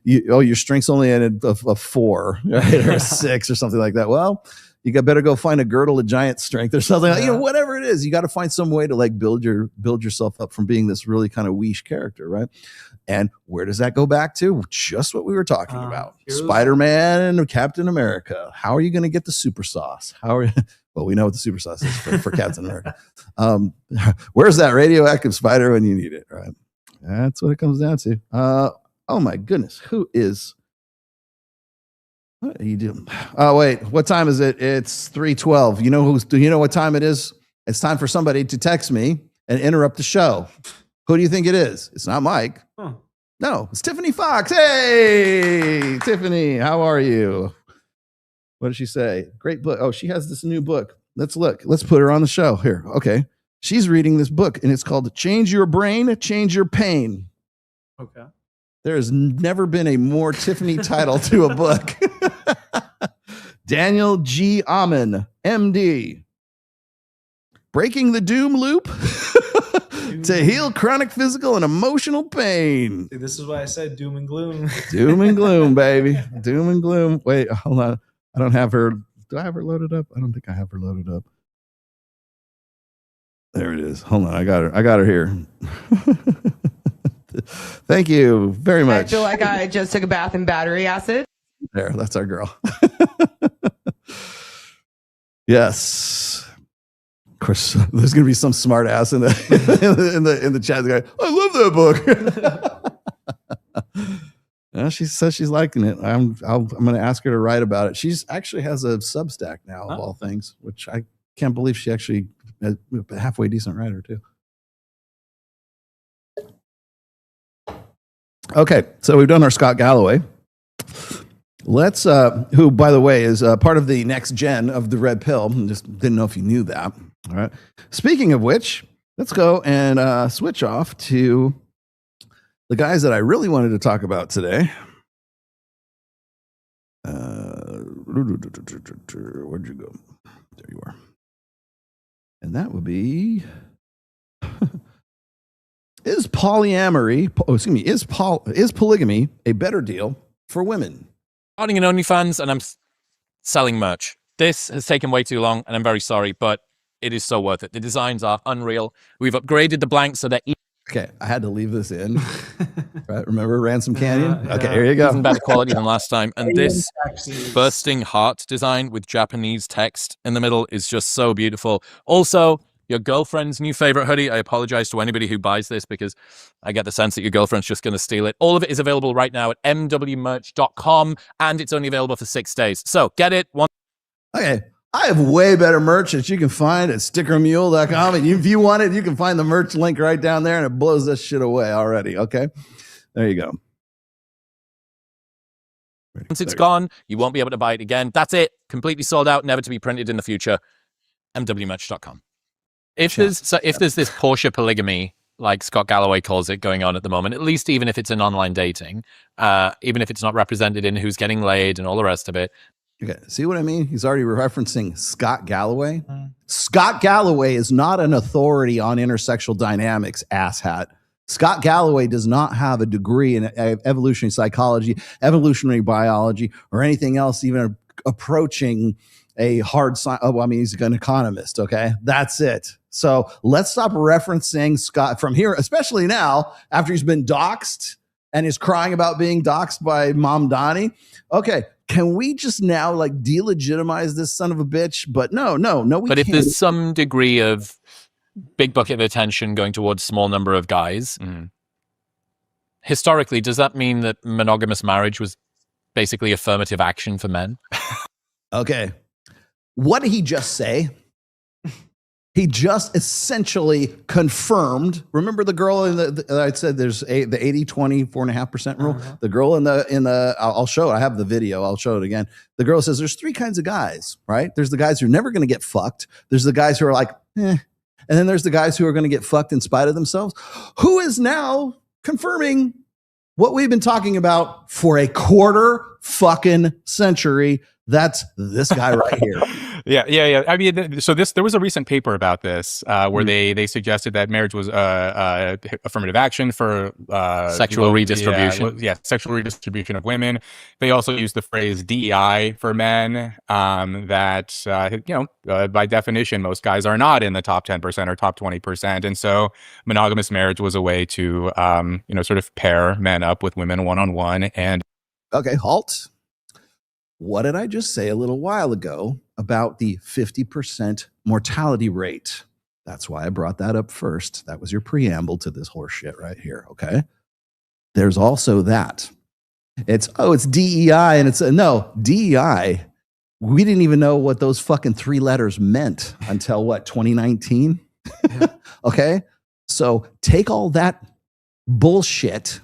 your strength's only in a 4, right? Or a 6 or something like that. Well, you better go find a girdle of giant strength or something, whatever it is. You got to find some way to like build yourself up from being this really kind of weesh character, right? And where does that go back to? Just what we were talking about. Spider-Man and Captain America. How are you going to get the super sauce? Well, we know what the super sauce is for Captain America. Where's that radioactive spider when you need it, right? That's what it comes down to. Oh my goodness. What are you doing? Oh, wait. What time is it? It's 3:12. Do you know what time it is? It's time for somebody to text me and interrupt the show. Who do you think it is? It's not Mike. Huh. No, it's Tiffany Fox. Hey, Tiffany, how are you? What did she say? Great book. Oh, she has this new book. Let's look. Let's put her on the show here. Okay. She's reading this book, and it's called Change Your Brain, Change Your Pain. Okay. There has never been a more Tiffany title to a book. Daniel G. Amen, MD. Breaking the Doom Loop to heal chronic physical and emotional pain. See, this is why I said doom and gloom. Doom and gloom, baby. Doom and gloom. Wait, hold on. I don't have her. Do I have her loaded up? I don't think I have her loaded up. There it is. Hold on. I got her here. Thank you very much. I feel like I just took a bath in battery acid. There, that's our girl. Yes. Of course, there's going to be some smart ass in the chat. Guy, I love that book. She says she's liking it. I'm going to ask her to write about it. She's actually has a Substack now, of all things, which I can't believe she actually is a halfway decent writer too. Okay, so we've done our Scott Galloway. Let's, who, by the way, is part of the next gen of the Red Pill. Just didn't know if you knew that. All right. Speaking of which, let's go and switch off to the guys that I really wanted to talk about today. Where'd you go? There you are. And that would be... Is polyamory, is polygamy a better deal for women? Starting an OnlyFans, and I'm selling merch. This has taken way too long, and I'm very sorry, but it is so worth it. The designs are unreal. We've upgraded the blanks so that... Okay, I had to leave this in. Right? Remember Ransom Canyon? Okay, here you go. Even better quality than last time. And this bursting heart design with Japanese text in the middle is just so beautiful. Also, your girlfriend's new favorite hoodie. I apologize to anybody who buys this because I get the sense that your girlfriend's just going to steal it. All of it is available right now at mwmerch.com, and it's only available for 6 days. So get it. Okay. I have way better merch that you can find at stickermule.com. And if you want it, you can find the merch link right down there, and it blows this shit away already. Okay. There you go. Once it's gone, you won't be able to buy it again. That's it. completely sold out, never to be printed in the future. mwmerch.com. If there's this Porsche polygamy, like Scott Galloway calls it, going on at the moment, at least even if it's an online dating, even if it's not represented in who's getting laid and all the rest of it. Okay, see what I mean? He's already referencing Scott Galloway. Scott Galloway is not an authority on intersexual dynamics, asshat. Scott Galloway does not have a degree in evolutionary psychology, evolutionary biology, or anything else even approaching a hard science. Oh, I mean, he's an economist, okay? That's it. So let's stop referencing Scott from here, especially now after he's been doxxed and is crying about being doxxed by Mom Donnie. Okay, can we just now like delegitimize this son of a bitch? But no, we can't. But if there's some degree of big bucket of attention going towards small number of guys, historically, does that mean that monogamous marriage was basically affirmative action for men? Okay. What did he just say? He just essentially confirmed. Remember the girl in the I said there's the 80-20, 4.5% rule. The girl in the I'll show it. I have the video. I'll show it again. The girl says there's three kinds of guys, right? There's the guys who are never going to get fucked. There's the guys who are like, eh. And then there's the guys who are going to get fucked in spite of themselves. Who is now confirming what we've been talking about for a quarter fucking century? That's this guy right here. Yeah. I mean, there was a recent paper about this where they suggested that marriage was affirmative action for sexual redistribution. Sexual redistribution of women. They also used the phrase DEI for men. By definition, most guys are not in the top 10% or top 20%, and so monogamous marriage was a way to sort of pair men up with women one-on-one. And okay, halt. What did I just say a little while ago about the 50% mortality rate? That's why I brought that up first. That was your preamble to this horse shit right here, okay? There's also that. It's DEI, and no, DEI, we didn't even know what those fucking three letters meant until, 2019? Okay? So take all that bullshit,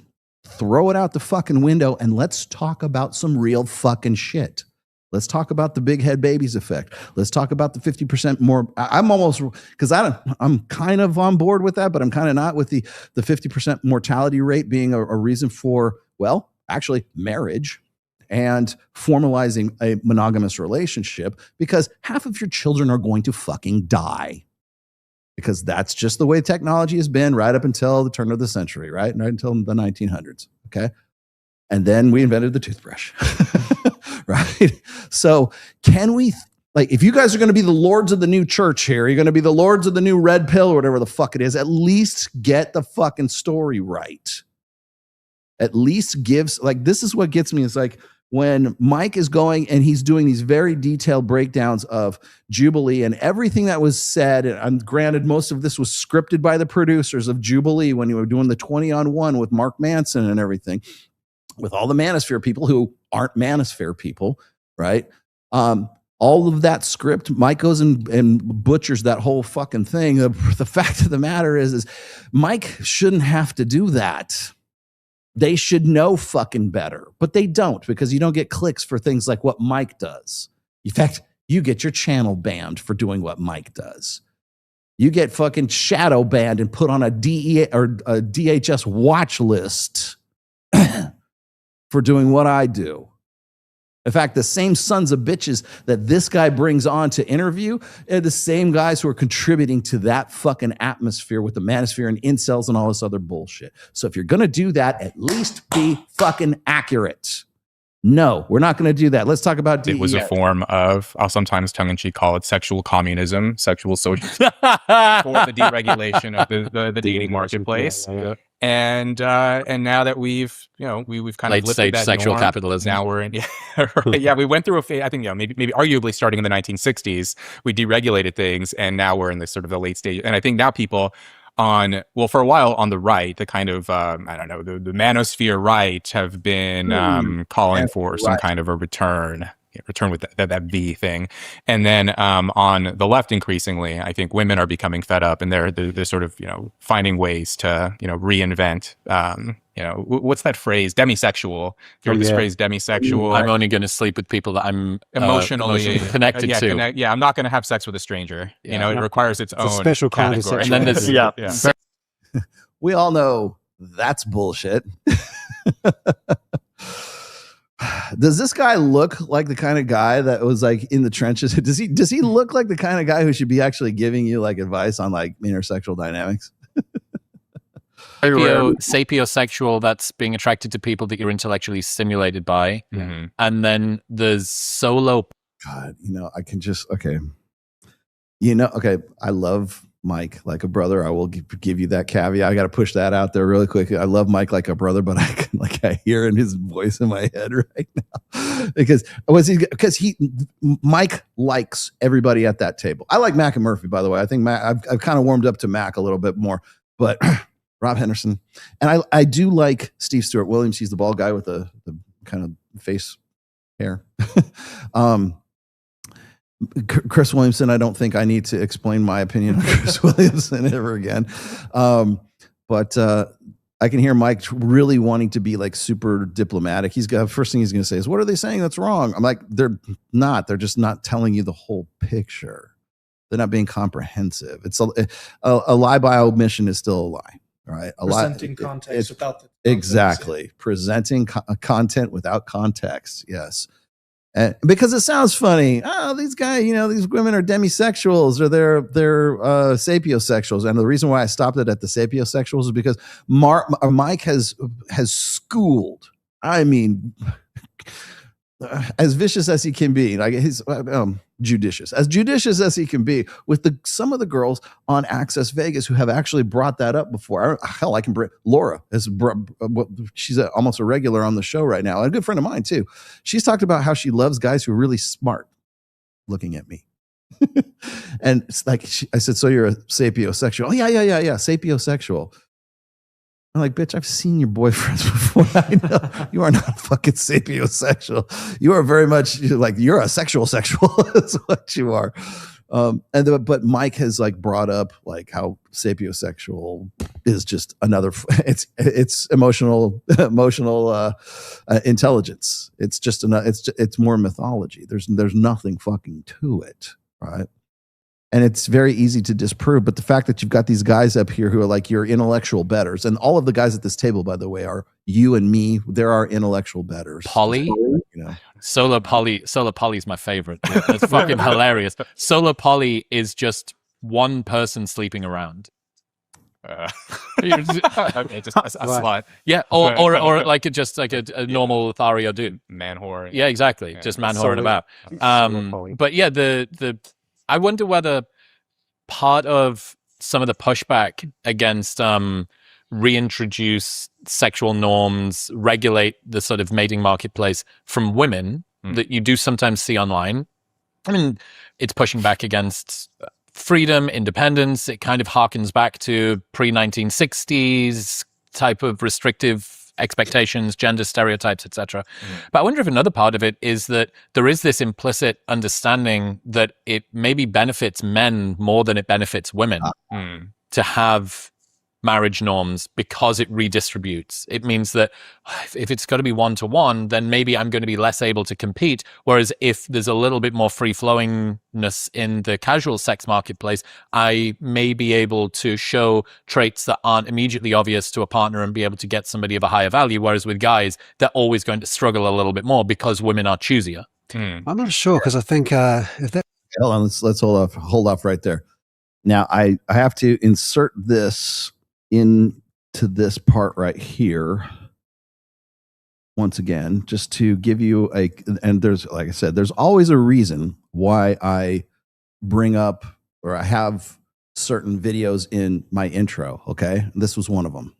throw it out the fucking window, and let's talk about some real fucking shit. Let's talk about the big head babies effect. Let's talk about the 50% more. I'm almost, because I'm kind of on board with that, but I'm kind of not with the 50% mortality rate being a reason for, actually marriage and formalizing a monogamous relationship, because half of your children are going to fucking die. Because that's just the way technology has been right up until the turn of the century, right? Right until the 1900s, okay? And then we invented the toothbrush, right? So can we, if you guys are going to be the lords of the new church here, you're going to be the lords of the new red pill or whatever the fuck it is, at least get the fucking story right. At least gives, this is what gets me, is when Mike is going and he's doing these very detailed breakdowns of Jubilee and everything that was said, and granted, most of this was scripted by the producers of Jubilee when you were doing the 20-on-1 with Mark Manson and everything, with all the Manosphere people who aren't Manosphere people, right? All of that script, Mike goes and butchers that whole fucking thing. The fact of the matter is Mike shouldn't have to do that. They should know fucking better, but they don't, because you don't get clicks for things like what Mike does. In fact, you get your channel banned for doing what Mike does. You get fucking shadow banned and put on a DEA or a DHS watch list for doing what I do. In fact, the same sons of bitches that this guy brings on to interview are the same guys who are contributing to that fucking atmosphere with the Manosphere and incels and all this other bullshit. So if you're going to do that, at least be fucking accurate. No, we're not going to do that. Let's talk about DEI. It was a form of, I'll sometimes tongue-in-cheek call it sexual communism, sexual social for the deregulation of the dating marketplace. Yeah. And now that we've kind of late stage that sexual norm, capitalism. now we're in we went through a phase. I think maybe arguably starting in the 1960s, we deregulated things, and now we're in the sort of the late stage. And I think now people for a while on the right, the kind of the Manosphere right have been calling for some kind of a return with that V thing. And then on the left, increasingly, I think women are becoming fed up, and they're sort of finding ways to reinvent what's that phrase? Demisexual. You heard this phrase, demisexual. I'm only going to sleep with people that I'm emotionally connected to. I'm not going to have sex with a stranger. Yeah. It requires its own special kind of category. And then there's We all know that's bullshit. Does this guy look like the kind of guy that was like in the trenches? Does he look like the kind of guy who should be actually giving you like advice on like intersexual dynamics? Sapiosexual, that's being attracted to people that you're intellectually stimulated by. Mm-hmm. And then there's solo. God, I can just, okay. I love Mike like a brother. I will give you that caveat. I got to push that out there really quick. I love Mike like a brother, but I hear in his voice in my head right now because Mike likes everybody at that table. I like Mac and Murphy, by the way. I think Mac, I've kind of warmed up to Mac a little bit more, but Rob Henderson, and I do like Steve Stewart Williams. He's the bald guy with the kind of face hair. Chris Williamson, I don't think I need to explain my opinion on Chris Williamson ever again. But I can hear Mike really wanting to be like super diplomatic. First thing he's going to say is, what are they saying that's wrong? I'm like, they're not. They're just not telling you the whole picture. They're not being comprehensive. It's a lie by omission is still a lie. Right? Presenting context without the context. Exactly. Presenting content without context. Yes. Because it sounds funny. Oh, these guys, these women are demisexuals or they're sapiosexuals. And the reason why I stopped it at the sapiosexuals is because Mike has schooled. I mean, as vicious as he can be, like he's judicious as he can be with some of the girls on Access Vegas who have actually brought that up before. I can bring Laura she's almost a regular on the show right now, a good friend of mine too. She's talked about how she loves guys who are really smart looking at me. And it's like I said, so you're a sapiosexual? Oh, yeah, sapiosexual. I'm like, bitch, I've seen your boyfriends before. I know you are not fucking sapiosexual. You are very much you're a sexual. That's what you are. But Mike has like brought up like how sapiosexual is just another. It's emotional intelligence. It's just it's more mythology. There's nothing fucking to it, right? And it's very easy to disprove. But the fact that you've got these guys up here who are like your intellectual betters, and all of the guys at this table, by the way, are you and me. There are intellectual betters. Polly, Solo Polly is my favorite. It's fucking hilarious. Solo Polly is just one person sleeping around. Okay, just a slot. Yeah, or like a normal Lothario dude. Man whore. Yeah, exactly. Yeah. Just man whoring about. But yeah, the I wonder whether part of some of the pushback against reintroduce sexual norms, regulate the sort of mating marketplace from women that you do sometimes see online. I mean, it's pushing back against freedom, independence. It kind of harkens back to pre-1960s type of restrictive expectations, gender stereotypes, etc. But I wonder if another part of it is that there is this implicit understanding that it maybe benefits men more than it benefits women to have marriage norms because it redistributes. It means that if it's got to be one-to-one, then maybe I'm going to be less able to compete. Whereas if there's a little bit more free-flowingness in the casual sex marketplace, I may be able to show traits that aren't immediately obvious to a partner and be able to get somebody of a higher value. Whereas with guys, they're always going to struggle a little bit more because women are choosier. I'm not sure because I think if that. Hold on, let's hold off right there. Now I have to insert this into this part right here once again, just to give you and there's, like I said, there's always a reason why I bring up or I have certain videos in my intro. Okay. This was one of them.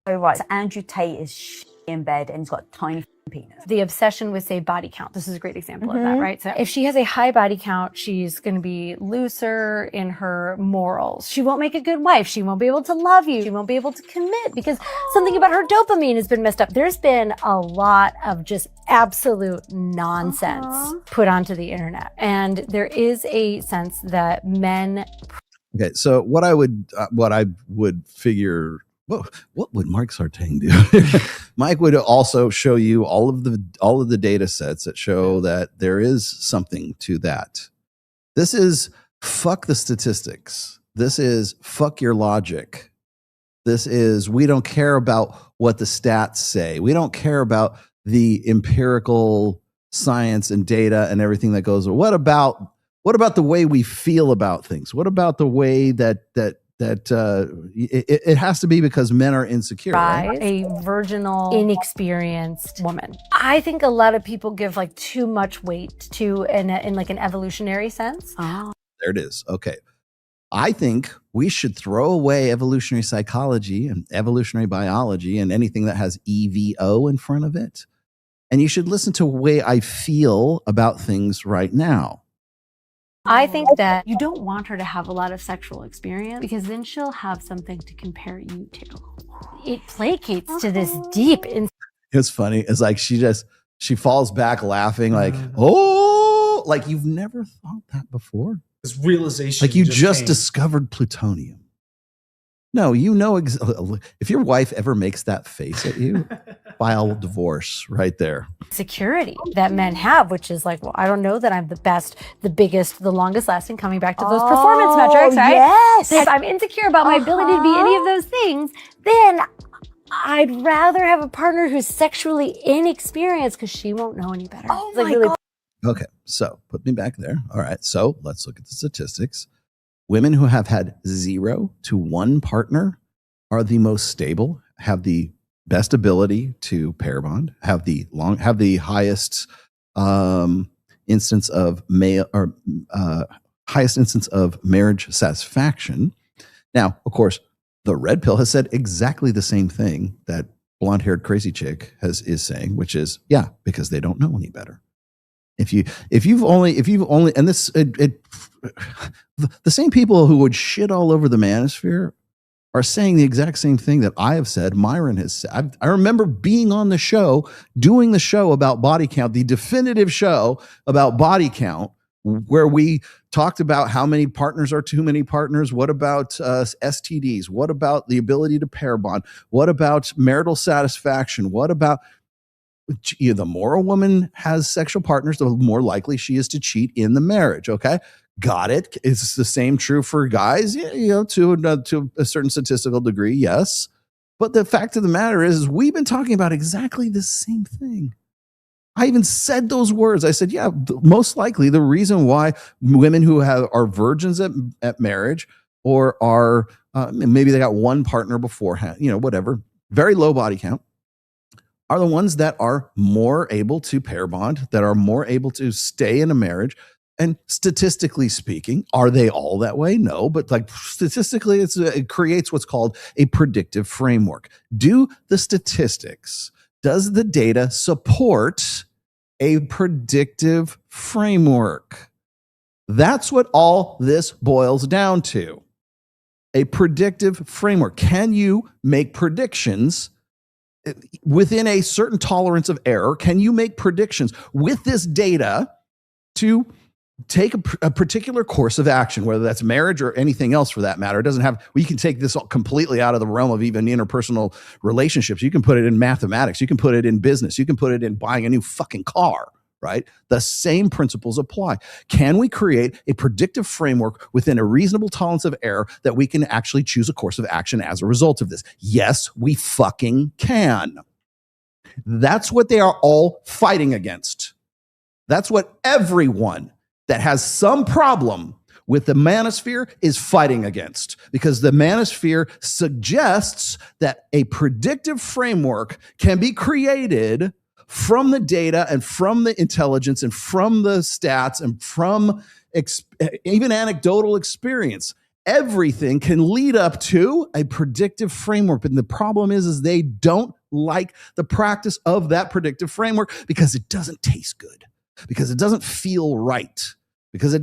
Oh, right. So Andrew Tate is in bed and he's got a tiny penis. The obsession with, say, body count. This is a great example of that, right? So if she has a high body count, she's going to be looser in her morals. She won't make a good wife. She won't be able to love you. She won't be able to commit because something about her dopamine has been messed up. There's been a lot of just absolute nonsense put onto the internet. And there is a sense that men... Okay, so what I would figure what would Mark Sartain do? Mike would also show you all of the data sets that show that there is something to that. This is fuck the statistics. This is fuck your logic. This is, we don't care about what the stats say. We don't care about the empirical science and data and everything that goes. What about the way we feel about things? What about the way that it has to be because men are insecure, right? A virginal, inexperienced woman. I think a lot of people give like too much weight to in like an evolutionary sense. There it is. Okay. I think we should throw away evolutionary psychology and evolutionary biology and anything that has EVO in front of it. And you should listen to the way I feel about things right now. I think that you don't want her to have a lot of sexual experience because then she'll have something to compare you to. It placates to this deep. It's funny. It's like she falls back laughing like, oh, like you've never thought that before. This realization. Like you just discovered plutonium. No, you know, if your wife ever makes that face at you, file divorce right there. Security that men have, which is like, well, I don't know that I'm the best, the biggest, the longest lasting, coming back to those performance metrics, right? Yes. If I'm insecure about my ability to be any of those things, then I'd rather have a partner who's sexually inexperienced because she won't know any better. Oh Like, my really God. Okay, so put me back there. All right, so let's look at the statistics. Women who have had 0 to 1 partner are the most stable, have the best ability to pair bond, have the highest instance of highest instance of marriage satisfaction. Now, of course, the red pill has said exactly the same thing that blonde-haired crazy chick is saying, which is, yeah, because they don't know any better. If you've only, and this, the same people who would shit all over the manosphere are saying the exact same thing that I have said. Myron has said. I remember being on the show, doing the show about body count, the definitive show about body count, where we talked about how many partners are too many partners. What about STDs? What about the ability to pair bond? What about marital satisfaction? What about, the more a woman has sexual partners, the more likely she is to cheat in the marriage. Okay, got it. Is the same true for guys? To a certain statistical degree, yes. But the fact of the matter is we've been talking about exactly the same thing. I even said those words. I said, yeah, most likely the reason why women who are virgins at marriage or are maybe they got 1 partner beforehand, whatever, very low body count, are the ones that are more able to pair bond, that are more able to stay in a marriage. And statistically speaking, are they all that way? No, but like statistically, it creates what's called a predictive framework. Do the statistics, does the data support a predictive framework? That's what all this boils down to. A predictive framework. Can you make predictions within a certain tolerance of error? Can you make predictions with this data to take a particular course of action, whether that's marriage or anything else for that matter? It doesn't have, we can take this completely out of the realm of even interpersonal relationships. You can put it in mathematics. You can put it in business. You can put it in buying a new fucking car, right? The same principles apply. Can we create a predictive framework within a reasonable tolerance of error that we can actually choose a course of action as a result of this? Yes, we fucking can. That's what they are all fighting against. That's what everyone that has some problem with the manosphere is fighting against, because the manosphere suggests that a predictive framework can be created from the data and from the intelligence and from the stats and from even anecdotal experience. Everything can lead up to a predictive framework. And the problem is they don't like the practice of that predictive framework because it doesn't taste good, because it doesn't feel right, because I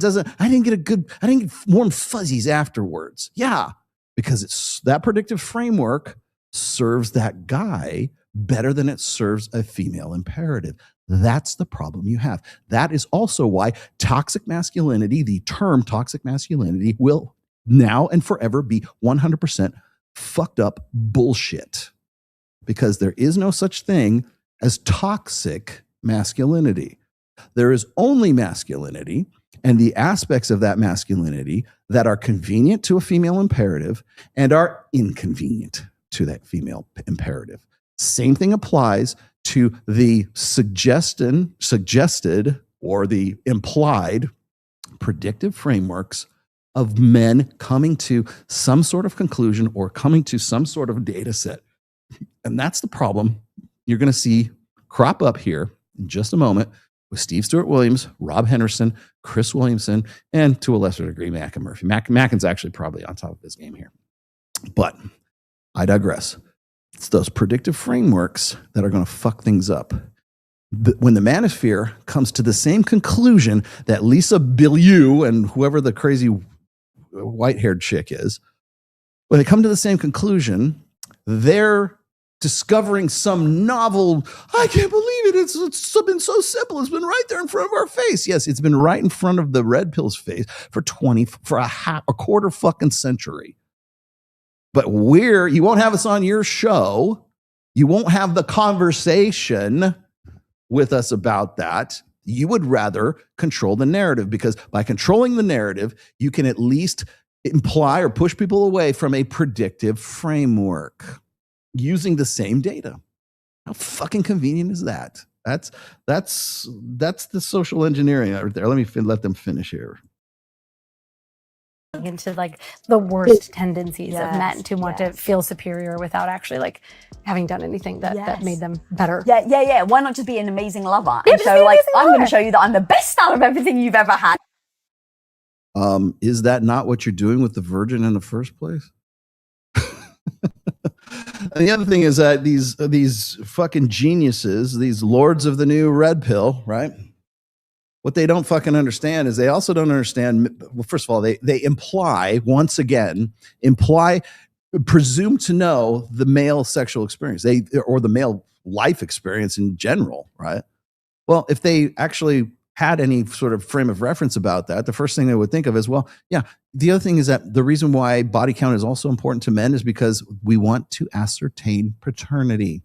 didn't get warm fuzzies afterwards. Yeah, because it's that predictive framework serves that guy better than it serves a female imperative. That's the problem you have. That is also why toxic masculinity, the term toxic masculinity, will now and forever be 100% fucked up bullshit, because there is no such thing as toxic masculinity. There is only masculinity and the aspects of that masculinity that are convenient to a female imperative and are inconvenient to that female imperative. Same thing applies to the suggested or the implied predictive frameworks of men coming to some sort of conclusion or coming to some sort of data set. And that's the problem you're going to see crop up here in just a moment with Steve Stewart Williams, Rob Henderson, Chris Williamson, and to a lesser degree, Mac and Murphy. Mackin's actually probably on top of his game here. But I digress. It's those predictive frameworks that are going to fuck things up. When the Manosphere comes to the same conclusion that Lisa Bilyeu and whoever the crazy white-haired chick is, when they come to the same conclusion, they're discovering some novel, I can't believe it, it's been so simple, it's been right there in front of our face. Yes, it's been right in front of the red pill's face for a quarter fucking century. But you won't have us on your show. You won't have the conversation with us about that. You would rather control the narrative, because by controlling the narrative, you can at least imply or push people away from a predictive framework using the same data. How fucking convenient is that? That's the social engineering right there. Let them finish here. Into like the worst tendencies of men to want to feel superior without actually like having done anything that made them better. Yeah. Why not just be an amazing lover? And so like, I'm going to show you that I'm the best out of everything you've ever had. Is that not what you're doing with the virgin in the first place? And the other thing is that these fucking geniuses, these lords of the new red pill, right? What they don't fucking understand is they also don't understand. Well, first of all, they presume to know the male sexual experience, or the male life experience in general, right? Well, if they actually had any sort of frame of reference about that, the first thing they would think of is, well, yeah. The other thing is that the reason why body count is also important to men is because we want to ascertain paternity.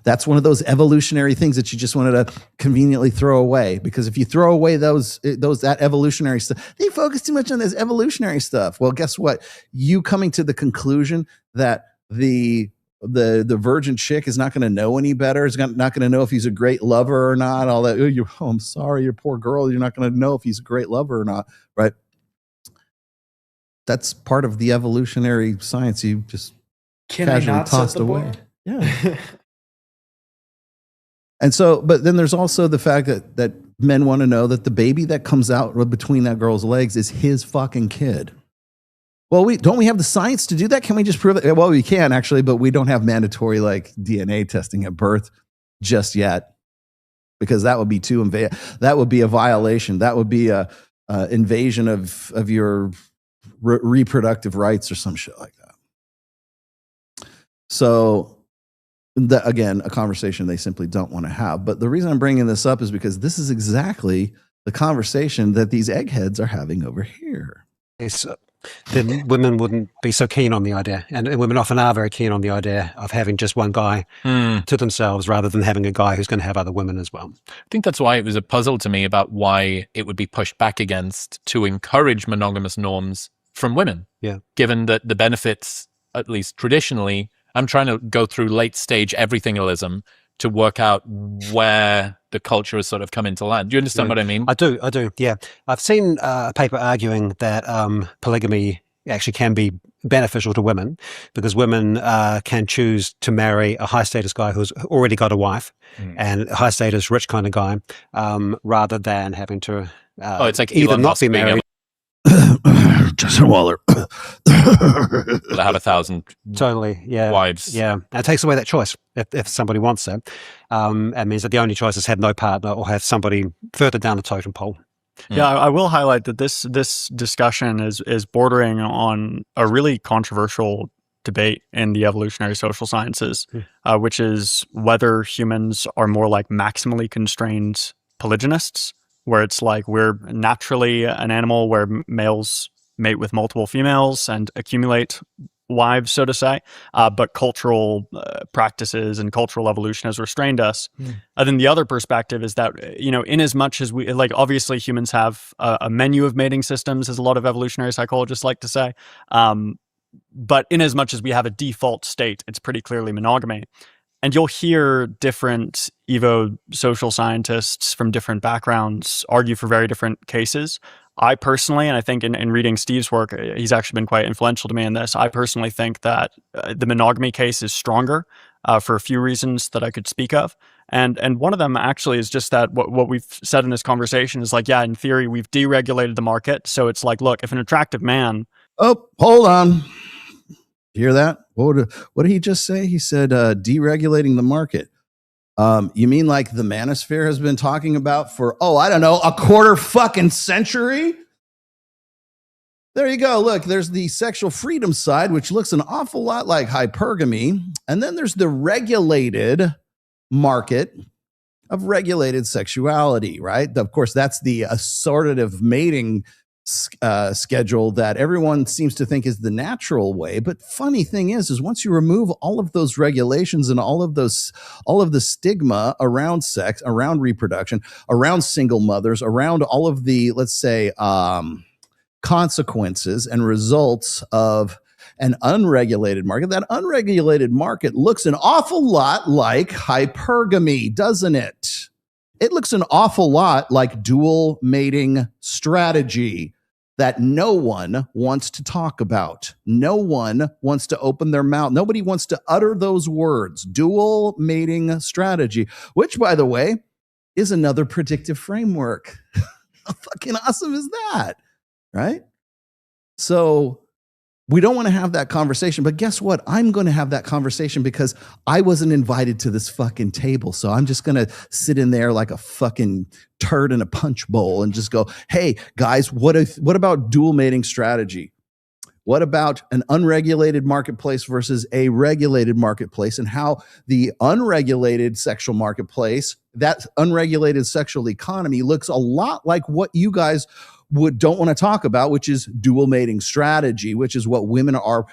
That's one of those evolutionary things that you just wanted to conveniently throw away, because if you throw away that evolutionary stuff, they focus too much on this evolutionary stuff. Well, guess what? You coming to the conclusion that the virgin chick is not going to know any better, is not going to know if he's a great lover or not, all that. Oh, I'm sorry, you poor girl. You're not going to know if he's a great lover or not, right? That's part of the evolutionary science you just casually tossed away. Yeah. And so, but then there's also the fact that men want to know that the baby that comes out between that girl's legs is his fucking kid. Well, don't we have the science to do that? Can we just prove it? Well, we can actually, but we don't have mandatory like DNA testing at birth just yet, because that would be that would be a violation. That would be a invasion of your reproductive rights or some shit like that. So, again, a conversation they simply don't want to have. But the reason I'm bringing this up is because this is exactly the conversation that these eggheads are having over here. Then women wouldn't be so keen on the idea. And women often are very keen on the idea of having just one guy to themselves rather than having a guy who's going to have other women as well. I think that's why it was a puzzle to me about why it would be pushed back against to encourage monogamous norms from women. Yeah. Given that the benefits, at least traditionally, I'm trying to go through late stage everythingalism to work out where the culture has sort of come into land. Do you understand what I mean? I do. Yeah. I've seen a paper arguing that polygamy actually can be beneficial to women, because women can choose to marry a high status guy who's already got a wife and a high status rich kind of guy, rather than having to it's like either Elon not Musk be being married. Justin Waller. To have 1,000 totally, yeah, wives. Yeah, and it takes away that choice if somebody wants it. It means that the only choice is have no partner or have somebody further down the totem pole. Yeah, I will highlight that this discussion is bordering on a really controversial debate in the evolutionary social sciences, which is whether humans are more like maximally constrained polygynists, where it's like we're naturally an animal where males mate with multiple females and accumulate wives, so to say, but cultural practices and cultural evolution has restrained us. Then the other perspective is that, in as much as we, like, obviously humans have a menu of mating systems, as a lot of evolutionary psychologists like to say, but in as much as we have a default state, it's pretty clearly monogamy. And you'll hear different Evo social scientists from different backgrounds argue for very different cases. I personally, and I think in reading Steve's work, he's actually been quite influential to me in this. I personally think that the monogamy case is stronger for a few reasons that I could speak of. And one of them actually is just that what we've said in this conversation is like, yeah, in theory, we've deregulated the market. So it's like, look, if an attractive man... Oh, hold on. Hear that? What did he just say? He said deregulating the market. You mean like the Manosphere has been talking about for, I don't know, a quarter fucking century? There you go. Look, there's the sexual freedom side, which looks an awful lot like hypergamy. And then there's the regulated market of regulated sexuality, right? Of course, that's the assortative mating schedule that everyone seems to think is the natural way. But funny thing is once you remove all of those regulations and all of the stigma around sex, around reproduction, around single mothers, around all of the, let's say, consequences and results of an unregulated market, that unregulated market looks an awful lot like hypergamy, doesn't it? It looks an awful lot like dual mating strategy that no one wants to talk about. No one wants to open their mouth. Nobody wants to utter those words, dual mating strategy, which, by the way, is another predictive framework. How fucking awesome is that? Right? So we don't want to have that conversation, but guess what? I'm going to have that conversation because I wasn't invited to this fucking table. So I'm just going to sit in there like a fucking turd in a punch bowl and just go, hey, guys, what about dual mating strategy? What about an unregulated marketplace versus a regulated marketplace, and how the unregulated sexual marketplace, that unregulated sexual economy, looks a lot like what you guys don't want to talk about, which is dual mating strategy, which is what women are.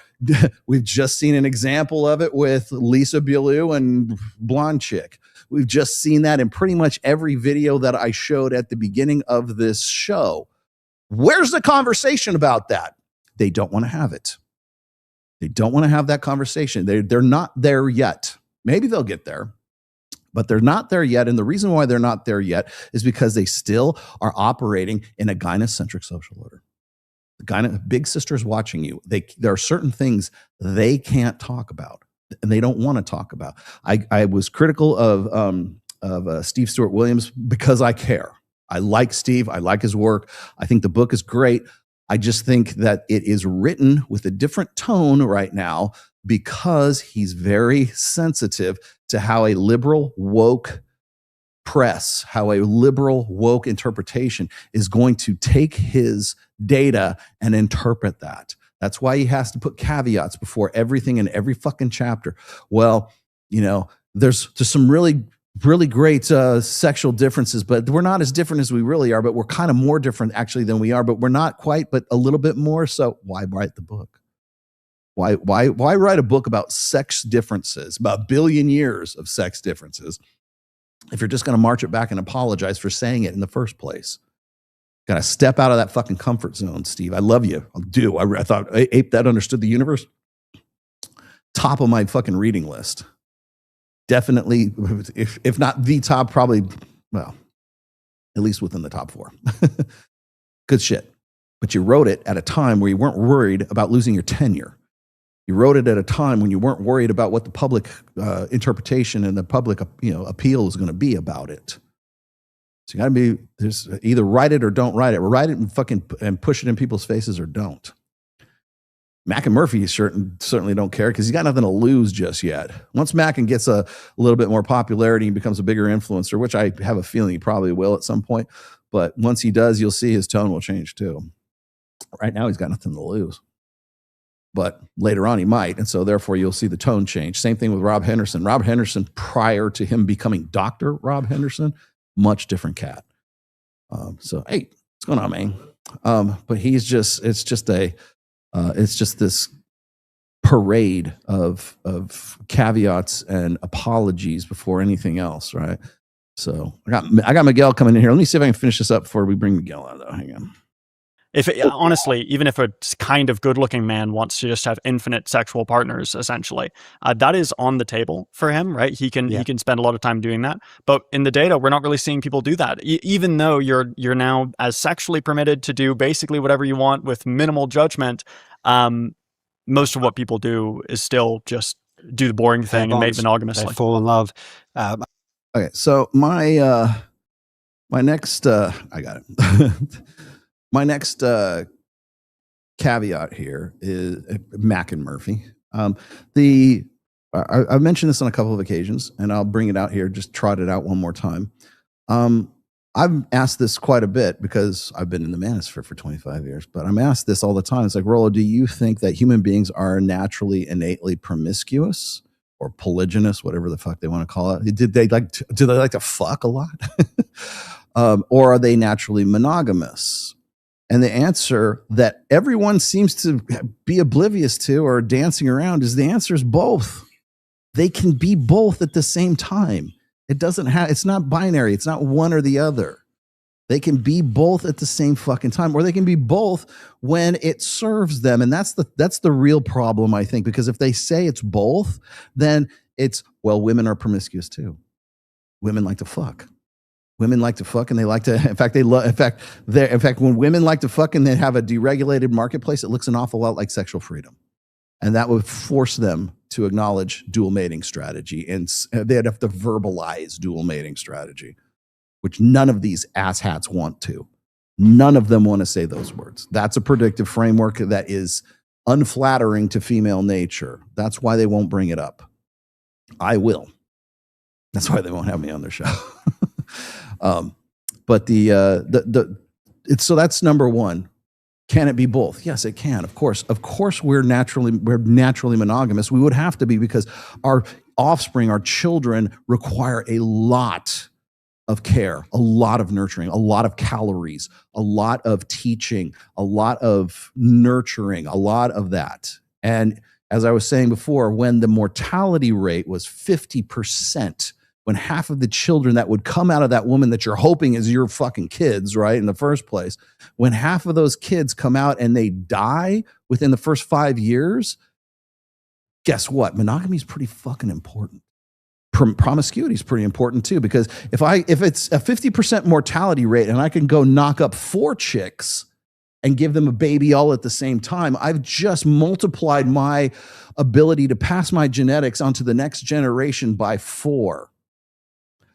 We've just seen an example of it with Lisa Bialou and Blonde Chick. We've just seen that in pretty much every video that I showed at the beginning of this show. Where's the conversation about that? They don't want to have it. They don't want to have that conversation. They're not there yet. Maybe they'll get there, but they're not there yet. And the reason why they're not there yet is because they still are operating in a gynocentric social order. The big sister's watching you. There are certain things they can't talk about and they don't want to talk about. I was critical of Steve Stewart Williams because I care. I like Steve. I like his work. I think the book is great. I just think that it is written with a different tone right now because he's very sensitive to how a liberal woke press, how a liberal woke interpretation is going to take his data and interpret that. That's why he has to put caveats before everything in every fucking chapter. Well, there's some really great sexual differences, but we're not as different as we really are, but we're kind of more different actually than we are, but we're not quite, but a little bit more. So why write the book? Why write a book about sex differences, about 1 billion years of sex differences, if you're just going to march it back and apologize for saying it in the first place? Got to step out of that fucking comfort zone, Steve. I love you. I do. I thought Ape That Understood the Universe, top of my fucking reading list. Definitely, if not the top, probably, well, at least within the top 4. Good shit. But you wrote it at a time where you weren't worried about losing your tenure. You wrote it at a time when you weren't worried about what the public interpretation and the public appeal is going to be about it. So you got to be, there's either write it or don't write it. Or write it and push it in people's faces, or don't. Mac and Murphy certainly don't care because he's got nothing to lose just yet. Once Mackin gets a little bit more popularity and becomes a bigger influencer, which I have a feeling he probably will at some point, but once he does, you'll see his tone will change too. Right now, he's got nothing to lose. But later on, he might, and so therefore, you'll see the tone change. Same thing with Rob Henderson. Rob Henderson, prior to him becoming Dr. Rob Henderson, much different cat. So, hey, what's going on, man? But it's just this parade of caveats and apologies before anything else, right? So I got Miguel coming in here. Let me see if I can finish this up before we bring Miguel out, though. Hang on. Honestly, even if a kind of good-looking man wants to just have infinite sexual partners, essentially, that is on the table for him, right? He can spend a lot of time doing that. But in the data, we're not really seeing people do that. Even though you're now as sexually permitted to do basically whatever you want with minimal judgment, most of what people do is still just do the boring thing and mate monogamously. They fall in love. Okay, so my next I got it. My next caveat here is Mac and Murphy. I've mentioned this on a couple of occasions, and I'll bring it out here, just trot it out one more time. I've asked this quite a bit because I've been in the Manosphere for 25 years, but I'm asked this all the time. It's like, Rollo, do you think that human beings are naturally, innately promiscuous or polygynous, whatever the fuck they want to call it? Do they like to fuck a lot? Or are they naturally monogamous? And the answer that everyone seems to be oblivious to or dancing around is the answer is both. They can be both at the same time. It's not binary. It's not one or the other. They can be both at the same fucking time, or they can be both when it serves them. And that's the real problem, I think, because if they say it's both, then it's, well, women are promiscuous too. Women like to fuck. Women like to fuck, and they like to. In fact, when women like to fuck and they have a deregulated marketplace, it looks an awful lot like sexual freedom, and that would force them to acknowledge dual mating strategy, and they'd have to verbalize dual mating strategy, which none of these asshats want to. None of them want to say those words. That's a predictive framework that is unflattering to female nature. That's why they won't bring it up. I will. That's why they won't have me on their show. But so that's number one. Can it be both? Yes, it can. Of course, we're naturally monogamous. We would have to be because our offspring, our children, require a lot of care, a lot of nurturing, a lot of calories, a lot of teaching, a lot of nurturing, a lot of that. And as I was saying before, when the mortality rate was 50%, when half of the children that would come out of that woman that you're hoping is your fucking kids, right, in the first place, when half of those kids come out and they die within the first 5 years, guess what? Monogamy is pretty fucking important. Promiscuity is pretty important too, because if it's a 50% mortality rate and I can go knock up 4 chicks and give them a baby all at the same time, I've just multiplied my ability to pass my genetics onto the next generation by 4.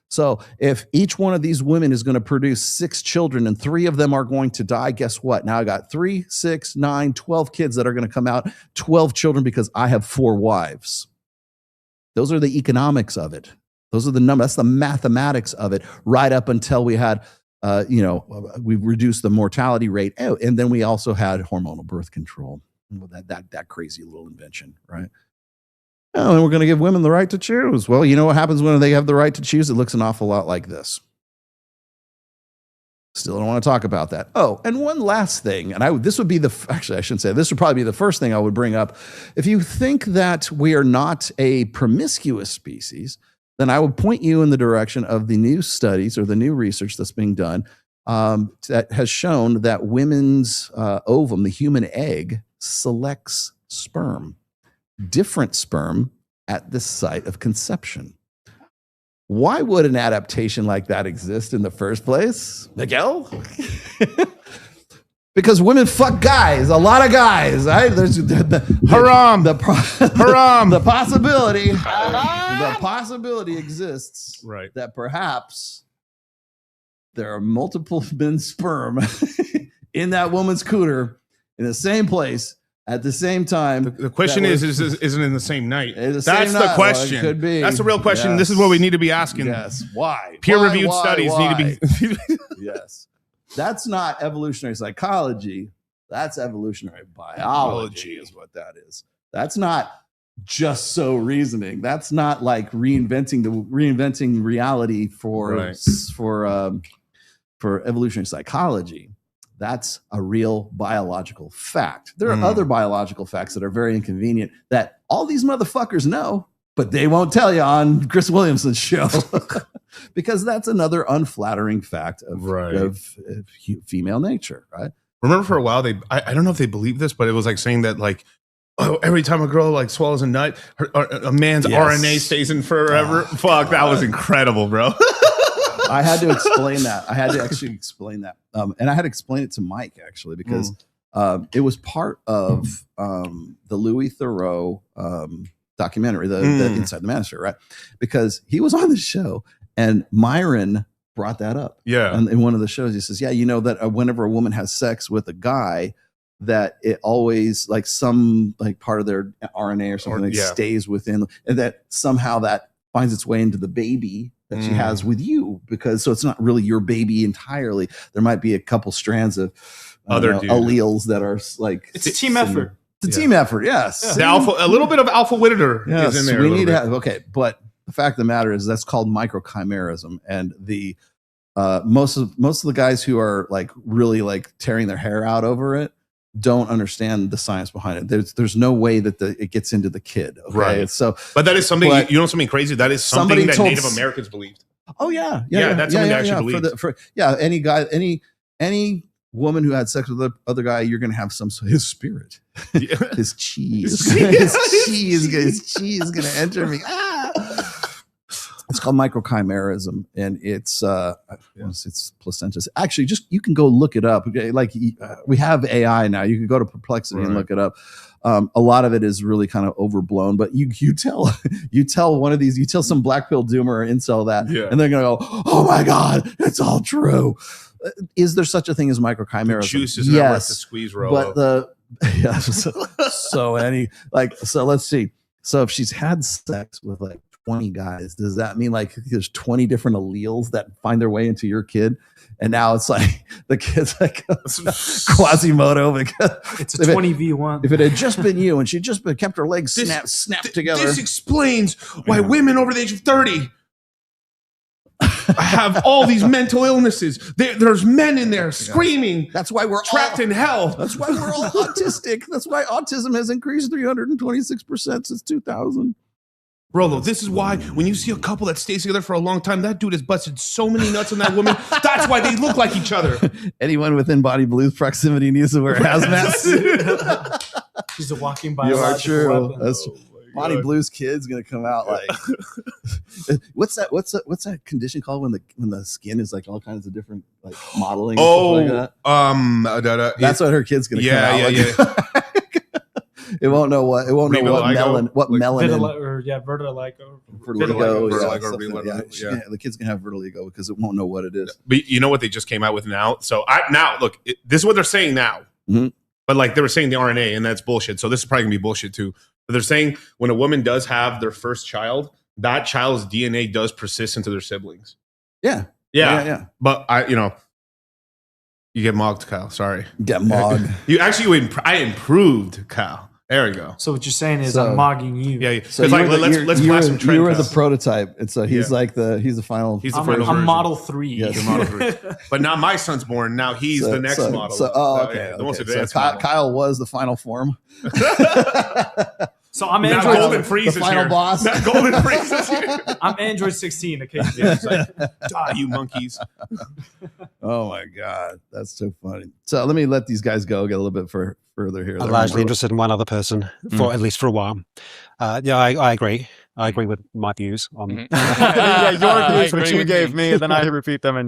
So if each one of these women is going to produce 6 children and 3 of them are going to die, guess what? Now I got 3, 6, 9, 12 kids that are going to come out, 12 children because I have 4 wives. Those are the economics of it. Those are the numbers. That's the mathematics of it, right up until we had, we reduced the mortality rate. Oh, and then we also had hormonal birth control. That crazy little invention, right? Oh, and we're going to give women the right to choose. Well, you know what happens when they have the right to choose? It looks an awful lot like this. Still don't want to talk about that. Oh, and one last thing, and this would be actually, I shouldn't say, this would probably be the first thing I would bring up. If you think that we are not a promiscuous species, then I would point you in the direction of the new studies or the new research that's being done that has shown that women's ovum, the human egg, selects sperm. Different sperm at the site of conception. Why would an adaptation like that exist in the first place, Miguel? Because women fuck guys, a lot of guys. Right? There's haram. The possibility exists, right, that perhaps there are multiple men's sperm in that woman's cooter in the same place. At the same time, the question isn't in the same night. That's the question. Well, it could be. That's the real question. Yes. This is what we need to be asking. Yes. Why? Peer-reviewed studies need to be. Yes. That's not evolutionary psychology. That's evolutionary biology is what that is. That's not just so reasoning. That's not like reinventing reality for evolutionary psychology. That's a real biological fact. There are other biological facts that are very inconvenient that all these motherfuckers know, but they won't tell you on Chris Williamson's show because that's another unflattering fact of female nature, right? Remember for a while, I don't know if they believe this, but it was like saying that like, oh, every time a girl like swallows a nut, a man's RNA stays in forever. Fuck, that was incredible, bro. I had to explain that. I had to actually explain that. And I had to explain it to Mike actually, because it was part of the Louis Theroux documentary, the Inside the Manosphere, right? Because he was on the show and Myron brought that up. Yeah. And in one of the shows, he says, yeah, you know that whenever a woman has sex with a guy, that it always like some like part of their RNA or something stays within, and that somehow that finds its way into the baby that she has with you, because so it's not really your baby entirely. There might be a couple strands of other alleles that are like it's a team effort. It's a team effort, yes. Yeah. A little bit of alpha Whittaker is in there. We need to have but the fact of the matter is that's called microchimerism, and the most of the guys who are like really like tearing their hair out over it don't understand the science behind it. There's no way that it gets into the kid. Okay? Right. So, but that is something, you know, something crazy. That is something that Native Americans believed. Oh yeah. That's something they actually believed. Any guy, any woman who had sex with the other guy, you're going to have his spirit, his cheese, his cheese is going to enter me. It's called microchimerism, and it's placentas. Actually, just you can go look it up. Okay? Like we have AI now. You can go to Perplexity and look it up. A lot of it is really kind of overblown, but you tell one of these, you tell some black pill doomer or incel that, and they're gonna go, "Oh my god, it's all true." Is there such a thing as microchimerism? The juice is not worth the squeeze, Rolo. But so let's see. So if she's had sex with like 20 guys, does that mean like there's 20 different alleles that find their way into your kid, and now it's like the kid's like Quasimodo because it's a 20v1. If it had just been you and she'd just kept her legs snapped together, this explains why women over the age of 30 have all these mental illnesses. There's men in there screaming. That's why we're trapped in hell. That's why we're all autistic. That's why autism has increased 326% since 2000. Rolo, this is why when you see a couple that stays together for a long time, that dude has busted so many nuts on that woman. That's why they look like each other. Anyone within Body Blues proximity needs to wear a hazmat suit. She's a walking biological weapon. That's Body Blues kid's gonna come out like what's that condition called when the skin is like all kinds of different like modeling? Oh, stuff like that? That's what her kid's gonna come out. Yeah. It won't know what melanin. Vertigo. The kid's gonna have vertigo because it won't know what it is. But you know what they just came out with now? So look, this is what they're saying now. Mm-hmm. But like they were saying the RNA, and that's bullshit. So this is probably gonna be bullshit too. But they're saying when a woman does have their first child, that child's DNA does persist into their siblings. Yeah. But you get mogged, Kyle. Sorry. Get mogged. I improved, Kyle. There we go. So what you're saying is I'm mogging you. Yeah. So let's class some trend. You were the prototype, and so he's like he's the final. He's the final version. I'm model 3. Yes. You're model 3. But now my son's born. Now he's the next model. Okay. The most advanced model. Kyle was the final form. So I'm Android. Golden Freeze the final boss. Golden Freeze is here. I'm Android 16. Okay. Die, you monkeys. Oh my god, that's so funny. So let these guys go. Get a little bit further here. I'm largely interested in one other person for at least for a while. I agree. I agree with my views on. Your views, which you gave me, and then I repeat them, and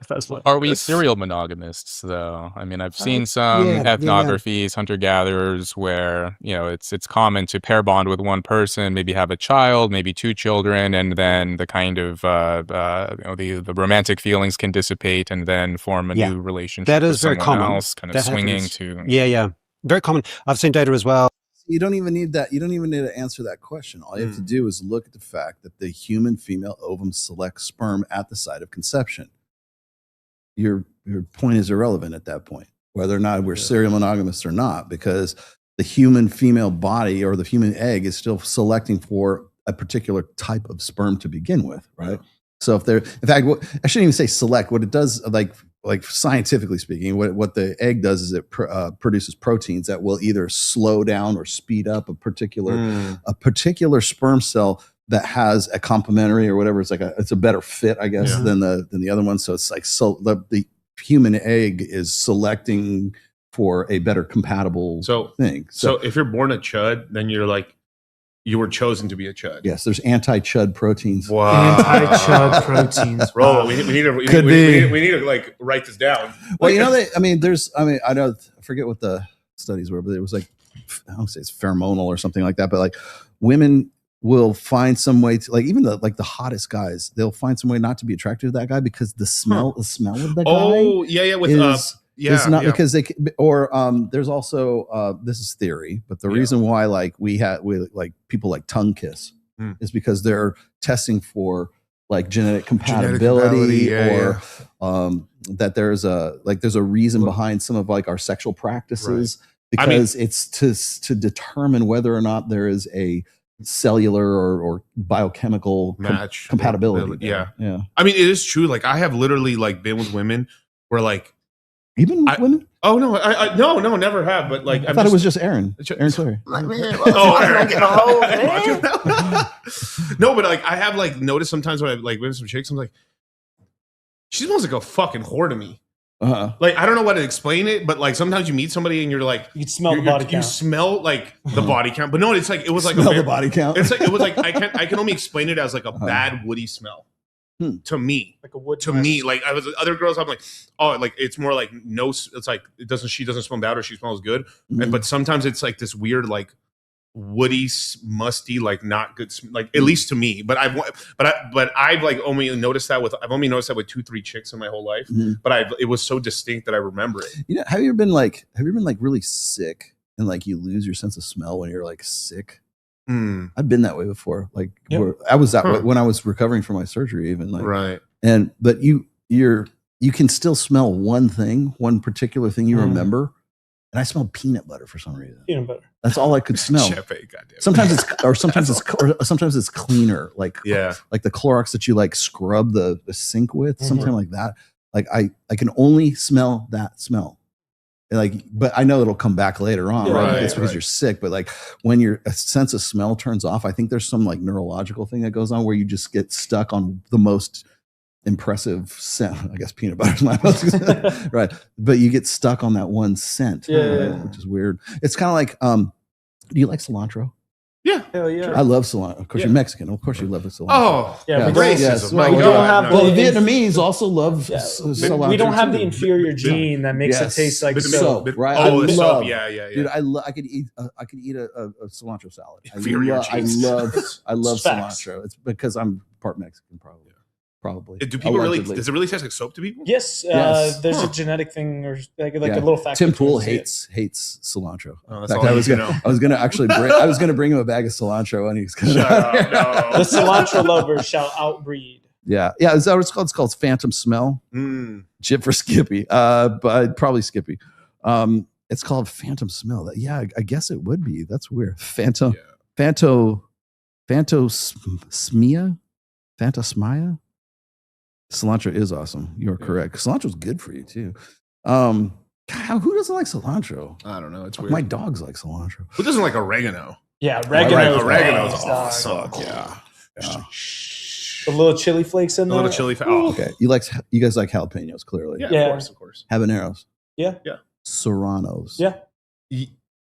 that's what. Are we serial monogamists, though? I mean, I've seen some ethnographies, hunter-gatherers, where it's common to pair bond with one person, maybe have a child, maybe 2 children, and then the kind of the romantic feelings can dissipate, and then form a new relationship. That is with very someone common. else, kind of swinging to. Yeah, very common. I've seen data as well. You don't even need that. You don't even need to answer that question. All you have to do is look at the fact that the human female ovum selects sperm at the site of conception. Your point is irrelevant at that point, whether or not we're serial monogamists or not, because the human female body or the human egg is still selecting for a particular type of sperm to begin with, right? So if they're, in fact, I shouldn't even say select. What it does, like like scientifically speaking, what the egg does is it produces proteins that will either slow down or speed up a particular sperm cell that has a complementary or whatever. It's a better fit, I guess, than the other one. So it's like the human egg is selecting for a better compatible thing. So if you're born a chud, then you're like, you were chosen to be a chud. Yes, there's anti-chud proteins. Wow. Anti-chud proteins. Bro, we need to like write this down. Well, you know, I know, I forget what the studies were, but it was like, I don't say it's pheromonal or something like that, but like women will find some way to, like, even the hottest guys, they'll find some way not to be attracted to that guy because the smell of the guy. Oh, yeah, with it's not because they or there's also this is theory, but the reason why like we like people like tongue kiss is because they're testing for like genetic compatibility or that there's a reason behind some of like our sexual practices because it's to determine whether or not there is a cellular or biochemical match compatibility. Yeah. I mean, it is true. Like I have literally like been with women where like even women. Oh no, I no, never have. But like I thought it was just Aaron. Aaron Clary. Aaron. No, but like I have like noticed sometimes when I like with some chicks, I'm like, she smells like a fucking whore to me. Like I don't know what to explain it, but like sometimes you meet somebody and you're like, you smell the body count. You smell like the body count, but no, it's like it was like the body count. It's like it was like I can only explain it as like a bad woody smell. To me, like a wood. To me, like I was other girls, I'm like, oh, like it's more like no. It's like she doesn't smell bad or she smells good, but sometimes it's like this weird like woody, musty, like not good, like at least to me. But I've like only noticed that with 2-3 chicks in my whole life. But it was so distinct that I remember it. You know, have you ever been like really sick and like you lose your sense of smell when you're like sick? I've been that way before. Like I was that way when I was recovering from my surgery, even like but you can still smell one particular thing you remember. And I smelled peanut butter for some reason. Peanut butter. That's all I could smell. Sometimes it's cleaner, like the Clorox that you like scrub the sink with, something like that. Like I can only smell that smell. Like, but I know it'll come back later on, right? It's because you're sick. But like when your sense of smell turns off, I think there's some like neurological thing that goes on where you just get stuck on the most impressive scent. I guess peanut butter is my most right, but you get stuck on that one scent, which is weird. It's kind of like, do you like cilantro? Yeah, hell yeah. I love cilantro. Of course, you're Mexican. Of course, you love the cilantro. Oh, racism. Yes. We don't have the Vietnamese also love cilantro. We don't have the inferior gene that makes it taste like soap, right? Oh, the soap. Yeah. Dude, I could eat a cilantro salad. Inferior genes. I love cilantro. It's because I'm part Mexican, probably. Do people really? Does it really taste like soap to people? Yes. There's a genetic thing, or like a little factor. Tim Pool hates cilantro. Oh, in fact, I was gonna bring him a bag of cilantro, and he's gonna. Shut up, no. The cilantro lovers shall outbreed. Yeah. Is that what it's called? It's called Phantom Smell. Chip for Skippy, but probably Skippy. It's called Phantom Smell. I guess it would be. That's weird. Phantosmia. Cilantro is awesome. You're correct. Cilantro's good for you too. God, who doesn't like cilantro? I don't know. It's weird. My dogs like cilantro. Who doesn't like oregano? Yeah, oregano's awesome. Yeah. The little chili flakes in there. Little chili flakes. Oh. Okay. You guys like jalapenos, clearly. Yeah, of course. Habaneros. Yeah. Serranos. Yeah.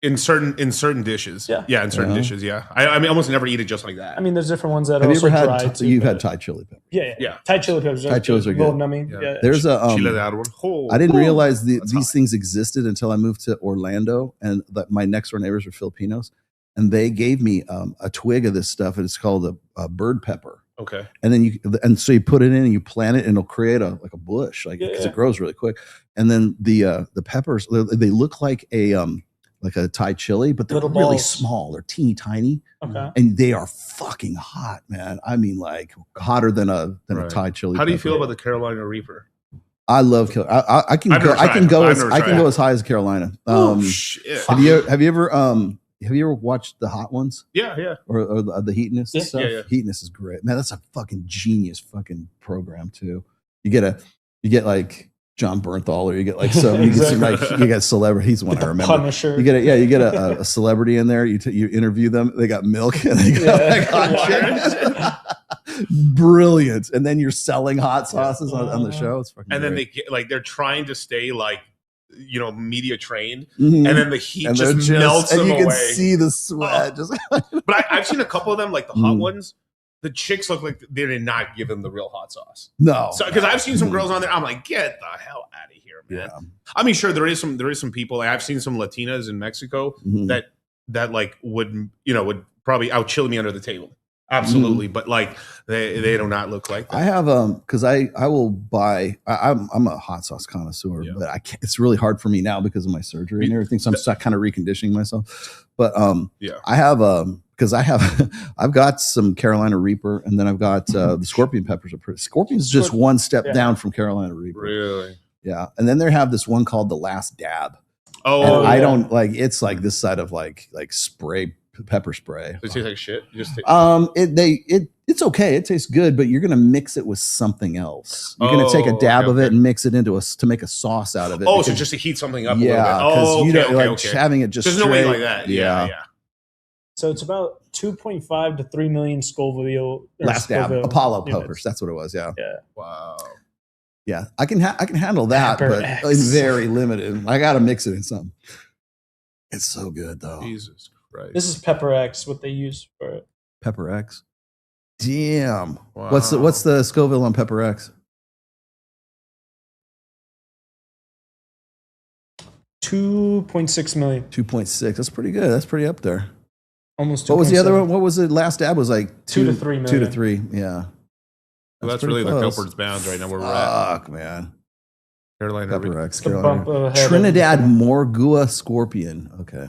In certain dishes. In certain dishes, I mean, almost never eat it just like that. I mean, there's different ones that have are you also ever had dry too. You've had Thai chili peppers. Yeah. Thai chili peppers. Thai chilies are good. Numbing. Yeah. There's a chile de árbol. I didn't realize these things existed until I moved to Orlando, and my next door neighbors were Filipinos, and they gave me a twig of this stuff, and it's called a bird pepper. Okay. And then so you put it in and you plant it, and it'll create a bush, like because it grows really quick. And then the peppers, they look like a Thai chili, but they're really small. They're teeny tiny. Okay. And they are fucking hot, man. I mean, like hotter than a Thai chili. How do you pepper. feel about the Carolina Reaper? I love I can go as high as Carolina. Shit. Have you ever watched the hot ones? Yeah. Or the Heatonist stuff? Yeah. Heatonist is great. Man, that's a fucking genius fucking program too. You get like John Bernthal, or you get like some, you get some, like you get celebrity. He's the one I remember. Punisher. You get you get a celebrity in there. You interview them. They got milk and they got hot chicken. Brilliant. And then you're selling hot sauces on the show. It's fucking. And then great. they get like they're trying to stay like media trained, Mhm. and then the heat And just they're melts and them you can away. see the sweat. Just But I've seen a couple of them, like the hot ones. The chicks look like they did not give them the real hot sauce. No, so because I've seen some girls on there, I'm like, get the hell out of here, man. Yeah. I mean, sure, there is some people. Like, I've seen some Latinas in Mexico that like would probably outchill me under the table. Absolutely, but like they do not look like that. I have because I will buy. I'm a hot sauce connoisseur, but I can't. It's really hard for me now because of my surgery and everything. So I'm kind of reconditioning myself. But I have because I've got some Carolina Reaper, and then I've got the Scorpion peppers. Scorpion's just one step down from Carolina Reaper. Really? Yeah, and then they have this one called the Last Dab. Oh, and I don't like. It's like this side of like spray. Pepper spray. Does it taste like shit? It's okay. It tastes good, but you're gonna mix it with something else. You're gonna take a dab of it and mix it into to make a sauce out of it. Oh, so just to heat something up a little bit. because you don't like having it just. There's straight, no way like that. Yeah. So it's about 2.5 to 3 million Scoville. Last dab, Apollo units. peppers. That's what it was. Yeah. Yeah. Wow. Yeah, I can handle that, Pepper but X. it's very limited. I gotta mix it in something. It's so good though. Jesus Christ. This is Pepper X, what they use for it. Pepper X. Damn. Wow. What's the Scoville on Pepper X? 2.6 million. 2.6. That's pretty good. That's pretty up there. Almost. What was the other 2.7. one? What was the last dab? Was like 2 to 3 million. 2 to 3. Yeah. Well, that's pretty really close. like upwards bounds right now where we're at. Fuck, man. Carolina Pepper X. The bump Carolina. ahead of Trinidad everything. Morgua Scorpion. Okay.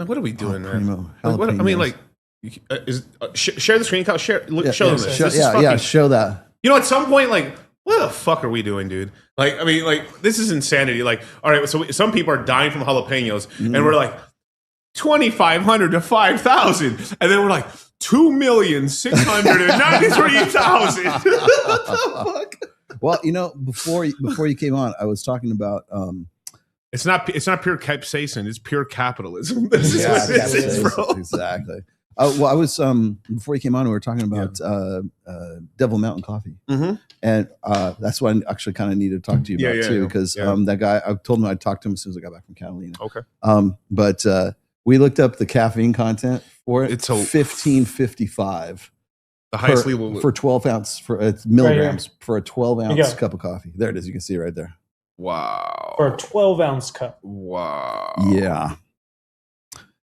What are we doing, man? Primo. Like, what, I mean, Jalapenos. like, share the screen. Show them this. Show, This is yeah, fucking- show that. You know, at some point, like, what the fuck are we doing, dude? Like, I mean, like, this is insanity. Like, all right, so some people are dying from jalapenos, and we're like, 2,500 to 5,000, and then we're like 2,693,000. What the fuck? Well, before you came on, I was talking about It's not pure capsaicin. It's pure capitalism. This is what this is, bro. Exactly. Well, I was before you came on, we were talking about Devil Mountain Coffee, and that's why I actually kind of needed to talk to you about too, because that guy, I told him I'd talk to him as soon as I got back from Catalina. Okay. But we looked up the caffeine content for it. It's 1555. The highest level for 12 ounce milligrams for a 12 you ounce go. cup of coffee. There it is. You can see it right there. Wow. For a 12-ounce cup. Wow. Yeah.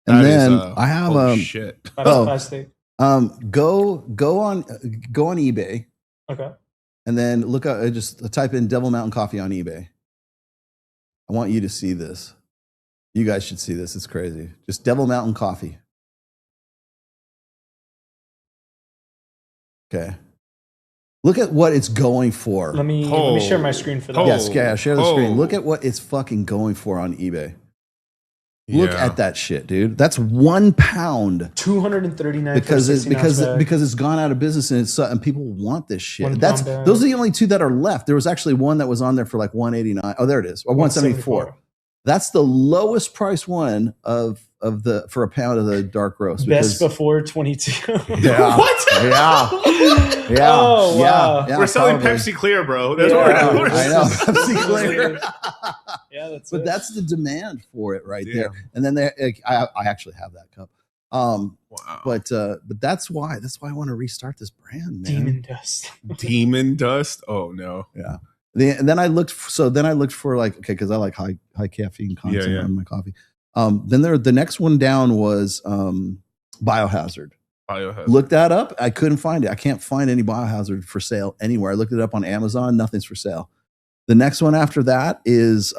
And then I have holy shit. That's plastic. go on eBay Okay. and then look up just type in Devil Mountain Coffee on eBay. I want you to see this. You guys should see this. It's crazy. Just Devil Mountain Coffee. Okay. Look at what it's going for. Let me share my screen for that. Yes, share the screen. Look at what it's fucking going for on eBay. Look at that shit, dude. That's 1 pound. 239 Because because it's gone out of business and people want this shit. 1 pound bag. Those are the only two that are left. There was actually one that was on there for like 189. Oh, there it is. Or 174. That's the lowest price one for a pound of the dark roast. Best before 22. Yeah. What? Yeah. Yeah. Oh, wow. Yeah, we're selling probably. Pepsi Clear, bro. That's what we're doing. I know. Pepsi Clear. Yeah, that's But it. that's the demand for it right there. And then I actually have that cup. Wow. But that's why I want to restart this brand, man. Demon dust. Demon dust. Oh no. Yeah. And then I looked for like, okay, because I like high caffeine content on my coffee. Then the next one down was Biohazard. Looked that up. I couldn't find it. I can't find any Biohazard for sale anywhere. I looked it up on Amazon. Nothing's for sale. The next one after that is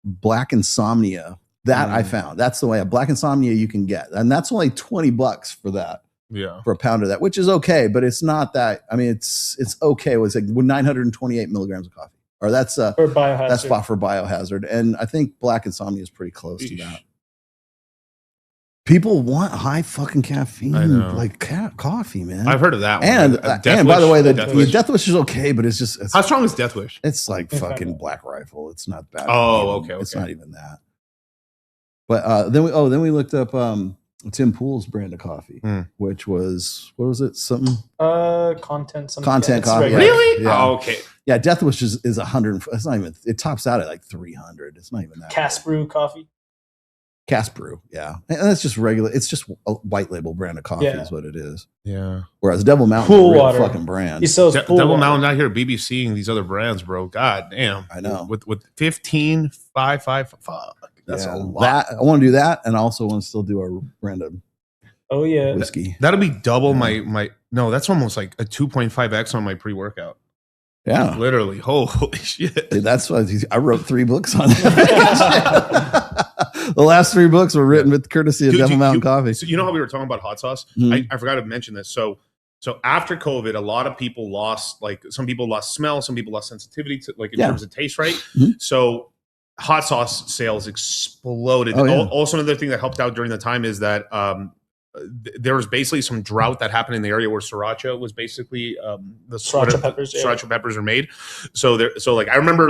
Black Insomnia. That I found. That's the way. A Black Insomnia you can get, and that's only $20 for that. Yeah. For a pound of that, which is okay, but it's not that. I mean, it's okay. It was like 928 milligrams of coffee, or that's For Biohazard. that's for Biohazard, and I think Black Insomnia is pretty close to that. People want high fucking caffeine, I know. like coffee, man. I've heard of that one. And by the way, Death Wish. Death Wish is okay, but it's just How strong is Death Wish? It's like fucking Black Rifle. It's not that. Oh, even. okay. It's not even that. But then we looked up Tim Pool's brand of coffee, which was what was it? Something Content coffee. Really? Yeah. Oh, okay. Yeah, Death Wish is 100. It's not even. It tops out at like 300. It's not even that. Cask Brew coffee. Cask Brew, yeah, and that's just regular. It's just a white label brand of coffee, is what it is. Yeah. Whereas Devil Mountain is a real fucking brand. He sells Devil Mountain out here, BBC and these other brands, bro. God damn. I know. With 15, 5, fuck. That's a lot. That I want to do that, and I also want to still do a brand of whiskey. That'll be double my. No, that's almost like a 2.5x on my pre-workout. Yeah, literally. Holy shit! Dude, that's why I wrote 3 books on it. The last 3 books were written with courtesy of Devil Mountain Coffee. So you know how we were talking about hot sauce? Mhm. I forgot to mention this. So after COVID, a lot of people lost, like some people lost smell, some people lost sensitivity to in terms of taste, right? So hot sauce sales exploded. Oh, yeah. Also, another thing that helped out during the time is that there was basically some drought that happened in the area where sriracha was basically the Sriracha peppers, yeah. Sriracha peppers are made. So I remember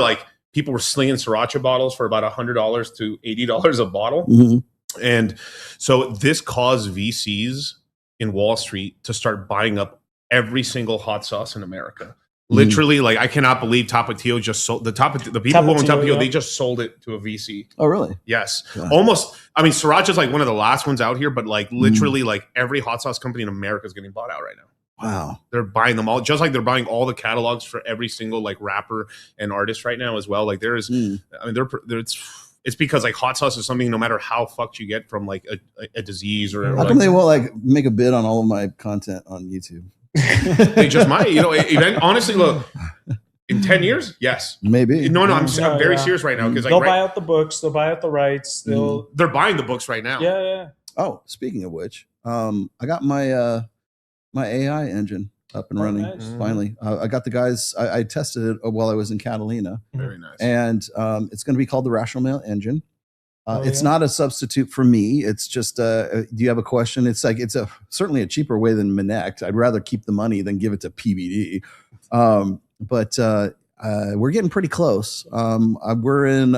people were slinging sriracha bottles for about $100 to $80 a bottle. Mm-hmm. And so this caused VCs in Wall Street to start buying up every single hot sauce in America. Literally, I cannot believe Tapatio just sold the people who own Tapatio, they just sold it to a VC. Oh, really? Yes. God. Almost. I mean, Sriracha's one of the last ones out here, but literally every hot sauce company in America is getting bought out right now. Wow. They're buying them all, just like they're buying all the catalogs for every single rapper and artist right now as well. There is, I mean, it's because hot sauce is something no matter how fucked you get from a disease or. How come they won't make a bid on all of my content on YouTube? They just might, honestly, look, in 10 years, yes, maybe. No, I'm very serious right now because they'll buy out the books, they'll buy out the rights, they're buying the books right now. Yeah. Oh, speaking of which, I got my my AI engine up and running. Nice. Finally. I got the guys. I tested it while I was in Catalina. Very nice. And it's going to be called the Rational Male Engine. It's not a substitute for me. It's just, do you have a question? It's certainly a cheaper way than Minect. I'd rather keep the money than give it to PBD. But we're getting pretty close. We're in,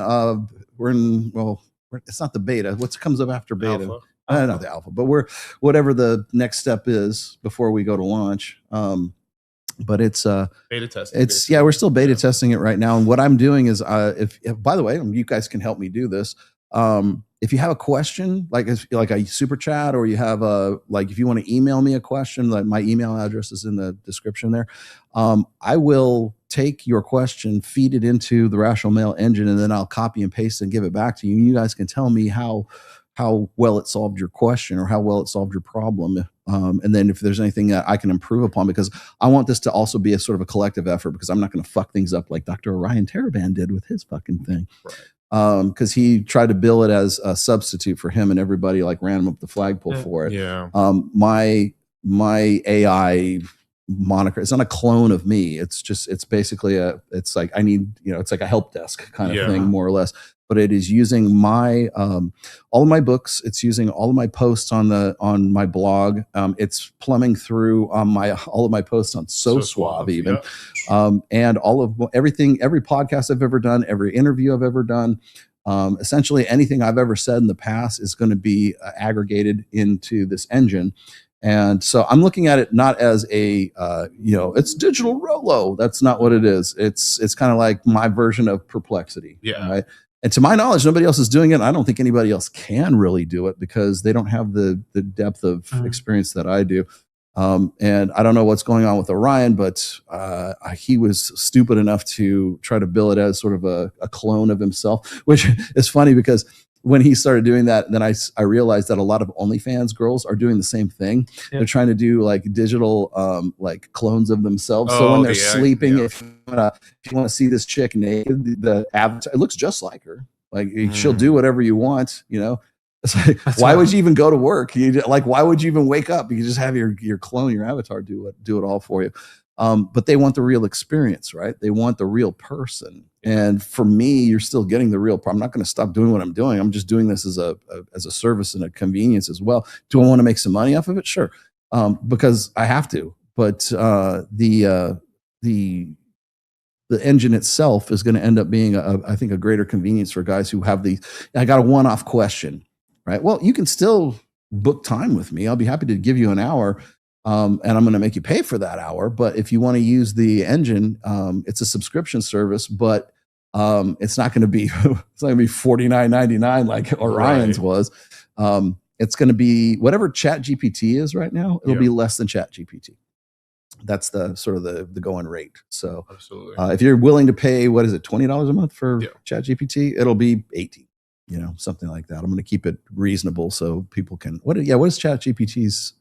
it's not the beta. What comes up after beta? Alpha. Not the alpha, but we're whatever the next step is before we go to launch. But it's beta testing. We're still beta testing it right now. And what I'm doing is, if by the way, you guys can help me do this. If you have a question, like a super chat, or you have if you want to email me a question, my email address is in the description there. I will take your question, feed it into the Rational Male Engine, and then I'll copy and paste and give it back to you. And you guys can tell me how well it solved your question or how well it solved your problem. And then if there's anything that I can improve upon, because I want this to also be a sort of a collective effort, because I'm not going to fuck things up like Dr. Orion Taraban did with his fucking thing. Right. Because he tried to bill it as a substitute for him, and everybody ran him up the flagpole for it. Yeah. My AI moniker, it's not a clone of me. It's basically it's like a help desk kind of thing, more or less. But it is using my all of my books. It's using all of my posts on my blog. It's plumbing through all of my posts on So Suave even, and everything, every podcast I've ever done, every interview I've ever done. Essentially, anything I've ever said in the past is going to be aggregated into this engine. And so I'm looking at it not as it's digital Rolo. That's not what it is. It's kind of like my version of Perplexity. Yeah. Right. And to my knowledge, nobody else is doing it. I don't think anybody else can really do it because they don't have the depth of experience that I do. And I don't know what's going on with Orion, but he was stupid enough to try to bill it as sort of a clone of himself, which is funny because when he started doing that, then I realized that a lot of OnlyFans girls are doing the same thing. Yeah. They're trying to do digital clones of themselves. So when they're sleeping, if you want to see this chick naked, the avatar, it looks just like her. She'll do whatever you want, It's like, why would you even go to work? Why would you even wake up? You just have your clone, your avatar do it all for you. But they want the real experience, right? They want the real person. And for me, you're still getting the real. I'm not going to stop doing what I'm doing. I'm just doing this as a service and a convenience as well. Do I want to make some money off of it? Sure, because I have to. But the engine itself is going to end up being, I think, a greater convenience for guys who have I got a one-off question, right? Well, you can still book time with me. I'll be happy to give you an hour. And I'm going to make you pay for that hour. But if you want to use the engine, it's a subscription service, but it's not going to be $49.99 like Orion's was. It's going to be whatever Chat GPT is right now. It'll be less than Chat GPT. That's the sort of the going rate. So absolutely, if you're willing to pay, what is it, $20 a month for Chat GPT? It'll be $18, something like that. I'm going to keep it reasonable so people can. What is Chat GPT's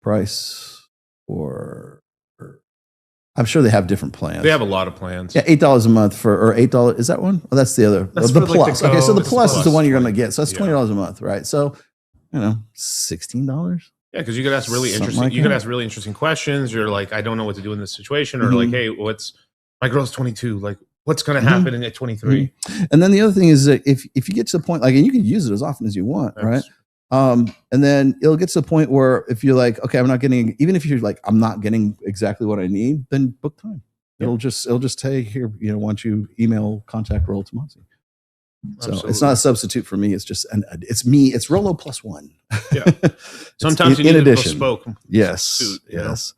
price? Or I'm sure they have different plans. They have a lot of plans. Yeah, $8 a month or $8. Is that one? Oh, that's the other. That's the for, like, plus. the Okay, so the Go. plus is the one you're going to get. So that's $20 a month, right? So, $16. Yeah, because you could ask really interesting. like You could that. ask really interesting questions. You're like, I don't know what to do in this situation, or like, hey, my girl's 22. Like, what's going to happen at 23? And then the other thing is that if you get to the point, like, and you can use it as often as you want, right? And then it'll get to the point where if you're like, okay, I'm not getting, even if you're like, I'm not getting exactly what I need, then book time. It'll just say here, why don't you email contact Rollo Tomassi? So it's not a substitute for me. It's just it's me. It's Rollo plus one. Yeah. Sometimes you need a bespoke. Yes. Suit, yes.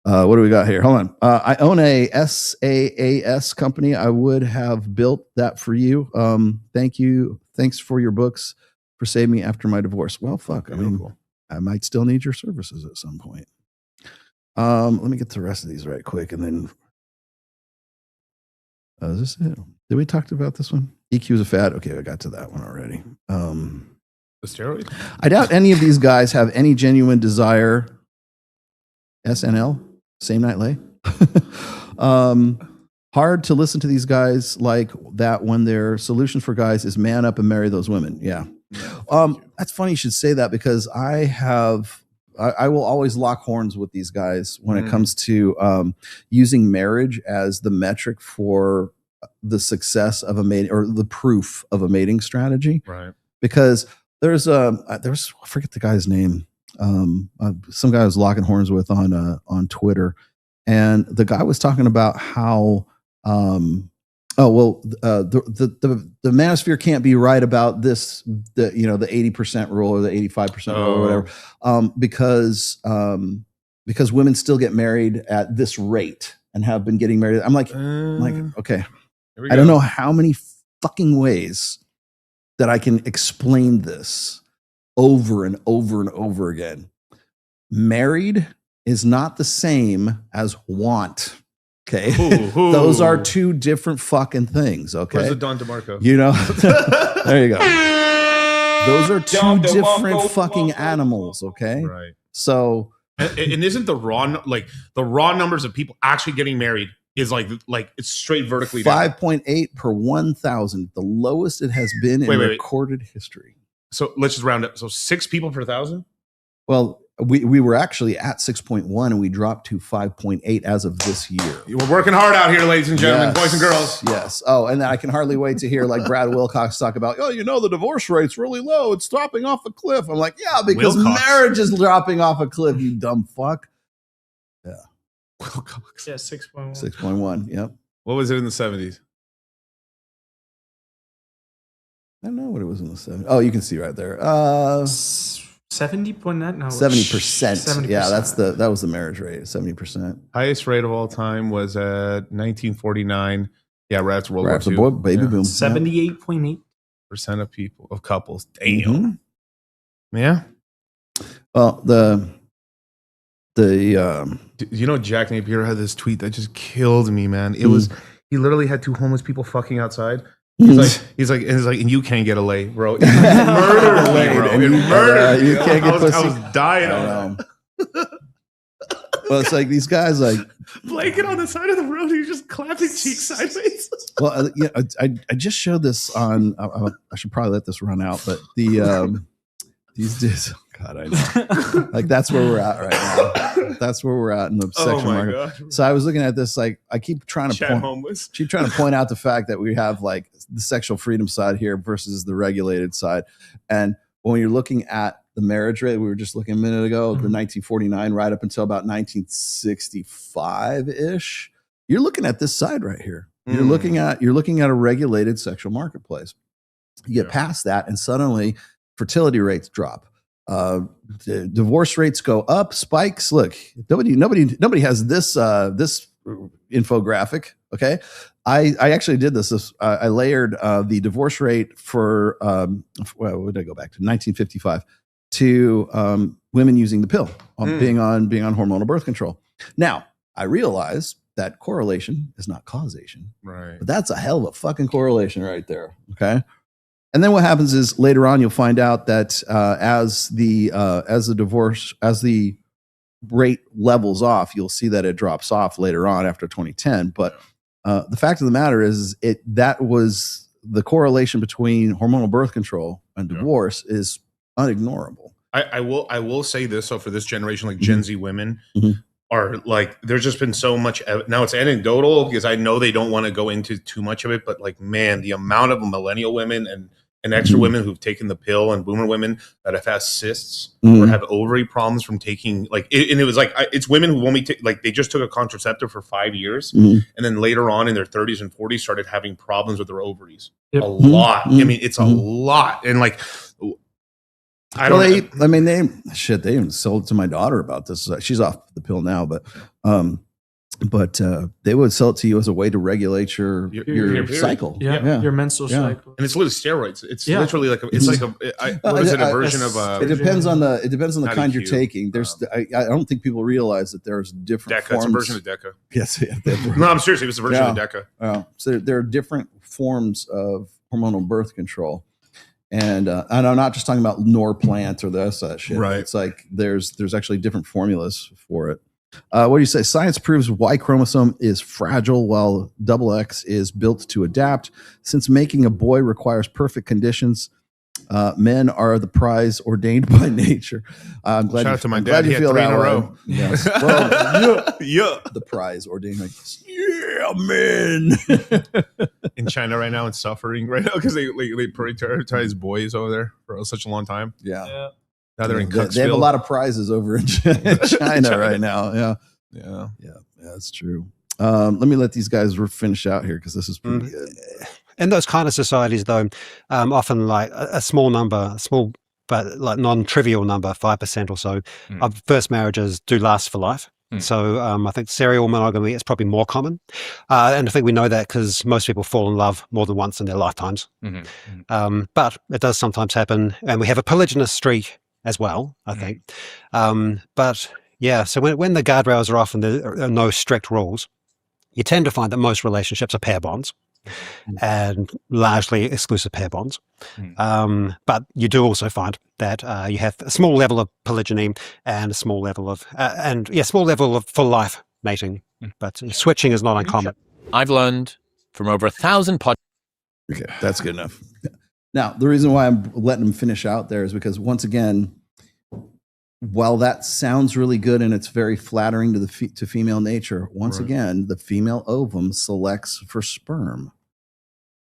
What do we got here? Hold on. I own a SaaS company. I would have built that for you. Thank you. Thanks for your books for saving me after my divorce. Well, fuck. I mean, I might still need your services at some point. Let me get the rest of these right quick, and then. Is this it? Did we talk about this one? EQ is a fad. Okay, I got to that one already. The steroid? I doubt any of these guys have any genuine desire. SNL, same night lay. Hard to listen to these guys like that when their solution for guys is man up and marry those women. Yeah. That's funny you should say that, because I will always lock horns with these guys when it comes to using marriage as the metric for the success of a mating, or the proof of a mating strategy. Right. Because I forget the guy's name. Some guy I was locking horns with on Twitter, and the guy was talking about how the Manosphere can't be right about this, the 80% rule or the 85% rule or whatever, because women still get married at this rate and have been getting married. I'm like, okay, I don't know how many fucking ways that I can explain this over and over and over again. Married is not the same as want. Okay. Those are two different fucking things. Okay. Where's the Don DeMarco? There you go. Those are two different fucking animals. Okay. Right. So, and isn't the raw numbers of people actually getting married is like it's straight vertically down. 5.8 per 1,000, the lowest it has been in recorded history. So let's just round up. So 6 people per 1,000. Well, we were actually at 6.1 and we dropped to 5.8 as of this year. We're working hard out here, ladies and gentlemen, boys and girls. Yes. Oh, and I can hardly wait to hear like Brad Wilcox talk about, the divorce rate's really low. It's dropping off a cliff. I'm like, yeah, because marriage is dropping off a cliff, you dumb fuck. Yeah. Wilcox. Yeah, 6.1. 6.1. Yep. What was it in the 70s? I don't know what it was in the 70s. Oh, you can see right there. 70.9? No. 70%. Yeah, that was the marriage rate, 70%. Highest rate of all time was at 1949. Yeah, right after World War II. Baby boom. 78.8% of people, of couples. Damn. Yeah. Well, Jack Napier had this tweet that just killed me, man. It was, he literally had 2 homeless people fucking outside. He's like, and you can't get a lay, bro. It murdered me, bro. It murdered me. You can't get pussy. I was dying on that. Well, it's like these guys, like blanket on the side of the road. He's just clapping cheeks sideways. Well, I just showed this on. I should probably let this run out, but the These dudes, God, I know. Like that's where we're at right now. That's where we're at in the sexual market. God. So I was looking at this, like I keep trying to homeless. keep trying to point out the fact that we have like the sexual freedom side here versus the regulated side. And when you're looking at the marriage rate, we were just looking a minute ago, the 1949 right up until about 1965 ish. You're looking at this side right here. You're looking at a regulated sexual marketplace. You get past that, and suddenly fertility rates drop. The divorce rates go up, spikes. Look, nobody has this infographic. Okay, I actually did this. I layered the divorce rate for what did I go back to 1955 to women using the pill, being on hormonal birth control. Now I realize that correlation is not causation, right? But that's a hell of a fucking correlation right there. Okay. And then what happens is later on, you'll find out that as the rate levels off, you'll see that it drops off later on after 2010. But the fact of the matter is, that was the correlation between hormonal birth control and divorce is unignorable. I will say this. So for this generation, like Gen Z women are like, there's just been so much. Now it's anecdotal because I know they don't want to go into too much of it, but like, man, the amount of millennial women and extra women who've taken the pill and boomer women that have had cysts or have ovary problems from taking and it was like, it's women who only take, like they just took a contraceptive for 5 years. And then later on in their 30s and 40s started having problems with their ovaries. A lot. I mean, it's a lot. And like, they even sold to my daughter about this. She's off the pill now, but they would sell it to you as a way to regulate your cycle. Your menstrual cycle. And it's literally steroids. It's literally like what is it? A version of it depends on the kind you're taking. There's I don't think people realize that there's different Deca. forms. It's a version of Deca. Yes. No, I'm serious. It was a version of Deca. So there are different forms of hormonal birth control. And I'm not just talking about Norplant or that shit. Right. It's like there's actually different formulas for it. What do you say? Science proves Y chromosome is fragile while XX is built to adapt. Since making a boy requires perfect conditions, men are the prize ordained by nature. I'm glad. Shout out to my dad. He had 3 in a row. Yes. Well, yeah. The prize ordained. Like, yeah, men. In China right now, it's suffering right now because they prioritize boys over there for such a long time. Yeah. Now they're in They have a lot of prizes over in China right now. Yeah, that's true. Let me let these guys finish out here because this is pretty good. In those kind of societies, though, often like a small but like non-trivial number, 5% or so, of first marriages do last for life. So I think serial monogamy is probably more common. And I think we know that because most people fall in love more than once in their lifetimes. But it does sometimes happen. And we have a polygynous streak as well, I think. But yeah, so when the guardrails are off and there are no strict rules, you tend to find that most relationships are pair bonds and largely exclusive pair bonds. But you do also find that you have a small level of polygyny and a small level of for life mating. But switching is not uncommon. I've learned from over 1,000 podcasts. Okay, that's good enough. Now, the reason why I'm letting them finish out there is because, once again, while that sounds really good and it's very flattering to to female nature, once again, the female ovum selects for sperm.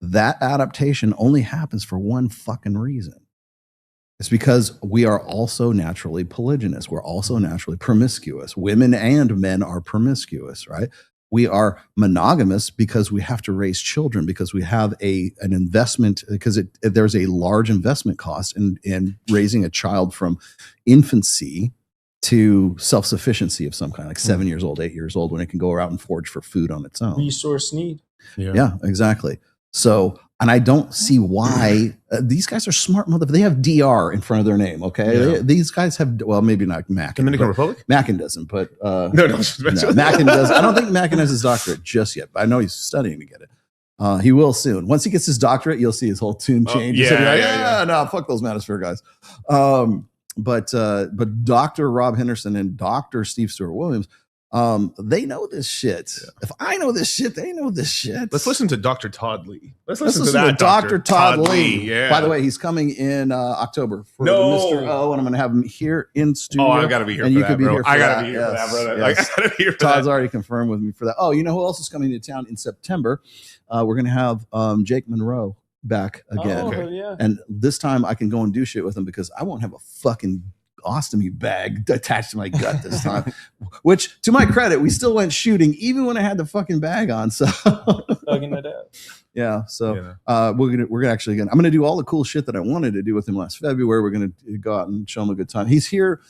That adaptation only happens for one fucking reason. It's because we are also naturally polygynous. We're also naturally promiscuous. Women and men are promiscuous, right? We are monogamous because we have to raise children, because we have an investment, because there's a large investment cost in raising a child from infancy to self-sufficiency of some kind, like 7 years old, 8 years old, when it can go out and forage for food on its own. Resource need. Yeah, exactly. So, and I don't see why these guys are smart they have DR in front of their name. Okay. These guys have, well, maybe not Mackin. Dominican Republic? Mackin doesn't, but no, Mackin does. I don't think Mackin has his doctorate just yet, but I know he's studying to get it. He will soon. Once he gets his doctorate, you'll see his whole tune change. No, fuck those Manosphere guys. But Dr. Rob Henderson and Dr. Steve Stewart Williams, They know this shit. Yeah. If I know this shit, they know this shit. Let's listen to Dr. Todd Lee. Let's listen to that Dr. Todd Lee. Yeah. By the way, he's coming in October for the Mr. O, and I'm going to have him here in studio. Oh, I got to be here. And for you that, could be bro. here. For I got to that. be here Yes. for that, brother. Yes. I got to be here for Todd's that. already confirmed with me for that. Oh, you know who else is coming to town in September? We're going to have Jake Monroe back again. Oh, yeah. And this time I can go and do shit with him because I won't have a fucking ostomy bag attached to my gut this time. Which, to my credit, we still went shooting even when I had the fucking bag on. So Thugging it out. yeah. So we're gonna actually I'm gonna do all the cool shit that I wanted to do with him last February. We're gonna go out and show him a good time. He's here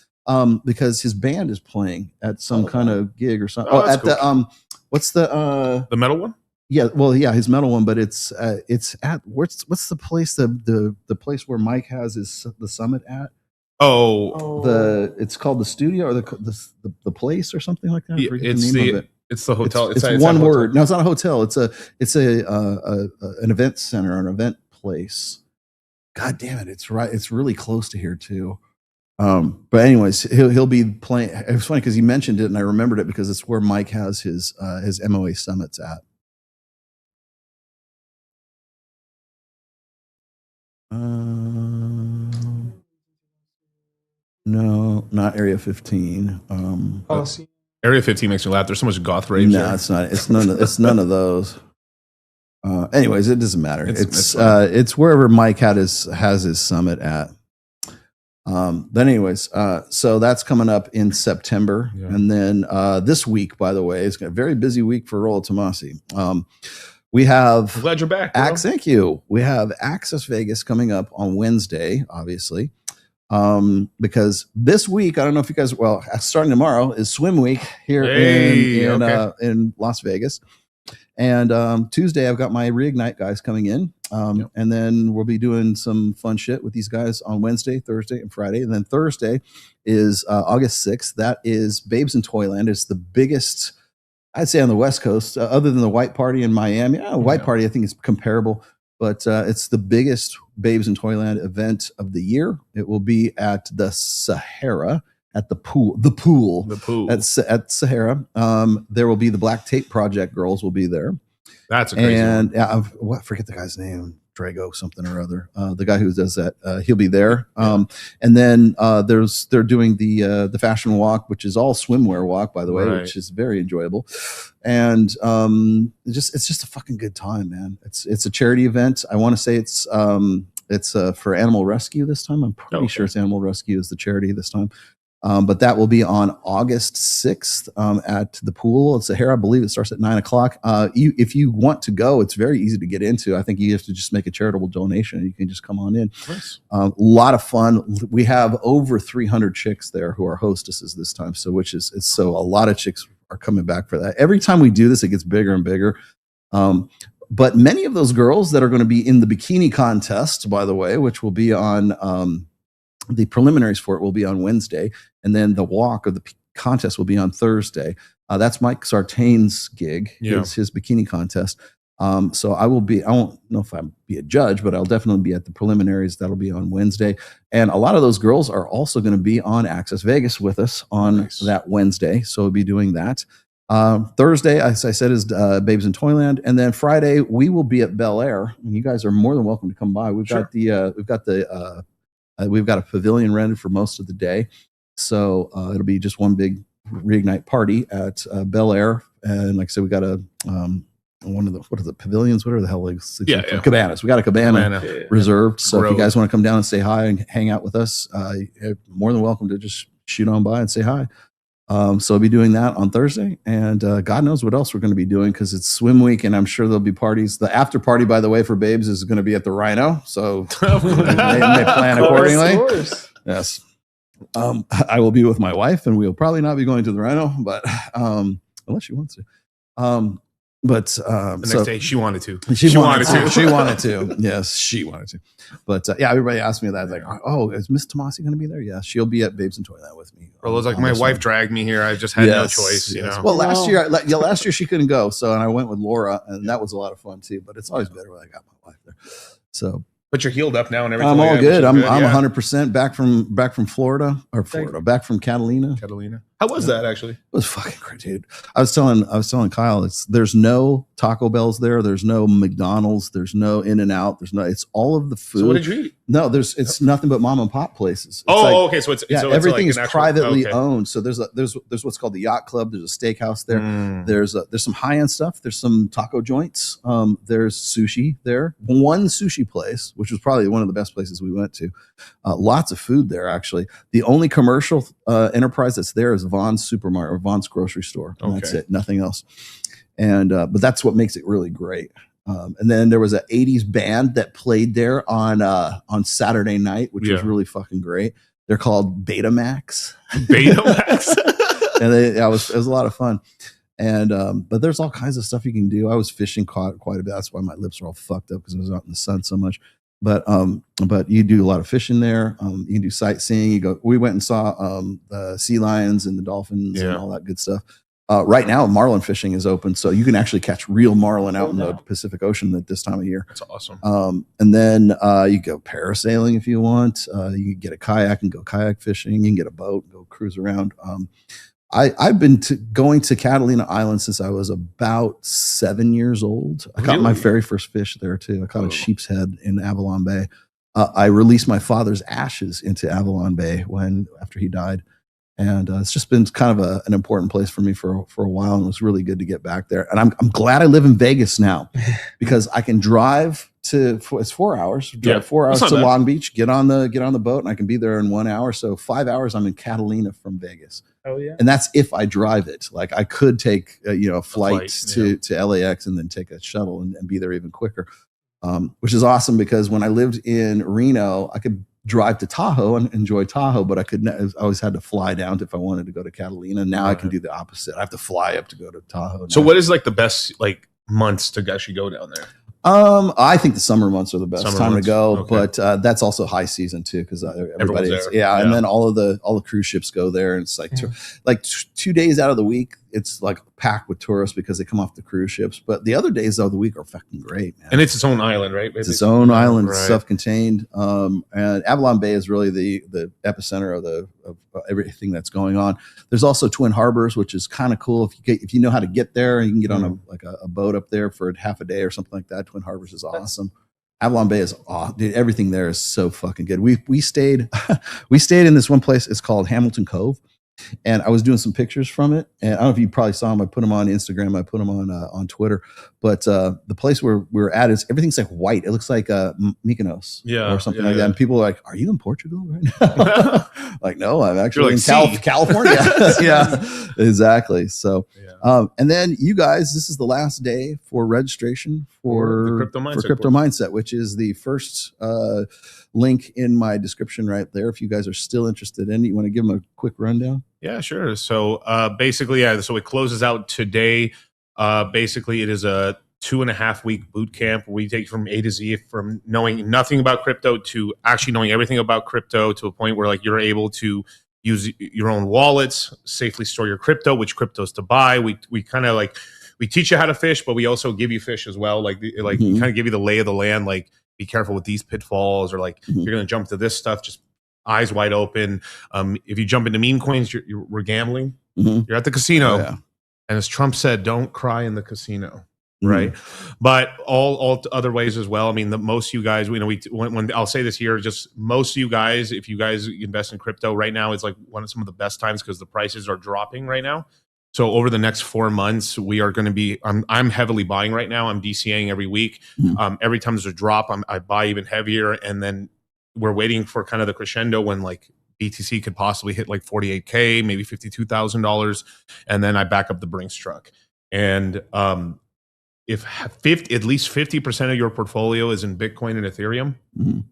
because his band is playing at some kind of gig or something. Oh, at cool. the what's the metal one? Yeah, well, yeah, his metal one, but it's at what's the place the place where Mike has the summit at? It's called the studio or the place or something like that. Yeah, it's the hotel. It's one word. No, it's not a hotel. It's an event center, an event place. God damn it! It's right. It's really close to here too. But anyways, he'll be playing. It was funny because he mentioned it, and I remembered it because it's where Mike has his MOA summits at. No, not Area 15. Area 15 makes me laugh. There's so much goth rage. No, there. it's not. It's none of those. Anyways, it doesn't matter. It's wherever Mike has his summit at. But anyways, so that's coming up in September, and then this week, by the way, is a very busy week for Rollo Tomasi. We have. I'm glad you're back. Thank you. We have Access Vegas coming up on Wednesday, obviously. Because this week, I don't know if you guys, starting tomorrow is Swim Week here in Las Vegas. And Tuesday, I've got my Reignite guys coming in. And then we'll be doing some fun shit with these guys on Wednesday, Thursday, and Friday. And then Thursday is August 6th. That is Babes in Toyland. It's the biggest, I'd say, on the West Coast, other than the White Party in Miami. White Party, I think, is comparable. But it's the biggest Babes in Toyland event of the year. It will be at the Sahara, at the pool at Sahara. There will be the Black Tape Project girls will be there. That's a crazy one. I forget the guy's name. Drago something or other. The guy who does that, he'll be there. And then they're doing the fashion walk, which is all swimwear walk, by the way, which is very enjoyable. And it's just a fucking good time, man. It's a charity event. I want to say it's for Animal Rescue this time. I'm pretty sure it's Animal Rescue is the charity this time. But that will be on August 6th at the pool at Sahara. I believe it starts at 9:00. If you want to go, it's very easy to get into. I think you have to just make a charitable donation and you can just come on in. Nice. A lot of fun. We have over 300 chicks there who are hostesses this time. So a lot of chicks are coming back for that. Every time we do this, it gets bigger and bigger. But many of those girls that are going to be in the bikini contest, by the way, which will be on the preliminaries for it will be on Wednesday, and then the walk of the contest will be on Thursday. That's Mike Sartain's gig, his bikini contest. So I won't know if I'll be a judge, but I'll definitely be at the preliminaries. That'll be on Wednesday. And a lot of those girls are also going to be on Access Vegas with us on that Wednesday. So we'll be doing that. Thursday, as I said, is Babes in Toyland. And then Friday, we will be at Bel Air. And you guys are more than welcome to come by. We've got a pavilion rented for most of the day. So it'll be just one big Reignite party at Bel Air. And like I said, we got one of the pavilions, whatever the hell cabanas. We got a cabana reserved. So if you guys want to come down and say hi and hang out with us, you're more than welcome to just shoot on by and say hi. So I'll be doing that on Thursday, and God knows what else we're going to be doing because it's Swim Week, and I'm sure there'll be parties. The after party, by the way, for Babes is going to be at the Rhino, so they plan accordingly. Yes, I will be with my wife, and we'll probably not be going to the Rhino, but unless she wants to. But the next day she wanted to. She wanted to. She wanted to. Yes, she wanted to. But everybody asked me that. Like, oh, is Miss Tomasi going to be there? Yeah, she'll be at Babes in Toyland with me. Bro, it was like my wife dragged me here. I just had no choice. You know. Well, last year she couldn't go, and I went with Laura, and that was a lot of fun too. But it's always better when I got my wife there. So. But you're healed up now and everything. I'm all good. I'm 100% back from Florida, back from Catalina. How was that actually? It was fucking great, dude. I was telling Kyle, there's no Taco Bells there, there's no McDonald's, there's no In-N-Out, it's all of the food. So what did you eat? No, it's nothing but mom and pop places. Okay. So everything is it's privately owned. So there's what's called the Yacht Club. There's a steakhouse there. There's some high end stuff. There's some taco joints. There's sushi there. One sushi place, which was probably one of the best places we went to. Lots of food there. Actually, the only commercial enterprise that's there is Vaughn's Supermarket or Vaughn's grocery store. And that's it. Nothing else. And but that's what makes it really great. And then there was an 80s band that played there on Saturday night, which was really fucking great. They're called Betamax. Betamax. And it was a lot of fun. And but there's all kinds of stuff you can do. I was fishing quite a bit. That's why my lips are all fucked up, because I was out in the sun so much. But you do a lot of fishing there. You can do sightseeing. We went and saw the sea lions and the dolphins and all that good stuff. Right now, marlin fishing is open, so you can actually catch real marlin out in the Pacific Ocean at this time of year. That's awesome. And then you go parasailing if you want. You can get a kayak and go kayak fishing. You can get a boat and go cruise around. I've been going to Catalina Island since I was about 7 years old. I caught my very first fish there too. I caught a sheep's head in Avalon Bay. I released my father's ashes into Avalon Bay after he died. And it's just been kind of an important place for me for a while, and it was really good to get back there. And I'm glad I live in Vegas now, because I can drive it's 4 hours. Drive 4 hours to Long Beach, get on the boat, and I can be there in 1 hour. So 5 hours, I'm in Catalina from Vegas. Oh yeah. And that's if I drive it. Like I could take a flight to LAX and then take a shuttle and be there even quicker, which is awesome, because when I lived in Reno, I could drive to Tahoe and enjoy Tahoe, but I always had to fly down if I wanted to go to Catalina. Now I can do the opposite. I have to fly up to go to Tahoe. So what is like the best months to actually go down there? I think the summer months are the best time to go, but that's also high season too, because everybody is, and then all the cruise ships go there, and it's like 2 days out of the week it's like packed with tourists because they come off the cruise ships, but the other days of the week are fucking great, man. And it's its own island, right? It's its own island, self-contained. And Avalon Bay is really the epicenter of everything that's going on. There's also Twin Harbors, which is kind of cool if you know how to get there, and you can get on a boat up there for half a day or something like that. Twin Harbors is awesome. Avalon Bay is awesome. Dude, everything there is so fucking good. We stayed in this one place. It's called Hamilton Cove. And I was doing some pictures from it, and I don't know if you probably saw them. I put them on Instagram. I put them on Twitter. But the place where we're at everything's like white. It looks like Mykonos, or something like that. And people are like, "Are you in Portugal right now?" Like, no, I'm actually in California. Yeah, exactly. So, and then you guys, this is the last day for registration for Crypto Mindset, which is the first link in my description right there. If you guys are still interested in it, you want to give them a quick rundown? Yeah, sure. So basically, so it closes out today. Basically, it is a 2.5 week boot camp. We take from A to Z, from knowing nothing about crypto to actually knowing everything about crypto, to a point where you're able to use your own wallets, safely store your crypto, which cryptos to buy. We kind of we teach you how to fish, but we also give you fish as well. Kind of give you the lay of the land. Be careful with these pitfalls, or you're going to jump to this stuff, just eyes wide open. If you jump into meme coins, we're gambling. You're at the casino. And as Trump said, don't cry in the casino. Right. But all other ways as well. I mean, most of you guys, when I'll say this here, just most of you guys, if you guys invest in crypto right now, it's one of some of the best times, because the prices are dropping right now. So over the next 4 months, we are going to be, I'm heavily buying right now. I'm DCAing every week. Every time there's a drop, I buy even heavier. And then we're waiting for kind of the crescendo when BTC could possibly hit $48K, maybe $52,000. And then I back up the Brinks truck. And if at least 50% of your portfolio is in Bitcoin and Ethereum,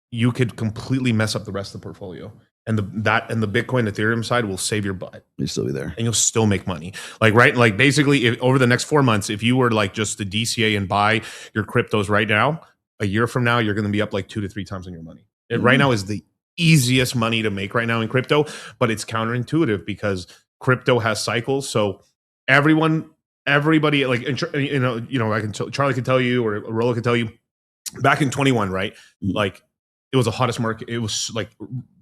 you could completely mess up the rest of the portfolio. And the Bitcoin Ethereum side will save your butt. You'll still be there, and you'll still make money. Basically, over the next 4 months, if you were just to DCA and buy your cryptos right now, a year from now, you're going to be up 2 to 3 times on your money. Right now is the easiest money to make right now in crypto, but it's counterintuitive because crypto has cycles. So everybody, Charlie can tell you, or Rolla can tell you, back in 21, right? it was the hottest market. It was like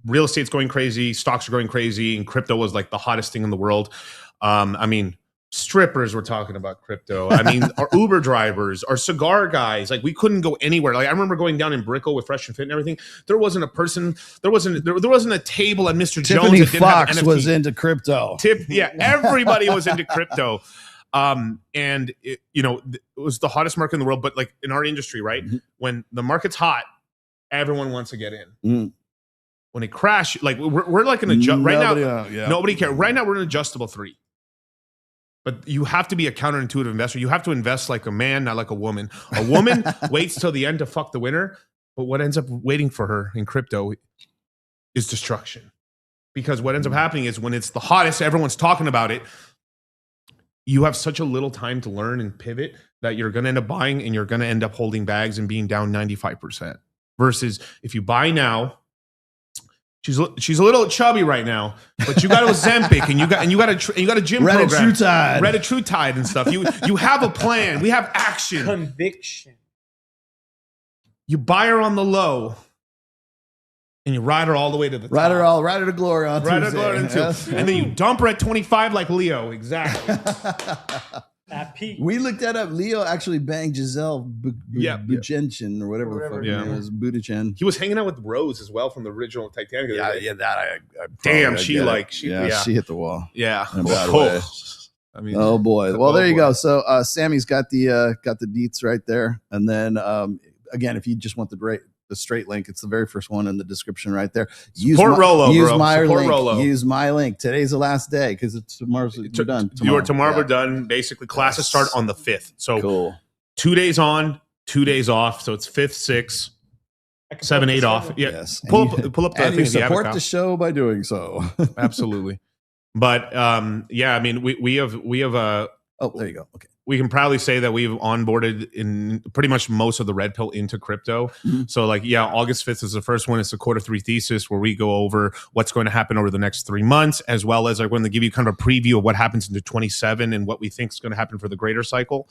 real estate's going crazy, stocks are going crazy, and crypto was like the hottest thing in the world. I mean, strippers were talking about crypto. I mean, our Uber drivers, our cigar guys, like we couldn't go anywhere. Like I remember going down in Brickell with Fresh and Fit and everything. There wasn't a person, there wasn't a table at Mr. Tiffany Jones that didn't Fox have NFT. was into crypto. Everybody was into crypto. And it, you know, it was the hottest market in the world, but like in our industry, right? When the market's hot, everyone wants to get in. When it crashes, like we're like an right now, nobody cares. Right now, we're an adjustable 3. But you have to be a counterintuitive investor. You have to invest like a man, not like a woman. A woman waits till the end to fuck the winner, but what ends up waiting for her in crypto is destruction. Because what ends up happening is when it's the hottest, everyone's talking about it. You have such a little time to learn and pivot that you're going to end up buying and you're going to end up holding bags and being down 95%. Versus if you buy now, she's a little chubby right now, but you got Ozempic and you got a gym program, Retatrutide and stuff. You have a plan. We have action, conviction. You buy her on the low, and you ride her all the way to the top. Ride her to glory on Tuesday. Yes. And then you dump her at 25 like Leo. Exactly. At peak. We looked that up. Leo actually banged Giselle Bundchen or whatever the fuck her name is. Bundchen. He was hanging out with Rose as well from the original Titanic. Damn, she hit the wall. Yeah. In a bad way. I mean, oh boy. Well, there you go. So Sammy's got the deets right there. And then again, if you just want the straight link, it's the very first one in the description right there. Support Rolo, bro. Use my link. Today's the last day because tomorrow's we're done. Tomorrow we're done. Basically, classes start on the 5th. So cool. 2 days on, 2 days off. So it's 5th, 6th, 7, 8 off. Yeah. Yes. Pull up the and thing. You support the show by doing so. Absolutely. But yeah, I mean, we have oh, there you go. Okay. We can proudly say that we've onboarded in pretty much most of the Red Pill into crypto. So like, yeah, August 5th is the first one. It's the Q3 thesis where we go over what's going to happen over the next 3 months, as well as I'm going to give you kind of a preview of what happens into 27 and what we think is going to happen for the greater cycle.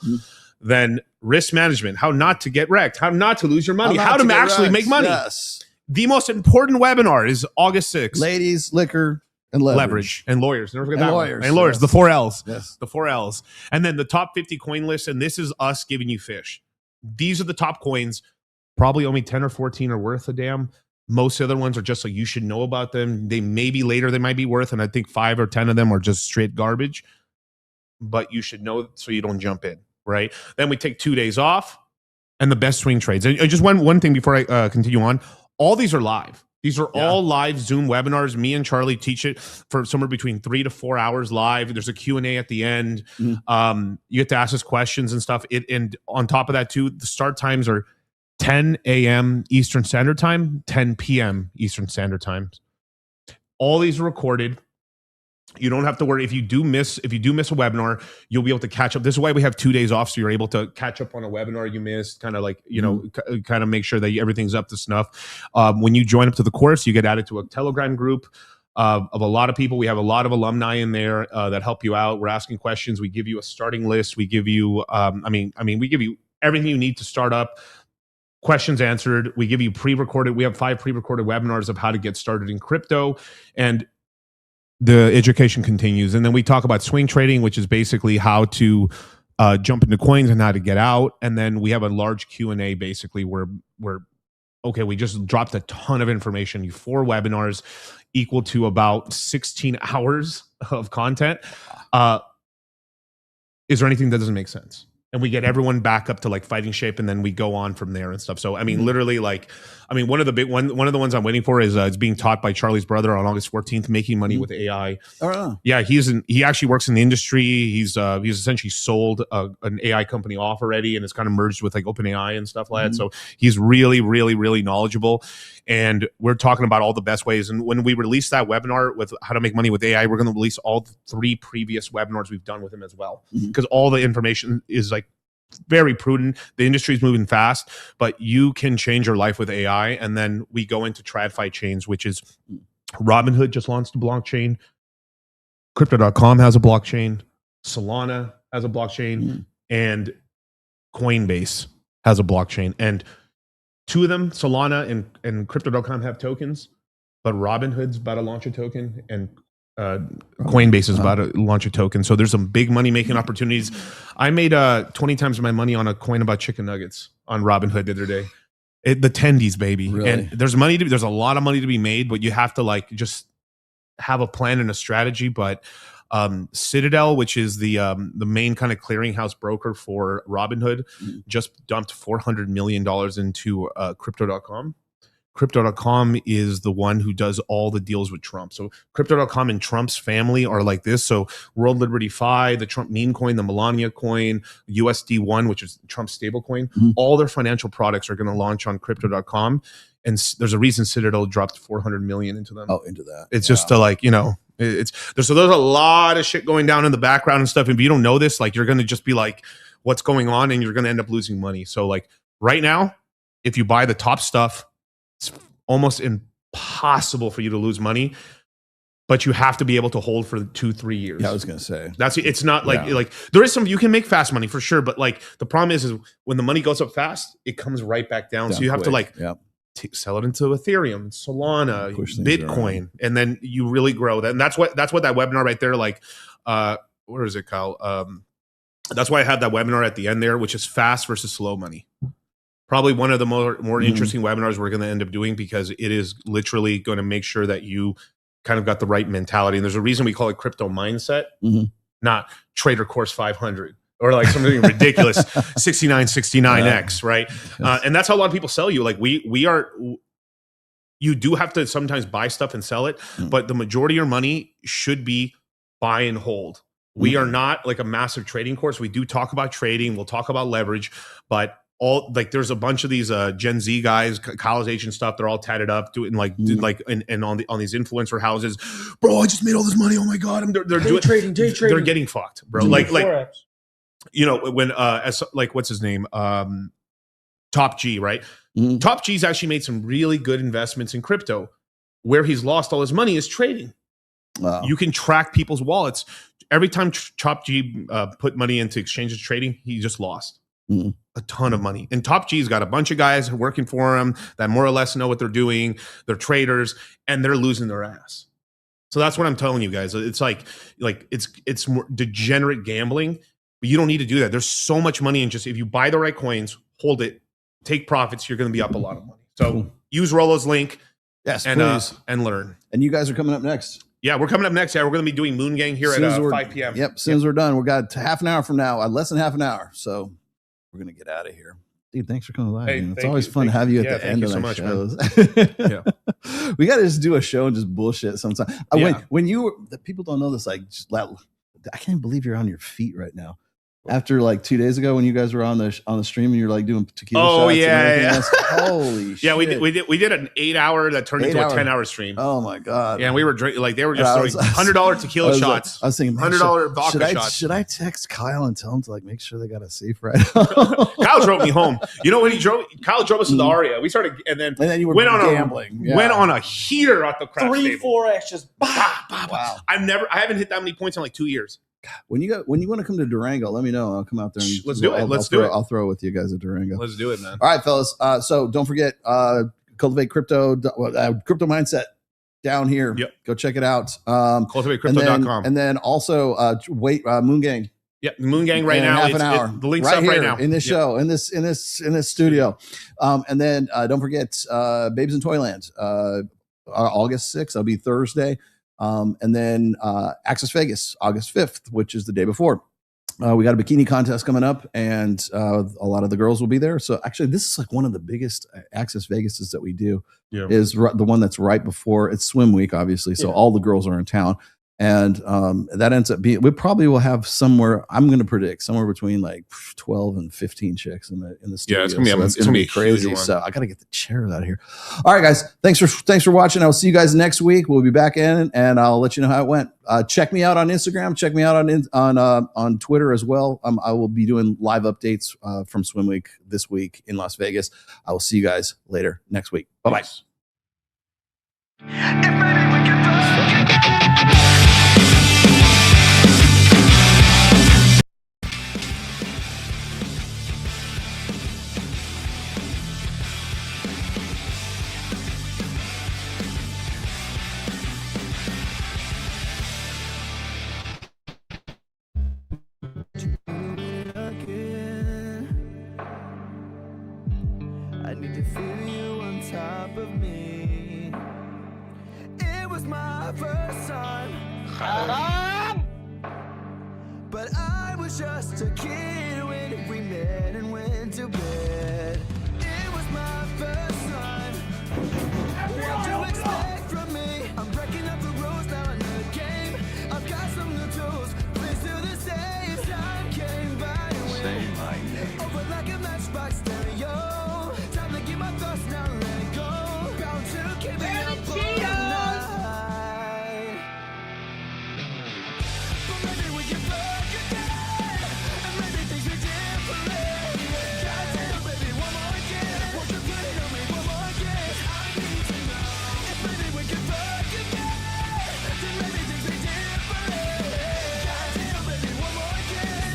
Then risk management, how not to get wrecked, how not to lose your money, how to actually make money. Yes. The most important webinar is August 6th. Ladies, liquor, and leverage. And lawyers. Never forget that lawyers. One. And lawyers. Yes. The 4 L's. Yes. The 4 L's. And then the top 50 coin list. And this is us giving you fish. These are the top coins. Probably only 10 or 14 are worth a damn. Most other ones are just like you should know about them. They may be later, they might be worth. And I think 5 or 10 of them are just straight garbage. But you should know so you don't jump in. Right. Then we take 2 days off. And the best swing trades. And just one thing before I continue on. All these are live. These are all live Zoom webinars. Me and Charlie teach it for somewhere between 3 to 4 hours live. There's a Q&A at the end. You get to ask us questions and stuff. And on top of that, too, the start times are 10 a.m. Eastern Standard Time, 10 p.m. Eastern Standard Time. All these are recorded. You don't have to worry if you do miss a webinar, you'll be able to catch up. This is why we have 2 days off, so you're able to catch up on a webinar you missed, kind of like, you know, kind of make sure that everything's up to snuff. When you join up to the course, you get added to a Telegram group of a lot of people. We have a lot of alumni in there that help you out. We're asking questions. We give you a starting list. We give you, we give you everything you need to start up. Questions answered. We give you pre-recorded. We have 5 pre-recorded webinars of how to get started in crypto, and the education continues. And then we talk about swing trading, which is basically how to jump into coins and how to get out. And then we have a large Q&A basically where we just dropped a ton of information. 4 webinars equal to about 16 hours of content. Is there anything that doesn't make sense? And we get everyone back up to like fighting shape, and then we go on from there and stuff. So I mean, literally, like, I mean, one of the ones I'm waiting for is it's being taught by Charlie's brother on August 14th, making money with AI. Yeah, he actually works in the industry. He's essentially sold an AI company off already, and it's kind of merged with like OpenAI and stuff like that. So he's really, really, really knowledgeable. And we're talking about all the best ways. And when we release that webinar with how to make money with AI, we're going to release all 3 previous webinars we've done with him as well, because all the information is like very prudent. The industry is moving fast, but you can change your life with AI. And then we go into TradFi chains, which is Robinhood just launched a blockchain. Crypto.com has a blockchain. Solana has a blockchain, and Coinbase has a blockchain. And two of them, Solana and Crypto.com, have tokens, but Robinhood's about to launch a token, and Coinbase is about to launch a token. So there's some big money making opportunities. I made 20 times my money on a coin about chicken nuggets on Robinhood the other day. The tendies, baby. Really? And there's a lot of money to be made, but you have to like just have a plan and a strategy. But Citadel, which is the main kind of clearinghouse broker for Robinhood, just dumped $400 million into Crypto.com. Crypto.com is the one who does all the deals with Trump. So Crypto.com and Trump's family are like this. So World Liberty Fi, the Trump meme coin, the Melania coin, USD1, which is Trump's stable coin, all their financial products are going to launch on Crypto.com. And there's a reason Citadel dropped 400 million into them. Oh, into that. It's just to like, there's a lot of shit going down in the background and stuff. And if you don't know this, like, you're going to just be like, what's going on? And you're going to end up losing money. So like right now, if you buy the top stuff, it's almost impossible for you to lose money, but you have to be able to hold for 2-3 years. Yeah, I was going to say it's not like there is some, you can make fast money for sure. But like the problem is when the money goes up fast, it comes right back down. So you have to like sell it into Ethereum, Solana, Bitcoin, and then you really grow that. And that's what that webinar right there, like, where is it, Kyle? That's why I had that webinar at the end there, which is fast versus slow money. Probably one of the more interesting webinars we're going to end up doing, because it is literally going to make sure that you kind of got the right mentality. And there's a reason we call it crypto mindset, not Trader Course 500 or like something ridiculous 6969X, right? And that's how a lot of people sell you. Like you do have to sometimes buy stuff and sell it, but the majority of your money should be buy and hold. We are not like a massive trading course. We do talk about trading. We'll talk about leverage, but there's a bunch of these Gen Z guys, college age and stuff. They're all tatted up doing and on these influencer houses. Bro, I just made all this money. Oh my god, they're doing day trading. They're getting fucked, bro. Like when what's his name, Top G, right? Top G's actually made some really good investments in crypto. Where he's lost all his money is trading. Wow. You can track people's wallets. Every time Top G put money into exchanges trading, he just lost. A ton of money. And Top G's got a bunch of guys working for him that more or less know what they're doing. They're traders, and they're losing their ass. So that's what I'm telling you guys. It's like it's more degenerate gambling, but you don't need to do that. There's so much money in just, if you buy the right coins, hold it, take profits, you're going to be up a lot of money. So use Rollo's link, and learn. And you guys are coming up next. Yeah, we're coming up next. Yeah, we're going to be doing Moon Gang here at 5 p.m. Yep, as soon as we're done. We got half an hour from now, less than half an hour. So we're going to get out of here. Dude, thanks for coming by. Hey, it's always fun to have you at the end of the shows. Yeah. We got to just do a show and just bullshit sometimes. When you were, the people don't know this, like, just I can't believe you're on your feet right now. After like 2 days ago when you guys were on the stream and you're like doing tequila shots. Oh yeah. Holy shit. Yeah, we did an 8-hour that turned into a 10-hour stream. Oh my god. Yeah, and we were drinking, like, they were just throwing $100 tequila shots. I was thinking $100 vodka shots. Should I text Kyle and tell him to like make sure they got a safe ride? Kyle drove me home. You know when Kyle drove us to the Aria. We started and then you were went on gambling. Went on a heater at the craps table. 3-4 just wow. I haven't hit that many points in like 2 years. When you want to come to Durango, let me know. I'll come out there. And let's do it. I'll throw it with you guys at Durango. Let's do it, man. All right, fellas. So don't forget, Cultivate Crypto, Crypto Mindset down here. Yep. Go check it out. CultivateCrypto.com. And then also Moon Gang. Yeah, Moon Gang right now. Half an hour. The link's up right now in this show, in this studio. And then don't forget Babes in Toyland. August 6th. That'll be Thursday. And then Access Vegas, August 5th, which is the day before. We got a bikini contest coming up, and a lot of the girls will be there. So actually, this is like one of the biggest Access Vegases that we do. Yeah. Is the one that's right before it's swim week, obviously. So all the girls are in town. And that ends up being, we probably will have somewhere, I'm going to predict somewhere between like 12 and 15 chicks in the studio. Yeah, it's going to be crazy. So I got to get the chairs out of here. All right, guys, thanks for watching. I'll see you guys next week. We'll be back in and I'll let you know how it went. Check me out on Instagram. Check me out on Twitter as well. I will be doing live updates from Swim Week this week in Las Vegas. I will see you guys later next week. Bye-bye. let me defeat you on top of me. It was my first time, but I was just a kid when we met and went to bed. It was my first time. What do you expect from me? I'm breaking up the rules now in the game. I've got some new tools, please do the same. Time came by and went. Say my name. Over like a matchbox stereo. Time to get my thoughts now, let go. Bound to keep me up all night. But maybe we can fuck again, and maybe things are different. Goddamn, baby, one more again. Won't you put it on me one more again? I need to know if maybe we can fuck again, then maybe things are different. Goddamn, baby, one more again.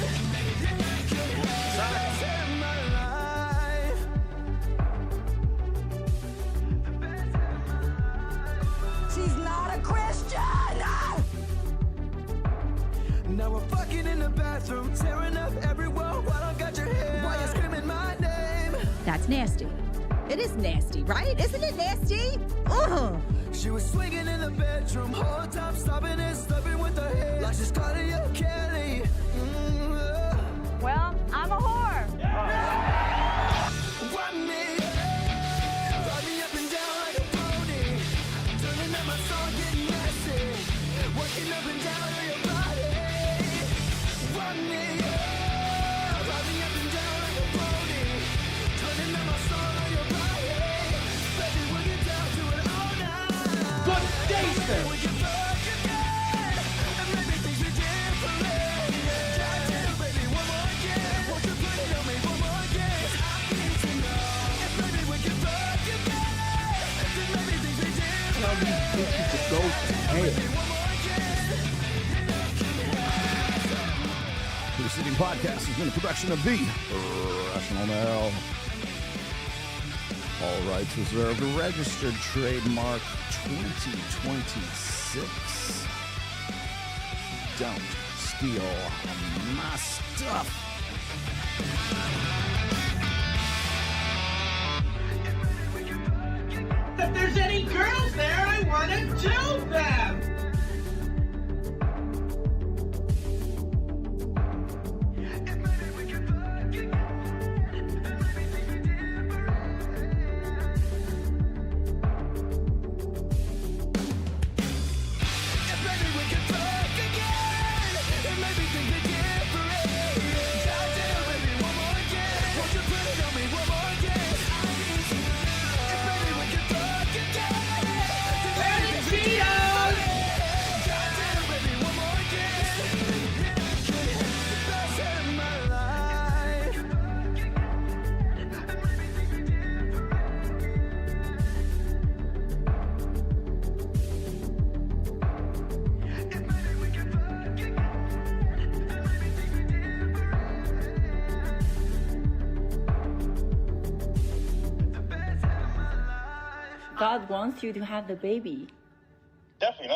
Best in my life. She's not a Christian. Now we're fucking in the bathroom, tearing up every wall while I got your hair. Why you screaming my name? That's nasty. It is nasty, right? Isn't it nasty? Ugh. She was swinging in the bedroom, whole time stopping and stubbing with her hair like she's Claudia Kelly. Well, I'm a whore. Ride me up and down like a pony, turning up my song, getting messy, working up and down on your body. Ride me up and down like a pony, turning up my song on your body. Baby, we'll get down to it all night. Good day, sir. We can fuck again, and maybe things are different. Goddamn, baby, one more again. Won't you put it on me one more again? I need to know if maybe we can fuck again, then maybe things are different. Tell these bitches to go to hell. The Sitting Podcast has been a production of The Rational Mail. All rights reserved. Registered trademark 2026. Don't steal my stuff. If there's any girls there, I want to do them! God wants you to have the baby. Definitely not.